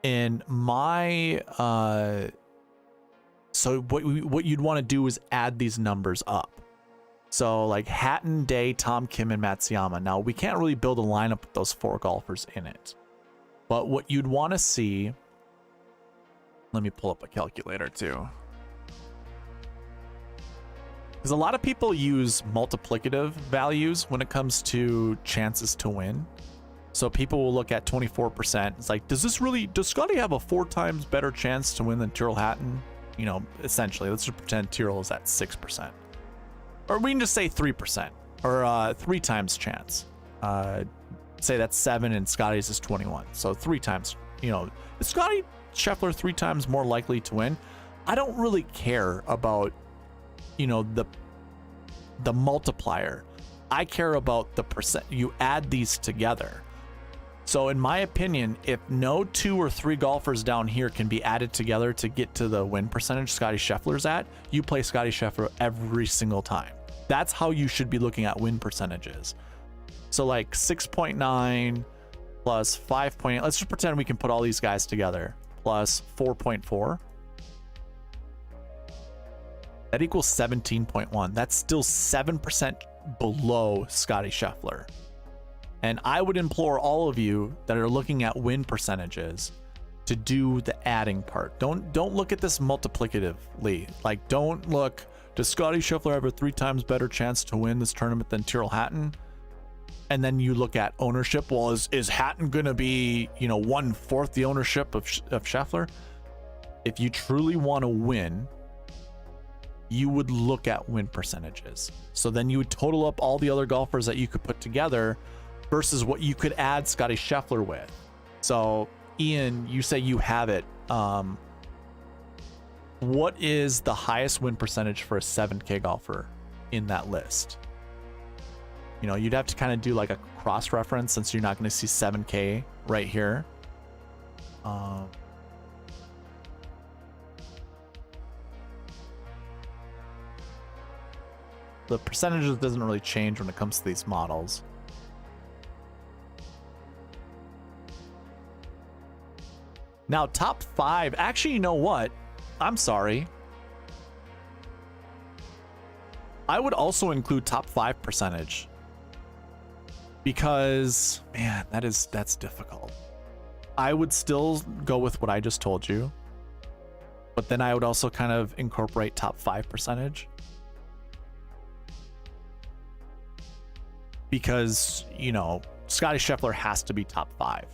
In my so what you'd want to do is add these numbers up. So like Hatton, Day, Tom Kim, and Matsuyama. Now we can't really build a lineup with those 4 golfers in it. But what you'd want to see, let me pull up a calculator too. Because a lot of people use multiplicative values when it comes to chances to win. So people will look at 24%. It's like, does Scotty have a 4 times better chance to win than Tyrrell Hatton? You know, essentially, let's just pretend Tyrrell is at 6%. Or we can just say 3%, or 3 times chance. Say that's 7 and Scotty's is 21. So 3 times, you know, is Scotty Scheffler 3 times more likely to win? I don't really care about, you know, the multiplier. I care about the percent. You add these together. So in my opinion, if no 2 or 3 golfers down here can be added together to get to the win percentage Scotty Scheffler's at, you play Scotty Scheffler every single time. That's how you should be looking at win percentages. So like 6.9 plus 5.8. Let's just pretend we can put all these guys together. Plus 4.4. That equals 17.1. That's still 7% below Scotty Scheffler. And I would implore all of you that are looking at win percentages to do the adding part. Don't look at this multiplicatively. Like, don't look, does Scotty Scheffler have a 3 times better chance to win this tournament than Tyrrell Hatton? And then you look at ownership. Well, is Hatton gonna be, you know, 1/4 the ownership of Scheffler? If you truly want to win, you would look at win percentages. So then you would total up all the other golfers that you could put together versus what you could add Scotty Scheffler with. So Ian, you say you have it. What is the highest win percentage for a 7K golfer in that list? You know, you'd have to kind of do like a cross reference since you're not going to see 7K right here. The percentages doesn't really change when it comes to these models. Now, top 5, actually, you know what? I'm sorry. I would also include top 5 percentage. Because, man, that's difficult. I would still go with what I just told you. But then I would also kind of incorporate top 5 percentage. Because, you know, Scotty Scheffler has to be top 5.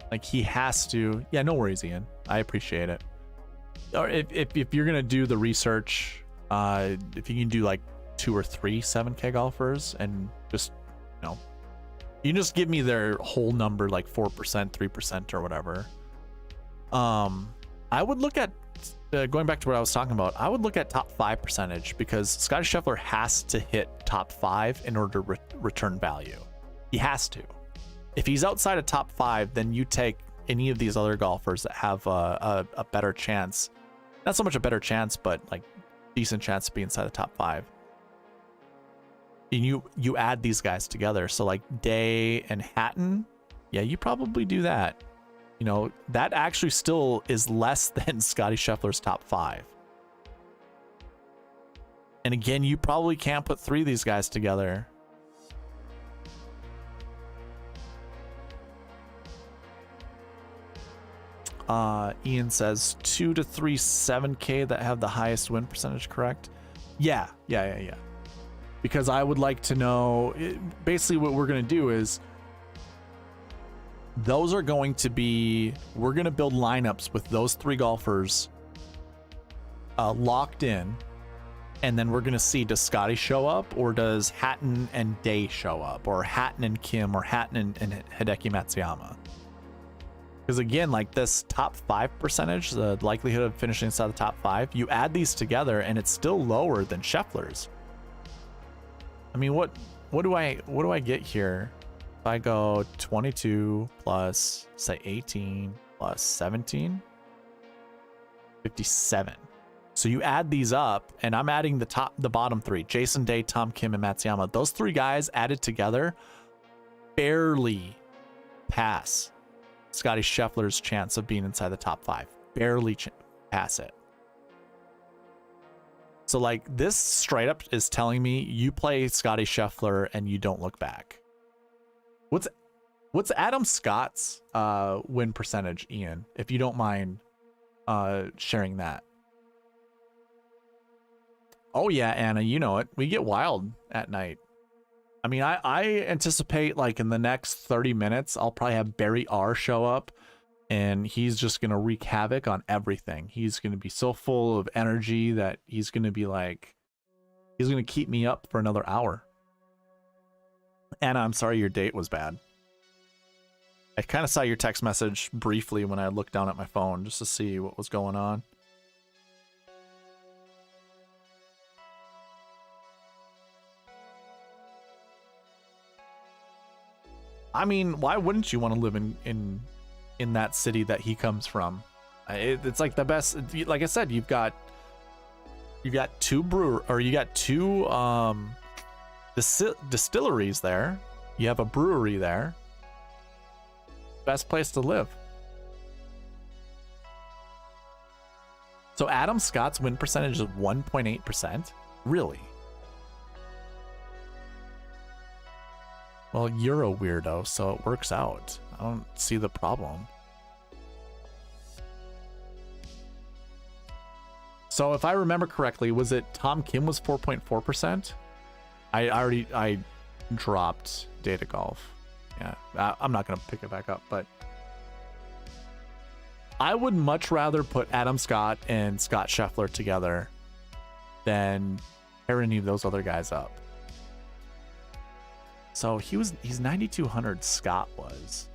Like, he has to. Yeah, no worries, Ian. I appreciate it. Or if you're gonna do the research, if you can do like 2 or 3 7K golfers and just, you know, you just give me their whole number, like 4%, 3% or whatever. I would look at going back to what I was talking about. I would look at top 5 percentage because Scotty Scheffler has to hit top 5 in order to return value. He has to. If he's outside of top 5, then you take any of these other golfers that have a better chance. Not so much a better chance, but like decent chance to be inside the top 5. And you add these guys together. So like Day and Hatton, yeah, you probably do that. You know, that actually still is less than Scotty Scheffler's top 5. And again, you probably can't put 3 of these guys together. Ian says 2 to 3 7K that have the highest win percentage, correct? Yeah. Because I would like to know, basically what we're going to do is those are going to be, we're going to build lineups with those 3 golfers locked in. And then we're going to see, does Scotty show up or does Hatton and Day show up, or Hatton and Kim, or Hatton and Hideki Matsuyama? Because again, like this top 5 percentage, the likelihood of finishing inside the top 5, you add these together and it's still lower than Scheffler's. I mean, what do I get here? If I go 22 plus, say 18 plus 17, 57. So you add these up, and I'm adding the bottom 3, Jason Day, Tom Kim, and Matsuyama. Those 3 guys added together barely pass Scotty Scheffler's chance of being inside the top 5. Barely pass it. So like this straight up is telling me you play Scotty Scheffler and you don't look back. What's Adam Scott's win percentage, Ian? If you don't mind sharing that. Oh yeah, Anna, you know it. We get wild at night. I mean, I anticipate like in the next 30 minutes, I'll probably have Barry R show up and he's just going to wreak havoc on everything. He's going to be so full of energy that he's going to be like, he's going to keep me up for another hour. Anna, I'm sorry your date was bad. I kind of saw your text message briefly when I looked down at my phone just to see what was going on. I mean, why wouldn't you want to live in that city that he comes from? It's like the best. Like I said, you got 2 distilleries there. You have a brewery there. Best place to live. So Adam Scott's win percentage is 1.8%. Really? Well, you're a weirdo, so it works out. I don't see the problem. So if I remember correctly, was it Tom Kim was 4.4%? I dropped Data Golf. Yeah, I'm not gonna pick it back up, but I would much rather put Adam Scott and Scott Scheffler together than pair any of those other guys up. So he's 9,200. Scott was.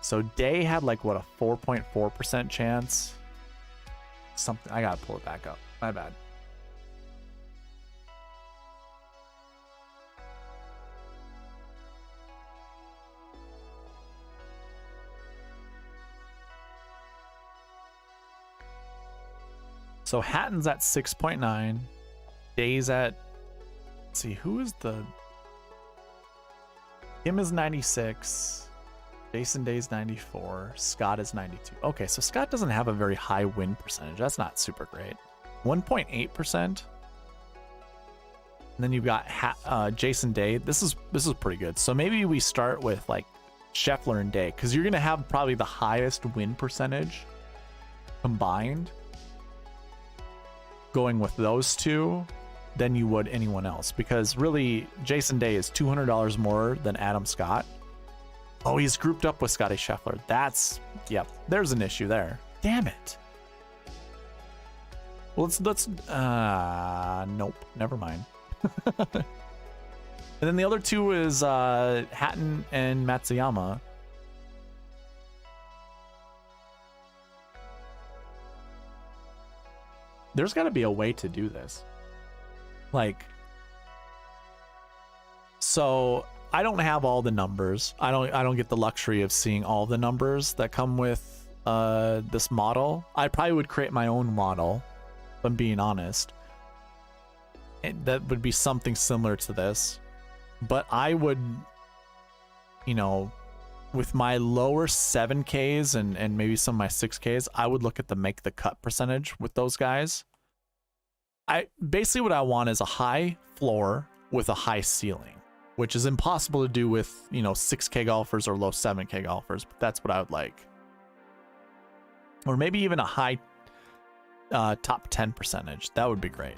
So Day had like what, a 4.4% chance. Something, I gotta pull it back up. My bad. So Hatton's at 6.9. Day's at, let's see, who is the, Kim is 96. Jason Day's 94. Scott is 92. Okay, so Scott doesn't have a very high win percentage. That's not super great. 1.8%. And then you've got Jason Day. This is pretty good. So maybe we start with like Scheffler and Day, because you're gonna have probably the highest win percentage combined going with those two than you would anyone else, because really Jason Day is $200 more than Adam Scott. Oh, he's grouped up with Scotty Scheffler. That's, yep, there's an issue there. Damn it. Well, let's nope, never mind. And then the other two is Hatton and Matsuyama. There's got to be a way to do this. Like, so I don't have all the numbers. I don't get the luxury of seeing all the numbers that come with this model. I probably would create my own model, if I'm being honest. That would be something similar to this. But I would, you know, with my lower 7Ks and maybe some of my 6Ks, I would look at the make the cut percentage with those guys. Basically what I want is a high floor with a high ceiling, which is impossible to do with, you know, 6K golfers or low 7K golfers, but that's what I would like. Or maybe even a high top 10 percentage. That would be great.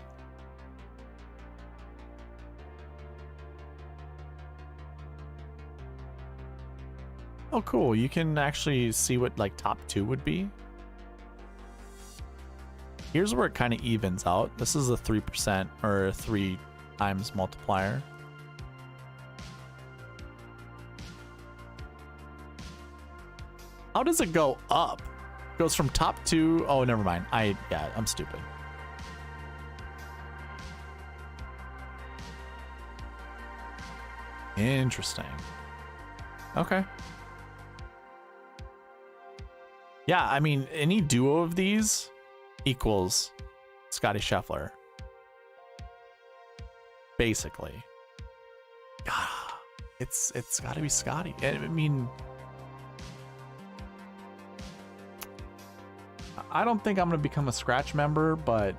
Oh, cool. You can actually see what like top 2 would be. Here's where it kind of evens out. This is a 3% or 3 times multiplier. How does it go up? It goes from top 2. Oh, never mind. I'm stupid. Interesting. Okay. Yeah, I mean, any duo of these equals Scotty Scheffler. Basically. It's got to be Scotty. I mean, I don't think I'm going to become a scratch member, but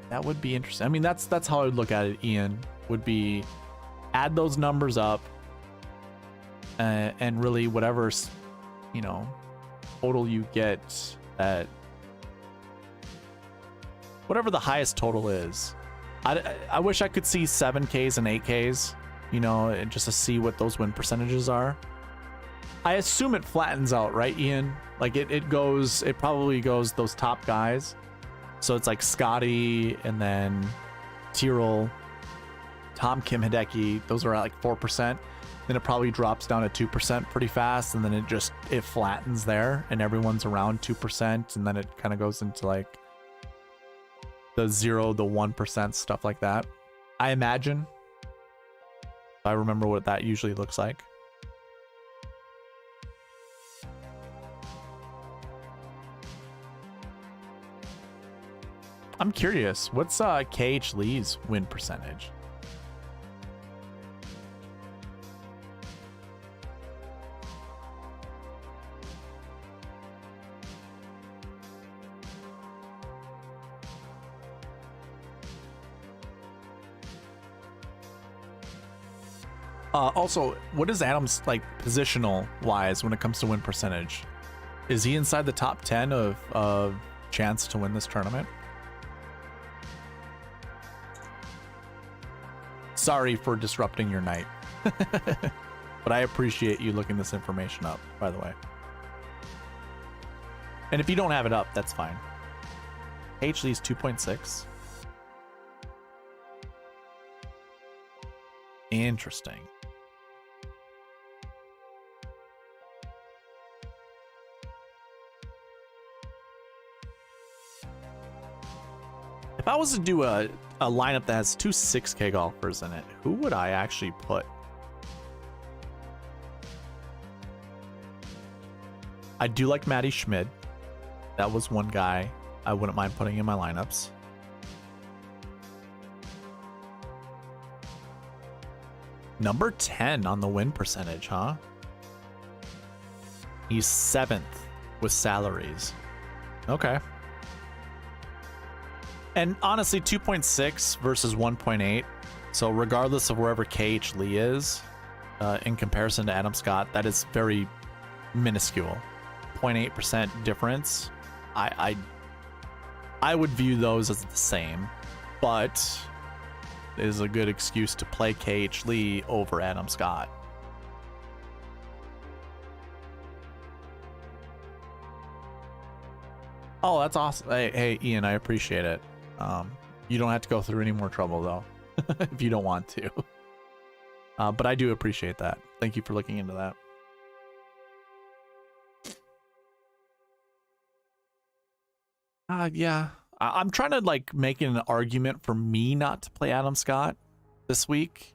that would be interesting. I mean, that's how I would look at it, Ian, would be add those numbers up and really whatever's, you know, total you get at whatever the highest total is. I wish I could see 7Ks and 8Ks, you know, and just to see what those win percentages are. I assume it flattens out, right, Ian? Like it probably goes those top guys. So it's like Scotty and then Tyrrell, Tom Kim, Hideki. Those are at like 4%. Then it probably drops down to 2% pretty fast, and then it flattens there, and everyone's around 2%, and then it kind of goes into like the 0, the 1% stuff like that. I imagine. I remember what that usually looks like. I'm curious, what's KH Lee's win percentage? Also, what is Adam's like positional wise when it comes to win percentage? Is he inside the top 10 of chance to win this tournament. Sorry for disrupting your night. But I appreciate you looking this information up, by the way. And if you don't have it up, that's fine. H Lee's 2.6. Interesting. If I was to do a lineup that has two 6K golfers in it, who would I actually put? I do like Matty Schmid. That was one guy I wouldn't mind putting in my lineups. Number 10 on the win percentage, huh? He's 7th with salaries. Okay. And honestly, 2.6 versus 1.8. So regardless of wherever KH Lee is, in comparison to Adam Scott, that is very minuscule. 0.8% difference. I would view those as the same, but it is a good excuse to play KH Lee over Adam Scott. Oh, that's awesome. Hey, Ian, I appreciate it. You don't have to go through any more trouble though, if you don't want to. But I do appreciate that. Thank you for looking into that. Yeah, I'm trying to like make an argument for me not to play Adam Scott this week,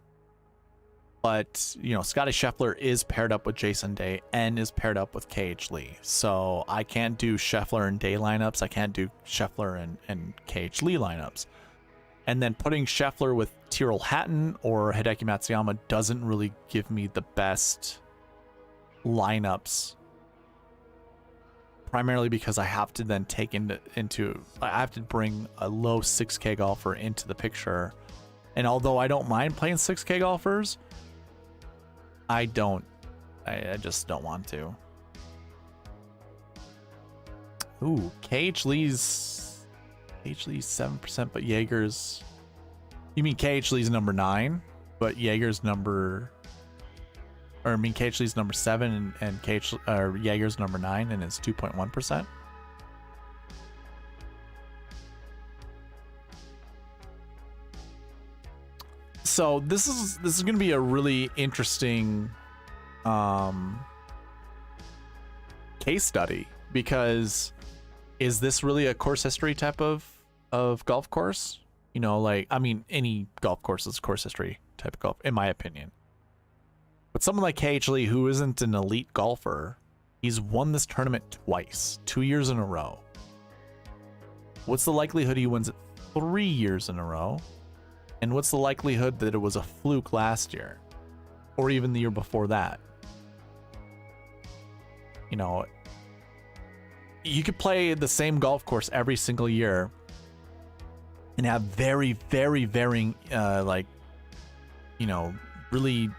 but you know, Scotty Scheffler is paired up with Jason Day and is paired up with KH Lee, so I can't do Scheffler and Day lineups. I can't do Scheffler and KH Lee lineups, and then putting Scheffler with Tyrrell Hatton or Hideki Matsuyama doesn't really give me the best lineups. Primarily because I have to then take into I have to bring a low 6K golfer into the picture, and although I don't mind playing 6K golfers, I just don't want to. Ooh, KH Lee's 7%, but Jaeger's. You mean KH Lee's number 9, but Jaeger's number. Or I mean, KH Lee's number 7 and Jaeger's number 9, and it's 2.1%. So this is going to be a really interesting case study, because is this really a course history type of golf course? You know, like, I mean, any golf course is course history type of golf, in my opinion. But someone like KH Lee, who isn't an elite golfer, he's won this tournament twice, 2 years in a row. What's the likelihood he wins it 3 years in a row? And what's the likelihood that it was a fluke last year? Or even the year before that? You know, you could play the same golf course every single year and have very, very varying, like, you know, really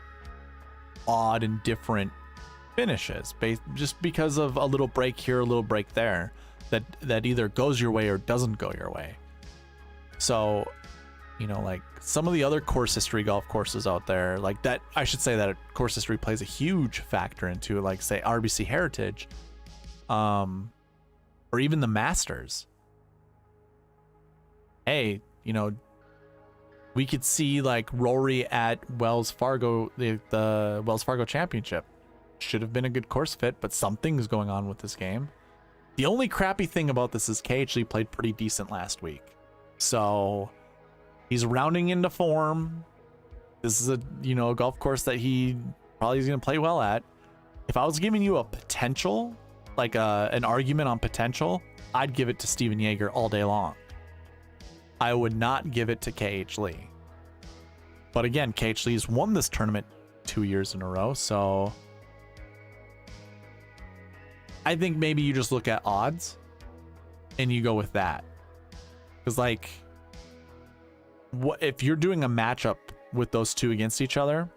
odd and different finishes just because of a little break here, a little break there, that either goes your way or doesn't go your way. So, you know, like some of the other course history golf courses out there, like that, I should say that course history plays a huge factor into, like, say, RBC Heritage, or even the Masters. Hey, you know, we could see like Rory at Wells Fargo, the Wells Fargo Championship. Should have been a good course fit, but something's going on with this game. The only crappy thing about this is KH Lee played pretty decent last week. So he's rounding into form. This is a, you know, a golf course that he probably is going to play well at. If I was giving you a potential, like an argument on potential, I'd give it to Steven Jaeger all day long. I would not give it to KH Lee. But again, KH Lee's won this tournament 2 years in a row, so I think maybe you just look at odds and you go with that. Because, like, what if you're doing a matchup with those two against each other?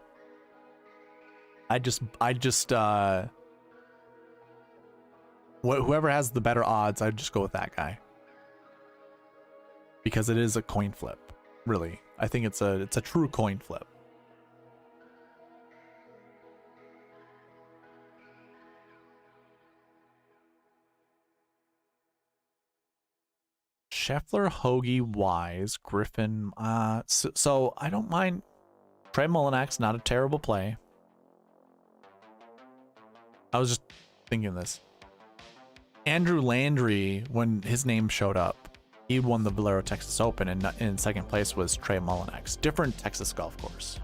Whoever has the better odds, I'd just go with that guy. because it is a coin flip. Really, I think it's a true coin flip. Scheffler, Hoagie, Wise, Griffin. So I don't mind. Trey Mullinax, not a terrible play. I was just thinking this. Andrew Landry, when his name showed up, he won the Valero Texas Open, and in second place was Trey Mullinax. Different Texas golf course.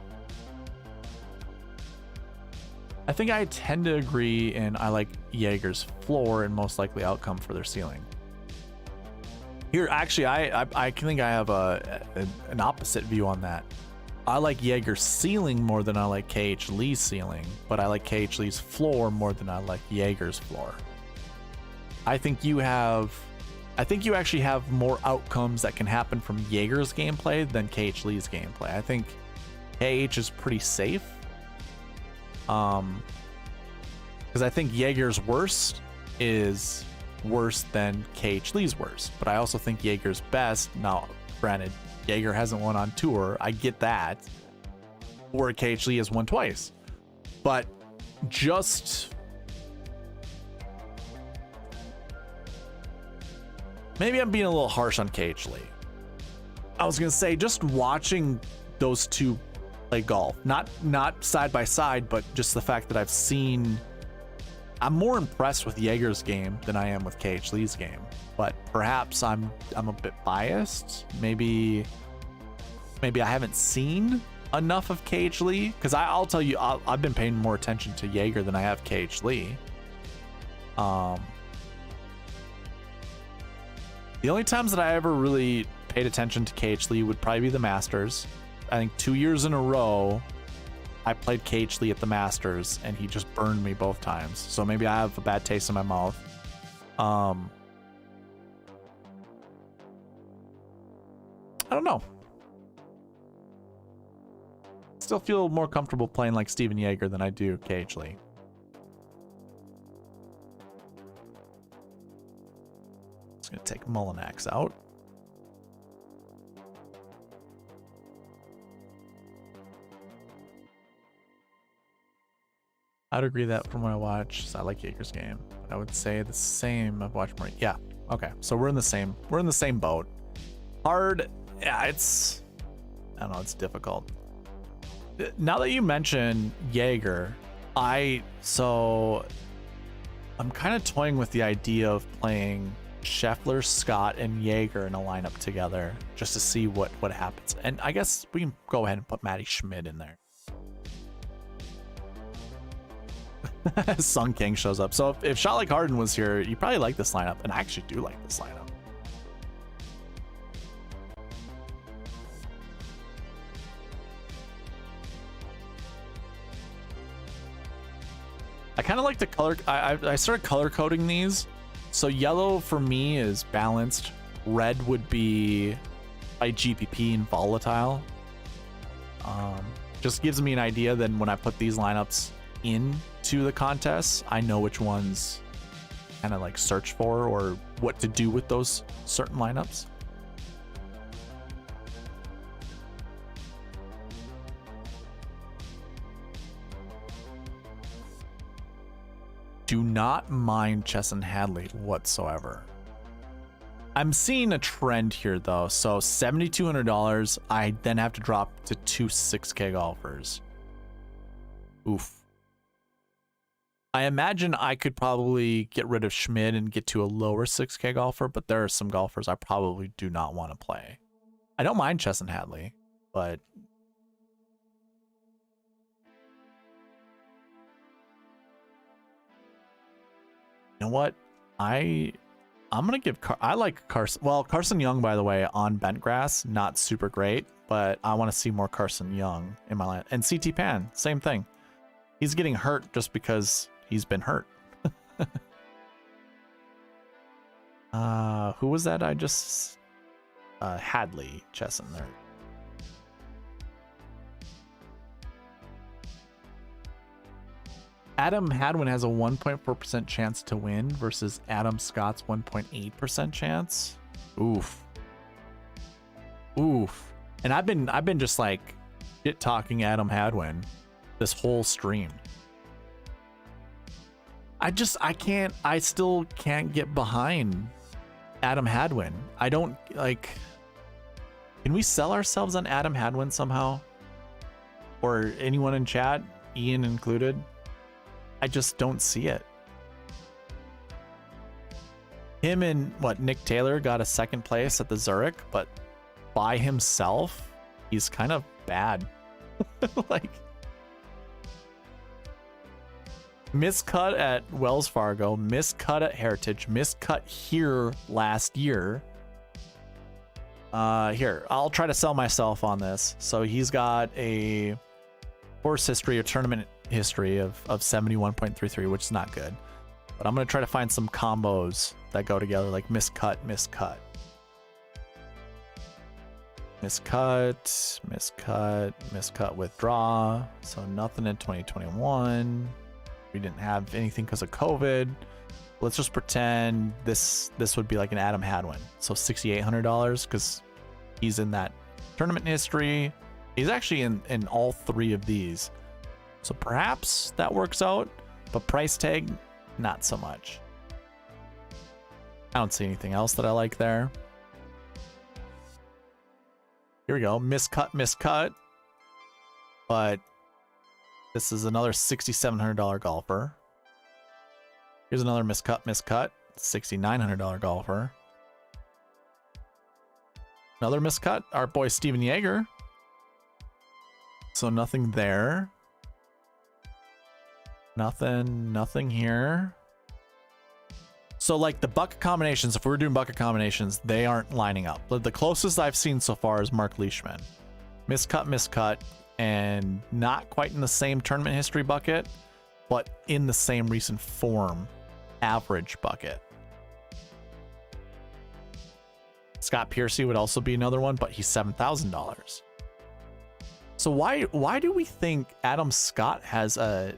I think I tend to agree, and I like Jaeger's floor and most likely outcome for their ceiling. Here, actually, I think I have an opposite view on that. I like Jaeger's ceiling more than I like KH Lee's ceiling, but I like KH Lee's floor more than I like Jaeger's floor. I think you actually have more outcomes that can happen from Jaeger's gameplay than KH Lee's gameplay. I think KH is pretty safe. Because I think Jaeger's worst is worse than KH Lee's worst, but I also think Jaeger's best. Now, granted, Jaeger hasn't won on tour. I get that. Where KH Lee has won twice, but just maybe I'm being a little harsh on KH Lee. I was gonna say just watching those two play golf, not side by side, but just the fact that I'm more impressed with Jaeger's game than I am with KH Lee's game. But perhaps I'm a bit biased. Maybe I haven't seen enough of KH Lee, because I'll tell you, I've been paying more attention to Jaeger than I have KH Lee. The only times that I ever really paid attention to KH Lee would probably be the Masters. I think 2 years in a row I played KH Lee at the Masters and he just burned me both times. So maybe I have a bad taste in my mouth. I don't know. Still feel more comfortable playing like Steven Jaeger than I do KH Lee. Just gonna take Mullinax out. I'd agree that from what I watch, I like Jaeger's game. But I would say the same. I've watched more. Yeah. Okay. So we're in the same boat. Hard. Yeah, I don't know, it's difficult. Now that you mention Jaeger, I'm kind of toying with the idea of playing Scheffler, Scott, and Jaeger in a lineup together just to see what happens. And I guess we can go ahead and put Matty Schmidt in there. Sun King shows up. So if Shot Like Harden was here, you probably like this lineup, and I actually do like this lineup. I kind of like the color. I started color coding these. So yellow for me is balanced. Red would be by GPP and volatile. Just gives me an idea. Then when I put these lineups into the contest, I know which ones kind of like search for or what to do with those certain lineups. Do not mind Chesson Hadley whatsoever. I'm seeing a trend here though. So $7,200, I then have to drop to two 6K golfers. Oof. I imagine I could probably get rid of Schmidt and get to a lower 6K golfer, but there are some golfers I probably do not want to play. I don't mind Chesson Hadley, but you know what? I'm gonna give I like Carson. Well, Carson Young, by the way, on bent grass, not super great, but I want to see more Carson Young in my line. And CT Pan, same thing. He's getting hurt just because he's been hurt. Who was that? I just Hadley, Chesson there. Adam Hadwin has a 1.4% chance to win versus Adam Scott's 1.8% chance. Oof. Oof. And I've been just like shit talking Adam Hadwin this whole stream. I still can't get behind Adam Hadwin. I don't like. Can we sell ourselves on Adam Hadwin somehow? Or anyone in chat, Ian included? I just don't see it. Him and Nick Taylor got a second place at the Zurich, but by himself, he's kind of bad. Like, miscut at Wells Fargo, miscut at Heritage, miscut here last year. Here, I'll try to sell myself on this. So he's got a course history or tournament history of 71.33, which is not good. But I'm going to try to find some combos that go together, like miscut, miscut. Miscut, miscut, miscut, withdraw. So nothing in 2021. We didn't have anything because of COVID. Let's just pretend this would be like an Adam Hadwin. So $6,800 because he's in that tournament history. He's actually in all three of these. So perhaps that works out, but price tag, not so much. I don't see anything else that I like there. Here we go. Miscut, miscut. But this is another $6,700 golfer. Here's another miscut, miscut. $6,900 golfer. Another miscut. Our boy Steven Yeager. So nothing there. Nothing here. So like the bucket combinations, if we're doing bucket combinations, they aren't lining up. But the closest I've seen so far is Mark Leishman. Miscut, miscut, and not quite in the same tournament history bucket, but in the same recent form average bucket. Scott Piercy would also be another one, but he's $7,000. So why do we think Adam Scott has a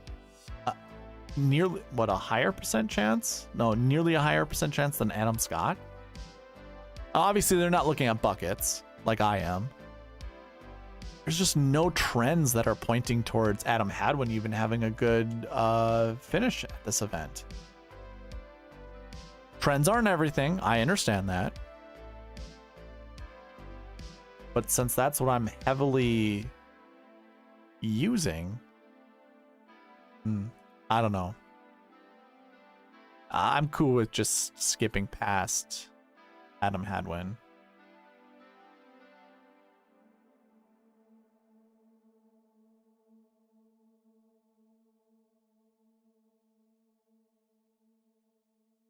nearly a higher percent chance? No, nearly a higher percent chance than Adam Scott. Obviously, they're not looking at buckets like I am. There's just no trends that are pointing towards Adam Hadwin even having a good finish at this event. Trends aren't everything. I understand that. But since that's what I'm heavily using, I don't know. I'm cool with just skipping past Adam Hadwin.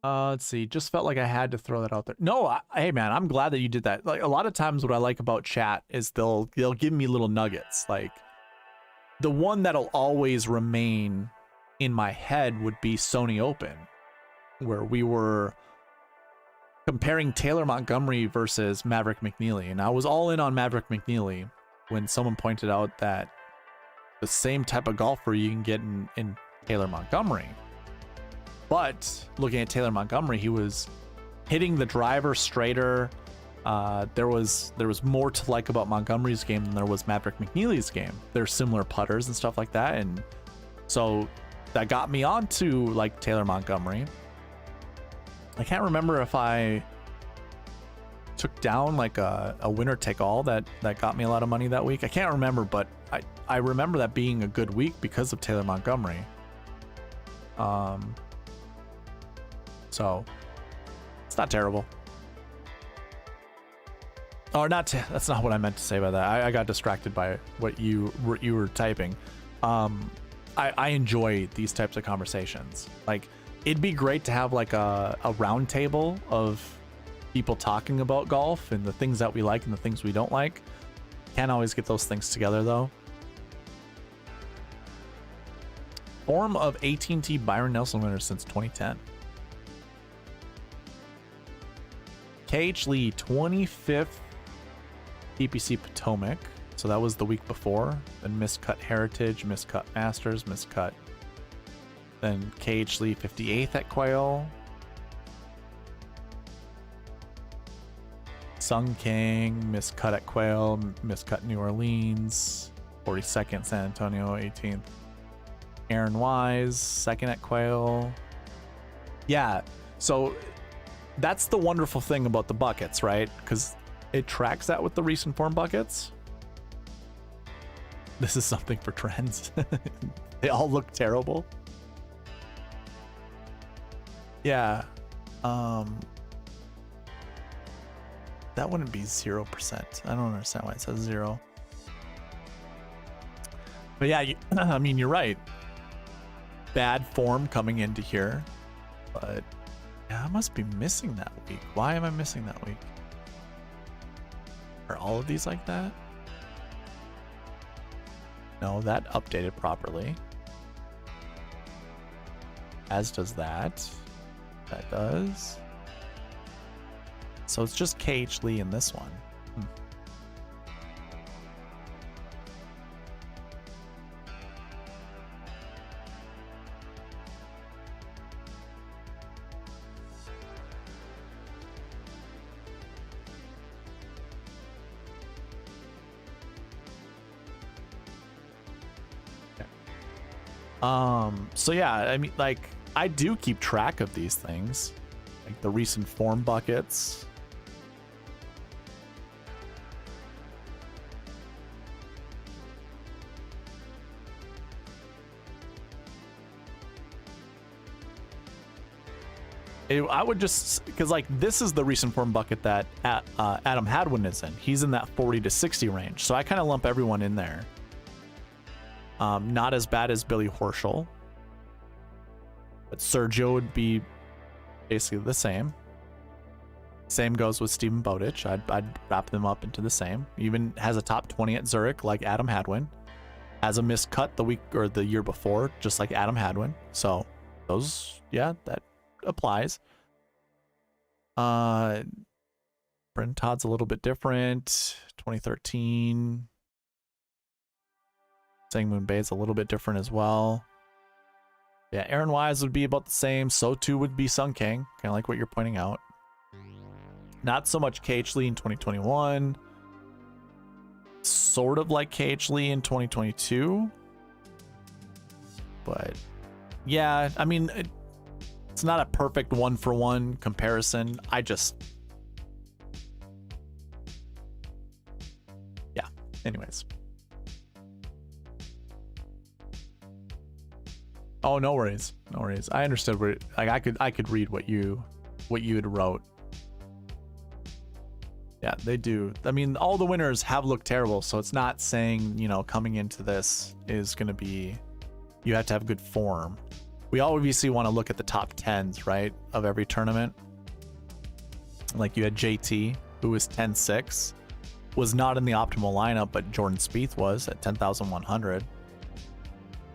Let's see. Just felt like I had to throw that out there. No, hey man, I'm glad that you did that. Like a lot of times, what I like about chat is they'll give me little nuggets. Like the one that'll always remain in my head would be Sony Open, where we were comparing Taylor Montgomery versus Maverick McNeely, and I was all in on Maverick McNeely when someone pointed out that the same type of golfer you can get in Taylor Montgomery. But looking at Taylor Montgomery, he was hitting the driver straighter. There was more to like about Montgomery's game than there was Maverick McNeely's game. They're similar putters and stuff like that, and so that got me on to like Taylor Montgomery. I can't remember if I took down like a winner take all that got me a lot of money that week. I can't remember, but I remember that being a good week because of Taylor Montgomery. So it's not terrible. Or not. That's not what I meant to say by that. I got distracted by what you were typing. I enjoy these types of conversations. Like it'd be great to have like a round table of people talking about golf and the things that we like and the things we don't like. Can't always get those things together though. Form of AT&T Byron Nelson winners since 2010. KH Lee, 25th PPC Potomac. So that was the week before. Then miscut Heritage, miscut Masters, miscut. Then KH Lee, 58th at Quail. Sung Kang, miscut at Quail, miscut New Orleans, 42nd San Antonio, 18th. Aaron Wise, second at Quail. Yeah, so that's the wonderful thing about the buckets, right? Because it tracks that with the recent form buckets. This is something for trends. They all look terrible. Yeah. That wouldn't be 0%. I don't understand why it says 0. But yeah, I mean, you're right. Bad form coming into here. But yeah, I must be missing that week. Why am I missing that week? Are all of these like that? No, that updated properly. As does that. That does. So it's just KH Lee in this one. So yeah, I mean, like, I do keep track of these things, like the recent form buckets. I would just, because like this is the recent form bucket that Adam Hadwin is in. He's in that 40 to 60 range, so I kind of lump everyone in there. Not as bad as Billy Horschel, but Sergio would be basically the same. Same goes with Stephen Bowditch. I'd wrap them up into the same. Even has a top 20 at Zurich, like Adam Hadwin. Has a missed cut the week or the year before, just like Adam Hadwin. So those, yeah, that applies. Brenton Todd's a little bit different. 2013. Sang Moon Bay's a little bit different as well. Yeah, Aaron Wise would be about the same. So too would be Sung Kang, kind of like what you're pointing out. Not so much KH Lee in 2021. Sort of like KH Lee in 2022. But yeah, I mean, it's not a perfect one-for-one comparison. Yeah, anyways. Oh, no worries. No worries. I understood where, like, I could read what you had wrote. Yeah, they do. I mean, all the winners have looked terrible, so it's not saying, you know, coming into this is going to be, you have to have good form. We obviously want to look at the top 10s, right, of every tournament. Like you had JT, who was 10-6, was not in the optimal lineup, but Jordan Spieth was at 10,100.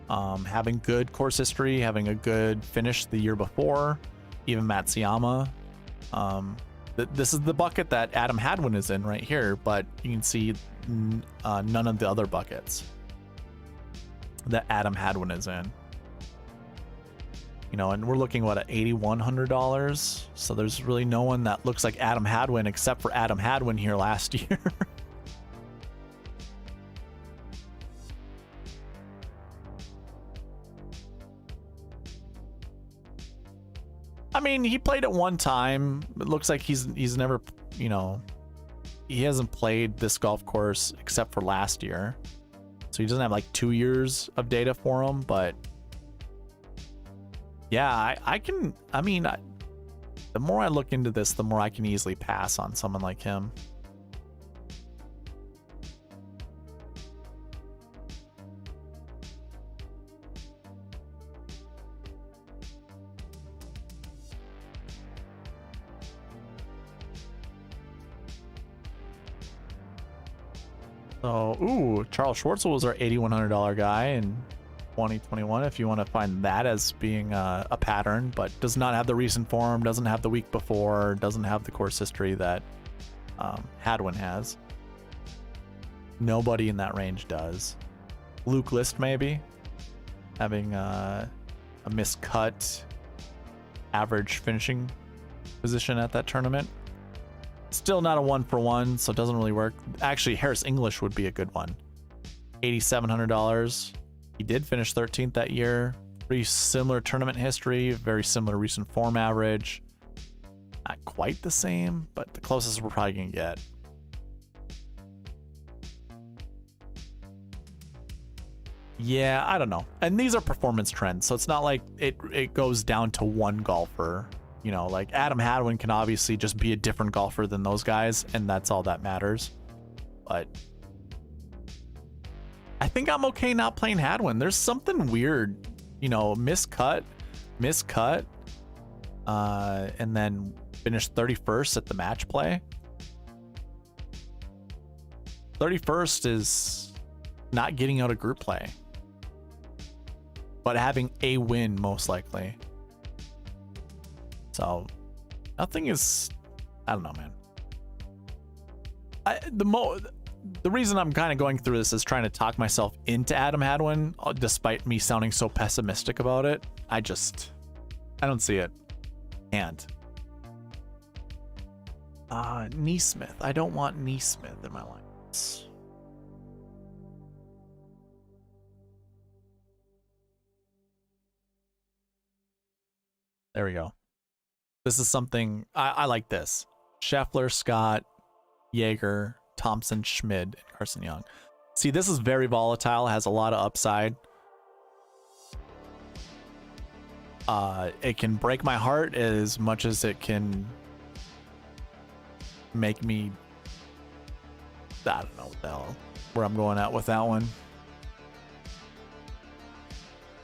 Having good course history, having a good finish the year before, even Matsuyama. This is the bucket that Adam Hadwin is in right here, but you can see none of the other buckets that Adam Hadwin is in. You know, and we're looking at $8,100. So there's really no one that looks like Adam Hadwin except for Adam Hadwin here last year. I mean, he played it one time. It looks like he's never, you know, he hasn't played this golf course except for last year. So he doesn't have like 2 years of data for him, but yeah, the more I look into this, the more I can easily pass on someone like him. So, ooh, Charles Schwartzel was our $8,100 guy in 2021. If you want to find that as being a pattern, but does not have the recent form, doesn't have the week before, doesn't have the course history that Hadwin has. Nobody in that range does. Luke List maybe, having a miscut average finishing position at that tournament. Still not a 1-for-1, so it doesn't really work. Actually, Harris English would be a good one. $8,700. He did finish 13th that year. Pretty similar tournament history, very similar recent form average. Not quite the same, but the closest we're probably gonna get. Yeah, I don't know. And these are performance trends, so it's not like it goes down to one golfer. You know, like Adam Hadwin can obviously just be a different golfer than those guys, and that's all that matters. But I think I'm okay not playing Hadwin. There's something weird, you know, miscut, and then finished 31st at the match play. 31st is not getting out of group play, but having a win most likely. So nothing is, I don't know, man. The reason I'm kind of going through this is trying to talk myself into Adam Hadwin, despite me sounding so pessimistic about it. I don't see it. And Neesmith. I don't want Neesmith in my lineups. There we go. This is something I like. This Scheffler, Scott, Jaeger, Thompson, Schmid, and Carson Young. See, this is very volatile, has a lot of upside. It can break my heart as much as it can make me, I don't know what the hell, where I'm going at with that one.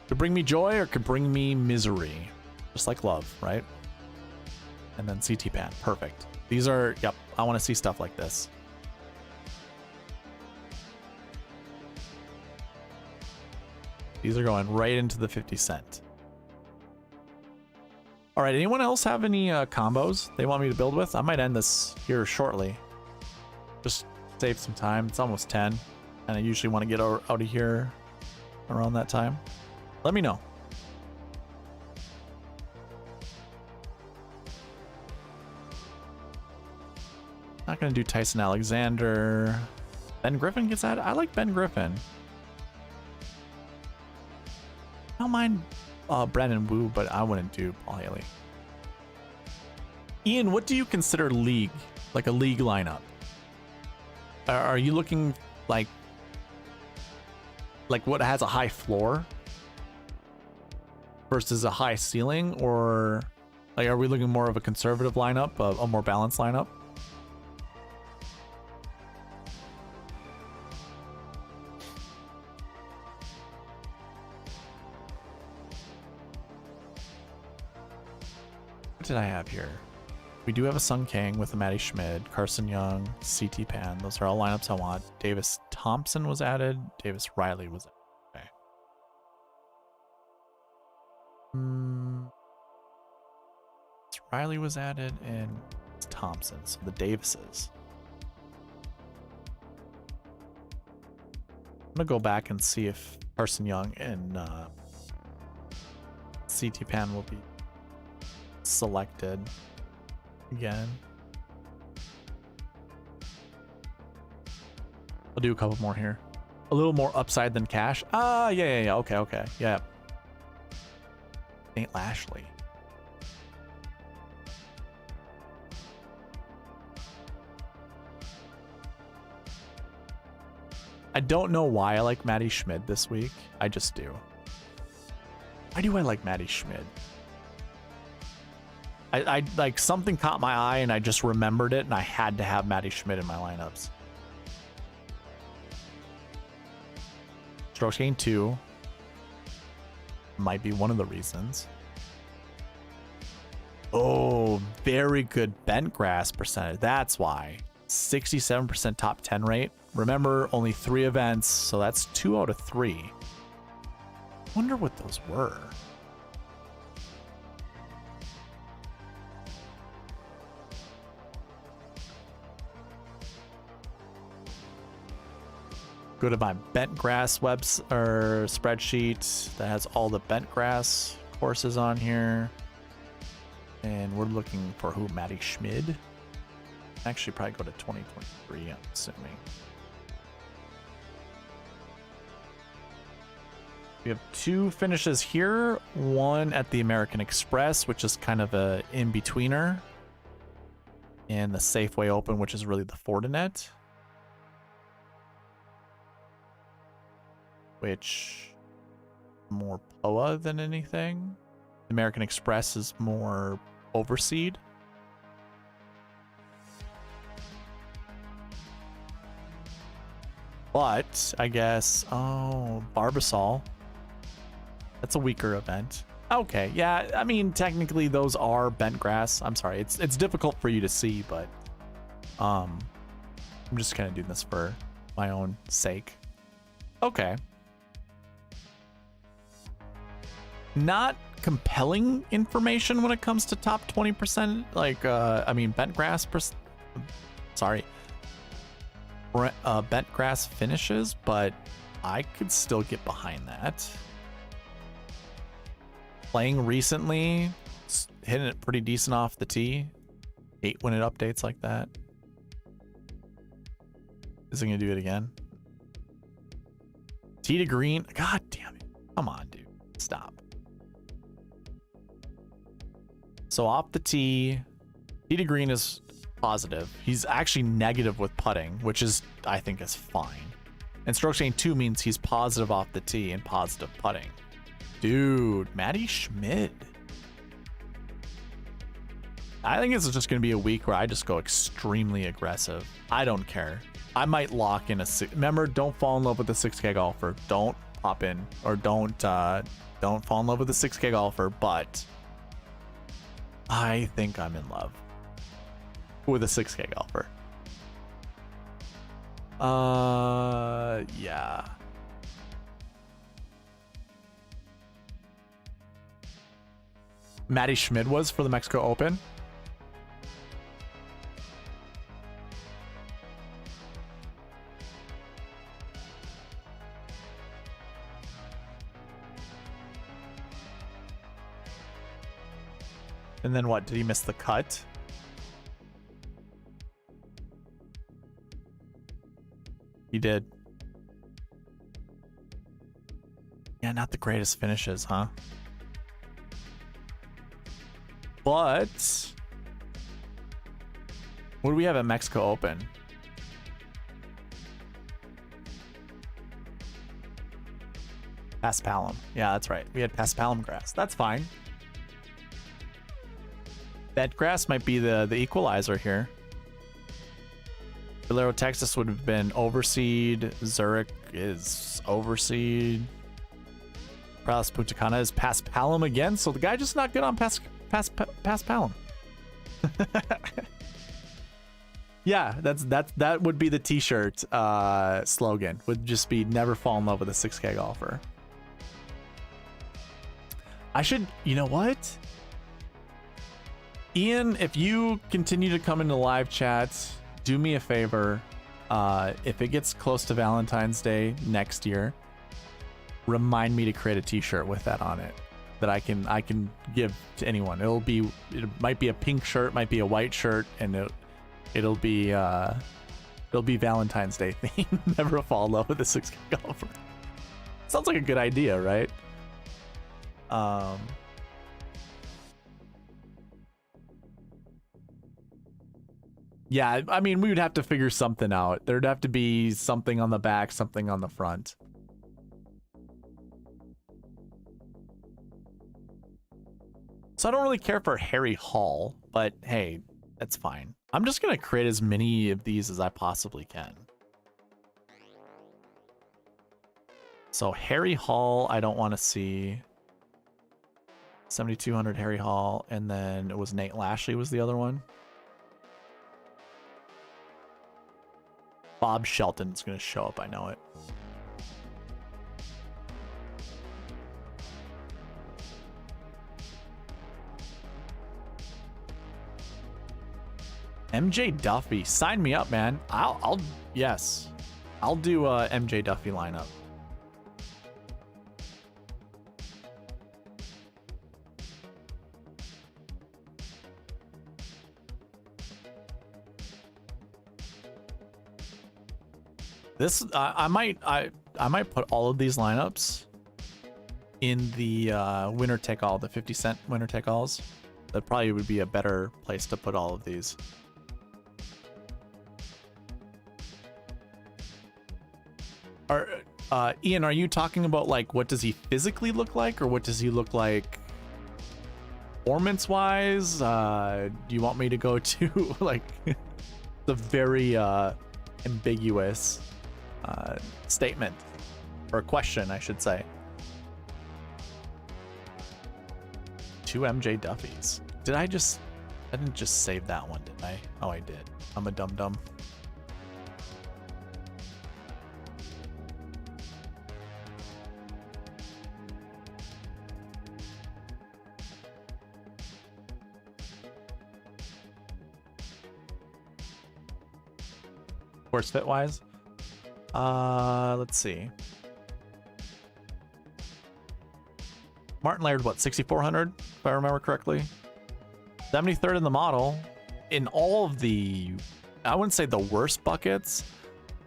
Could bring me joy or could bring me misery. Just like love, right? And then CT Pan, perfect. These are, yep, I want to see stuff like this. These are going right into the 50 cent. All right, anyone else have any combos they want me to build with? I might end this here shortly. Just save some time. It's almost 10, and I usually want to get out of here around that time. Let me know. Not going to do Tyson Alexander. Ben Griffin gets added. I like Ben Griffin. I don't mind Brandon Wu, but I wouldn't do Paul Haley. Ian, what do you consider league? Like a league lineup? Are you looking like what has a high floor versus a high ceiling? Or like, are we looking more of a conservative lineup, a more balanced lineup? What did I have here? We do have a Sung Kang with a Matty Schmid, Carson Young, CT Pan. Those are all lineups I want. Davis Thompson was added. Davis Riley was added. Okay. Riley was added and Thompson. So the Davises. I'm gonna go back and see if Carson Young and CT Pan will be selected again. I'll do a couple more here. A little more upside than cash. Yeah. Okay. Yeah. Nate Lashley. I don't know why I like Matty Schmid this week. I just do. Why do I like Matty Schmid? I like, something caught my eye and I just remembered it and I had to have Matty Schmid in my lineups. Strokes gained 2 might be one of the reasons. Oh, very good bent grass percentage. That's why. 67% top 10 rate. Remember, only 3 events, so that's 2 out of 3. Wonder what those were. Go to my bent grass spreadsheet that has all the bent grass courses on here, and we're looking for who? Matty Schmid. Actually, probably go to 2023, I'm assuming. We have 2 finishes here. One at the American Express, which is kind of a in-betweener. And the Safeway Open, which is really the Fortinet. Which more POA than anything. American Express is more overseed. But I guess, oh, Barbasol. That's a weaker event. Okay, yeah, I mean, technically those are bent grass. I'm sorry, it's difficult for you to see, but I'm just kind of doing this for my own sake. Okay. Not compelling information when it comes to top 20%. Like, I mean, bent grass, bent grass finishes, but I could still get behind that. Playing recently, hitting it pretty decent off the tee. Hate when it updates like that. Is it gonna do it again? Tee to green. God damn it. Come on, dude. Stop. So off the tee, tee to green is positive. He's actually negative with putting, which is, I think, is fine. And stroke chain 2 means he's positive off the tee and positive putting. Dude, Matty Schmid. I think this is just going to be a week where I just go extremely aggressive. I don't care. I might lock in a remember, don't fall in love with the 6K golfer. Don't pop in, or don't fall in love with the 6K golfer, but I think I'm in love with a 6K golfer. Yeah. Matty Schmid was for the Mexico Open. And then what? Did he miss the cut? He did. Yeah, not the greatest finishes, huh? But what do we have at Mexico Open? Paspalum. Yeah, that's right. We had Paspalum grass. That's fine. That grass might be the equalizer here. Valero, Texas would have been overseed. Zurich is overseed. Pralas Punta Cana is Paspalum again. So the guy just not good on Paspalum. Yeah, that would be the t-shirt slogan. Would just be never fall in love with a 6K golfer. I should, you know what? Ian, if you continue to come into live chats, do me a favor. If it gets close to Valentine's Day next year, remind me to create a t-shirt with that on it that I can give to anyone. It might be a pink shirt, might be a white shirt, and it'll be Valentine's Day themed. Never fall in love with a 6K golfer. Sounds like a good idea, right? Yeah, I mean, we would have to figure something out. There'd have to be something on the back, something on the front. So I don't really care for Harry Hall, but hey, that's fine. I'm just going to create as many of these as I possibly can. So Harry Hall, I don't want to see. 7,200 Harry Hall, and then it was Nate Lashley was the other one. Bob Shelton's going to show up, I know it. MJ Duffy, sign me up, man. Yes. I'll do a MJ Duffy lineup. This I might put all of these lineups in the winner take all, the 50-cent winner take alls. That probably would be a better place to put all of these. Ian, are you talking about like what does he physically look like, or what does he look like performance wise? Do you want me to go to like the very ambiguous statement or question, I should say? 2 MJ Duffies. I didn't just save that one, did I? Oh, I did. I'm a dum-dum. Course fit wise, let's see. Martin Laird, what, 6,400 if I remember correctly. 73rd in the model. In all of the, I wouldn't say the worst buckets,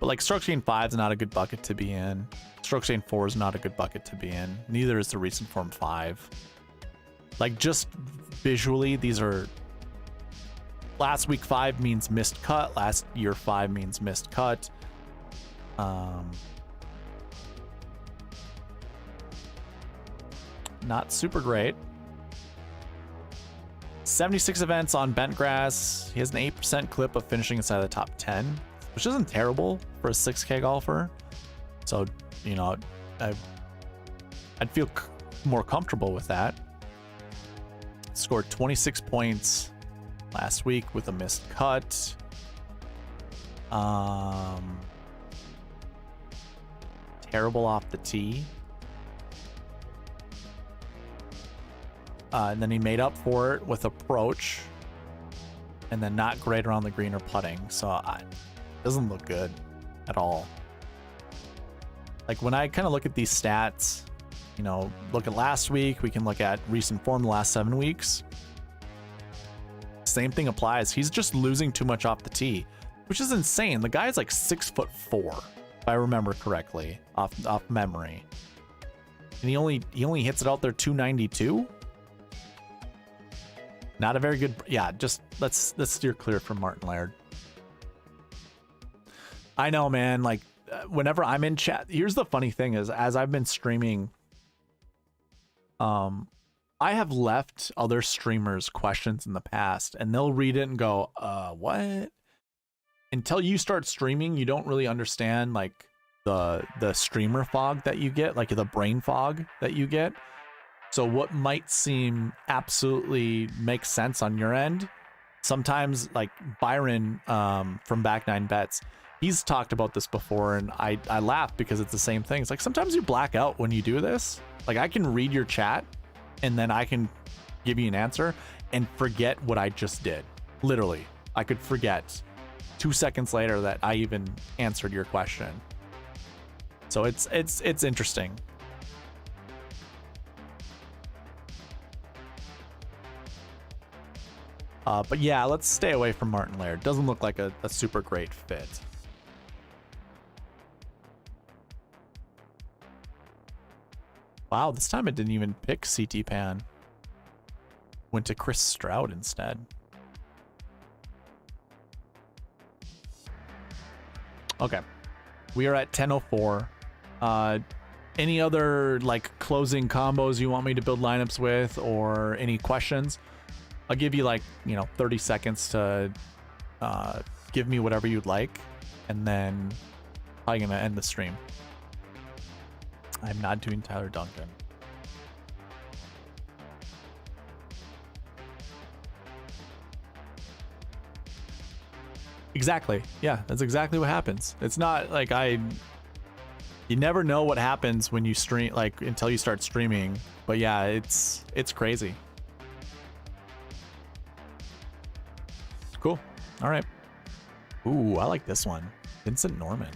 but like Strokes Gained 5 is not a good bucket to be in. Strokes Gained 4 is not a good bucket to be in. Neither is the recent form 5. Like just visually, these are. Last week 5 means missed cut. Last year 5 means missed cut. Not super great. 76 events on bent grass. He has an 8% clip of finishing inside the top 10, which isn't terrible for a 6K golfer. So, you know, I'd feel more comfortable with that. Scored 26 points last week with a missed cut. Terrible off the tee. And then he made up for it with approach. And then not great around the green or putting. So it doesn't look good at all. Like when I kind of look at these stats, you know, look at last week, we can look at recent form the last 7 weeks. Same thing applies. He's just losing too much off the tee, which is insane. The guy's like 6'4", if I remember correctly, off memory. And he only hits it out there 292. Not a very good. Yeah, just let's steer clear from Martin Laird. I know, man. Like whenever I'm in chat, here's the funny thing is, as I've been streaming, I have left other streamers questions in the past, and they'll read it and go, what? Until you start streaming, you don't really understand like the streamer fog that you get, like the brain fog that you get. So what might seem absolutely makes sense on your end, sometimes like Byron from Back 9 Bets, he's talked about this before, and I laugh because it's the same thing. It's like sometimes you black out when you do this. Like I can read your chat and then I can give you an answer and forget what I just did. Literally, I could forget 2 seconds later that I even answered your question. So it's interesting. But yeah, let's stay away from Martin Laird. Doesn't look like a super great fit. Wow, this time it didn't even pick CT Pan. Went to Chris Stroud instead. Okay, we are at 10:04. Any other like closing combos you want me to build lineups with, or any questions? I'll give you like, 30 seconds to give me whatever you'd like, and then I'm gonna end the stream. I'm not doing Tyler Duncan. Exactly. Yeah, that's exactly what happens. It's not like you never know what happens when you stream, like until you start streaming. But yeah, it's crazy. Cool. All right. Ooh, I like this one. Vincent Norman.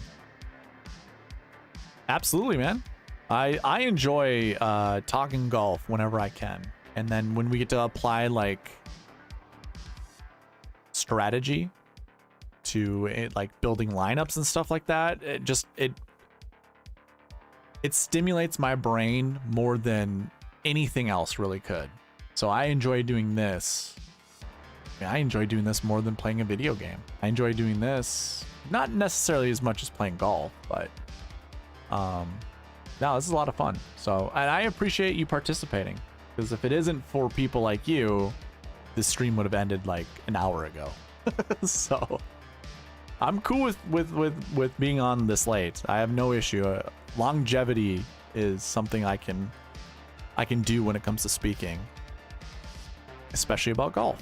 Absolutely, man. I enjoy talking golf whenever I can. And then when we get to apply like strategy to it, like building lineups and stuff like that. It stimulates my brain more than anything else really could. So I enjoy doing this. I enjoy doing this more than playing a video game. I enjoy doing this, not necessarily as much as playing golf, but no, this is a lot of fun. So, and I appreciate you participating, because if it isn't for people like you, this stream would have ended like an hour ago. So I'm cool with being on this late. I have no issue. Longevity is something I can do when it comes to speaking, especially about golf.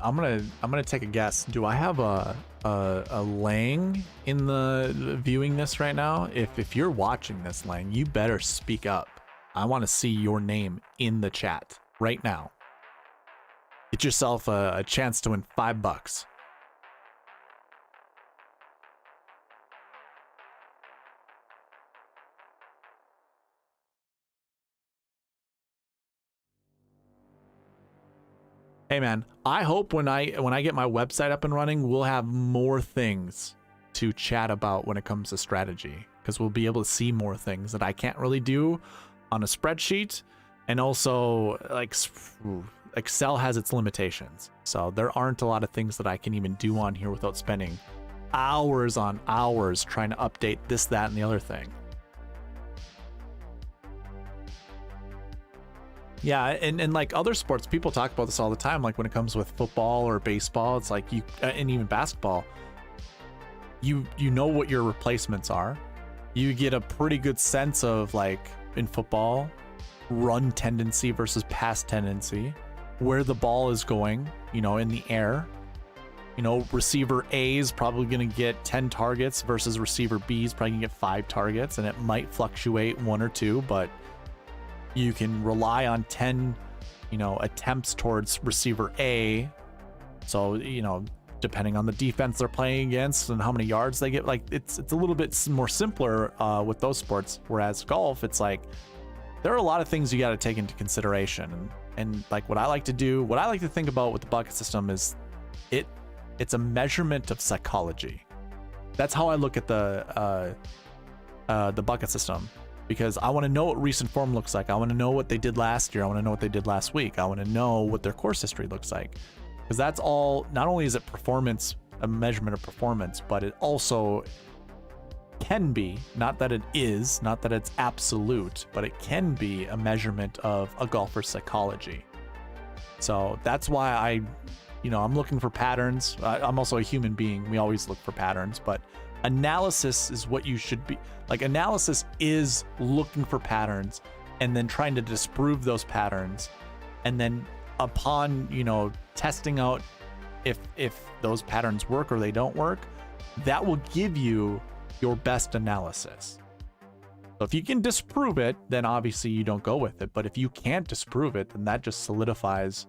I'm gonna take a guess. Do I have a Lang in the viewing this right now? If you're watching this, Lang, you better speak up. I want to see your name in the chat right now. Get yourself a chance to win $5. Hey man, I hope when I get my website up and running, we'll have more things to chat about when it comes to strategy, because we'll be able to see more things that I can't really do on a spreadsheet. And also, like, Excel has its limitations, so there aren't a lot of things that I can even do on here without spending hours on hours trying to update this, that, and the other thing. Yeah, and like other sports, people talk about this all the time. Like when it comes with football or baseball, it's like and even basketball, you know what your replacements are. You get a pretty good sense of, like in football, run tendency versus pass tendency, where the ball is going, you know, in the air. You know, receiver A is probably going to get 10 targets versus receiver B is probably going to get 5 targets, and it might fluctuate 1 or 2, but you can rely on 10, you know, attempts towards receiver A. So, you know, depending on the defense they're playing against and how many yards they get, like it's a little bit more simpler with those sports. Whereas golf, it's like there are a lot of things you got to take into consideration. And like what I like to do, what I like to think about with the bucket system is it's a measurement of psychology. That's how I look at the bucket system. Because I want to know what recent form looks like. I want to know what they did last year. I want to know what they did last week. I want to know what their course history looks like. Because that's all, not only is it performance, a measurement of performance, but it also can be, not that it is, not that it's absolute, but it can be a measurement of a golfer's psychology. So that's why I'm looking for patterns. I'm also a human being. We always look for patterns, but analysis is what you should be. Like, analysis is looking for patterns and then trying to disprove those patterns, and then upon, you know, testing out if those patterns work or they don't work, that will give you your best analysis. So if you can disprove it, then obviously you don't go with it. But if you can't disprove it, then that just solidifies,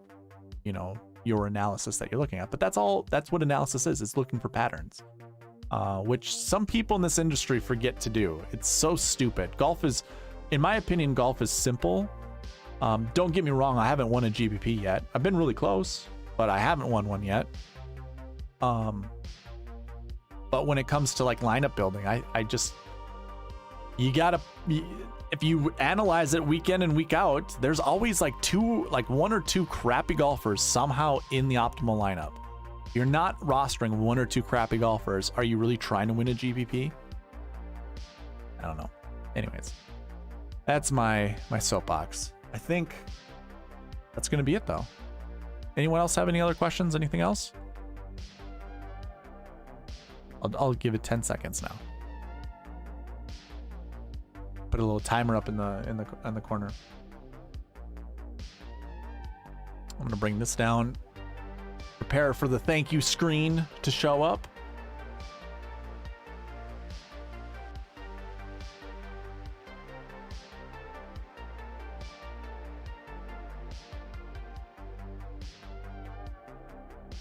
you know, your analysis that you're looking at. But that's what analysis is. It's looking for patterns. Which some people in this industry forget to do. It's so stupid. Golf is, in my opinion, golf is simple. Don't get me wrong, I haven't won a GPP yet. I've been really close, but I haven't won one yet. But when it comes to like lineup building, if you analyze it week in and week out, there's always like 1 or 2 crappy golfers somehow in the optimal lineup. You're not rostering 1 or 2 crappy golfers. Are you really trying to win a GPP? I don't know. Anyways, that's my soapbox. I think that's going to be it, though. Anyone else have any other questions? Anything else? I'll give it 10 seconds now. Put a little timer up in the corner. I'm going to bring this down. Prepare for the thank you screen to show up.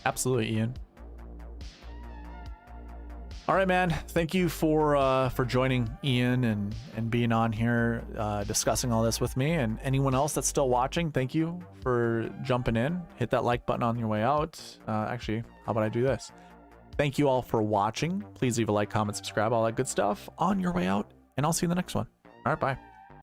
Absolutely, Ian. All right, man. Thank you for joining Ian and being on here discussing all this with me. And anyone else that's still watching, thank you for jumping in. Hit that like button on your way out. Actually, how about I do this? Thank you all for watching. Please leave a like, comment, subscribe, all that good stuff on your way out. And I'll see you in the next one. All right, bye.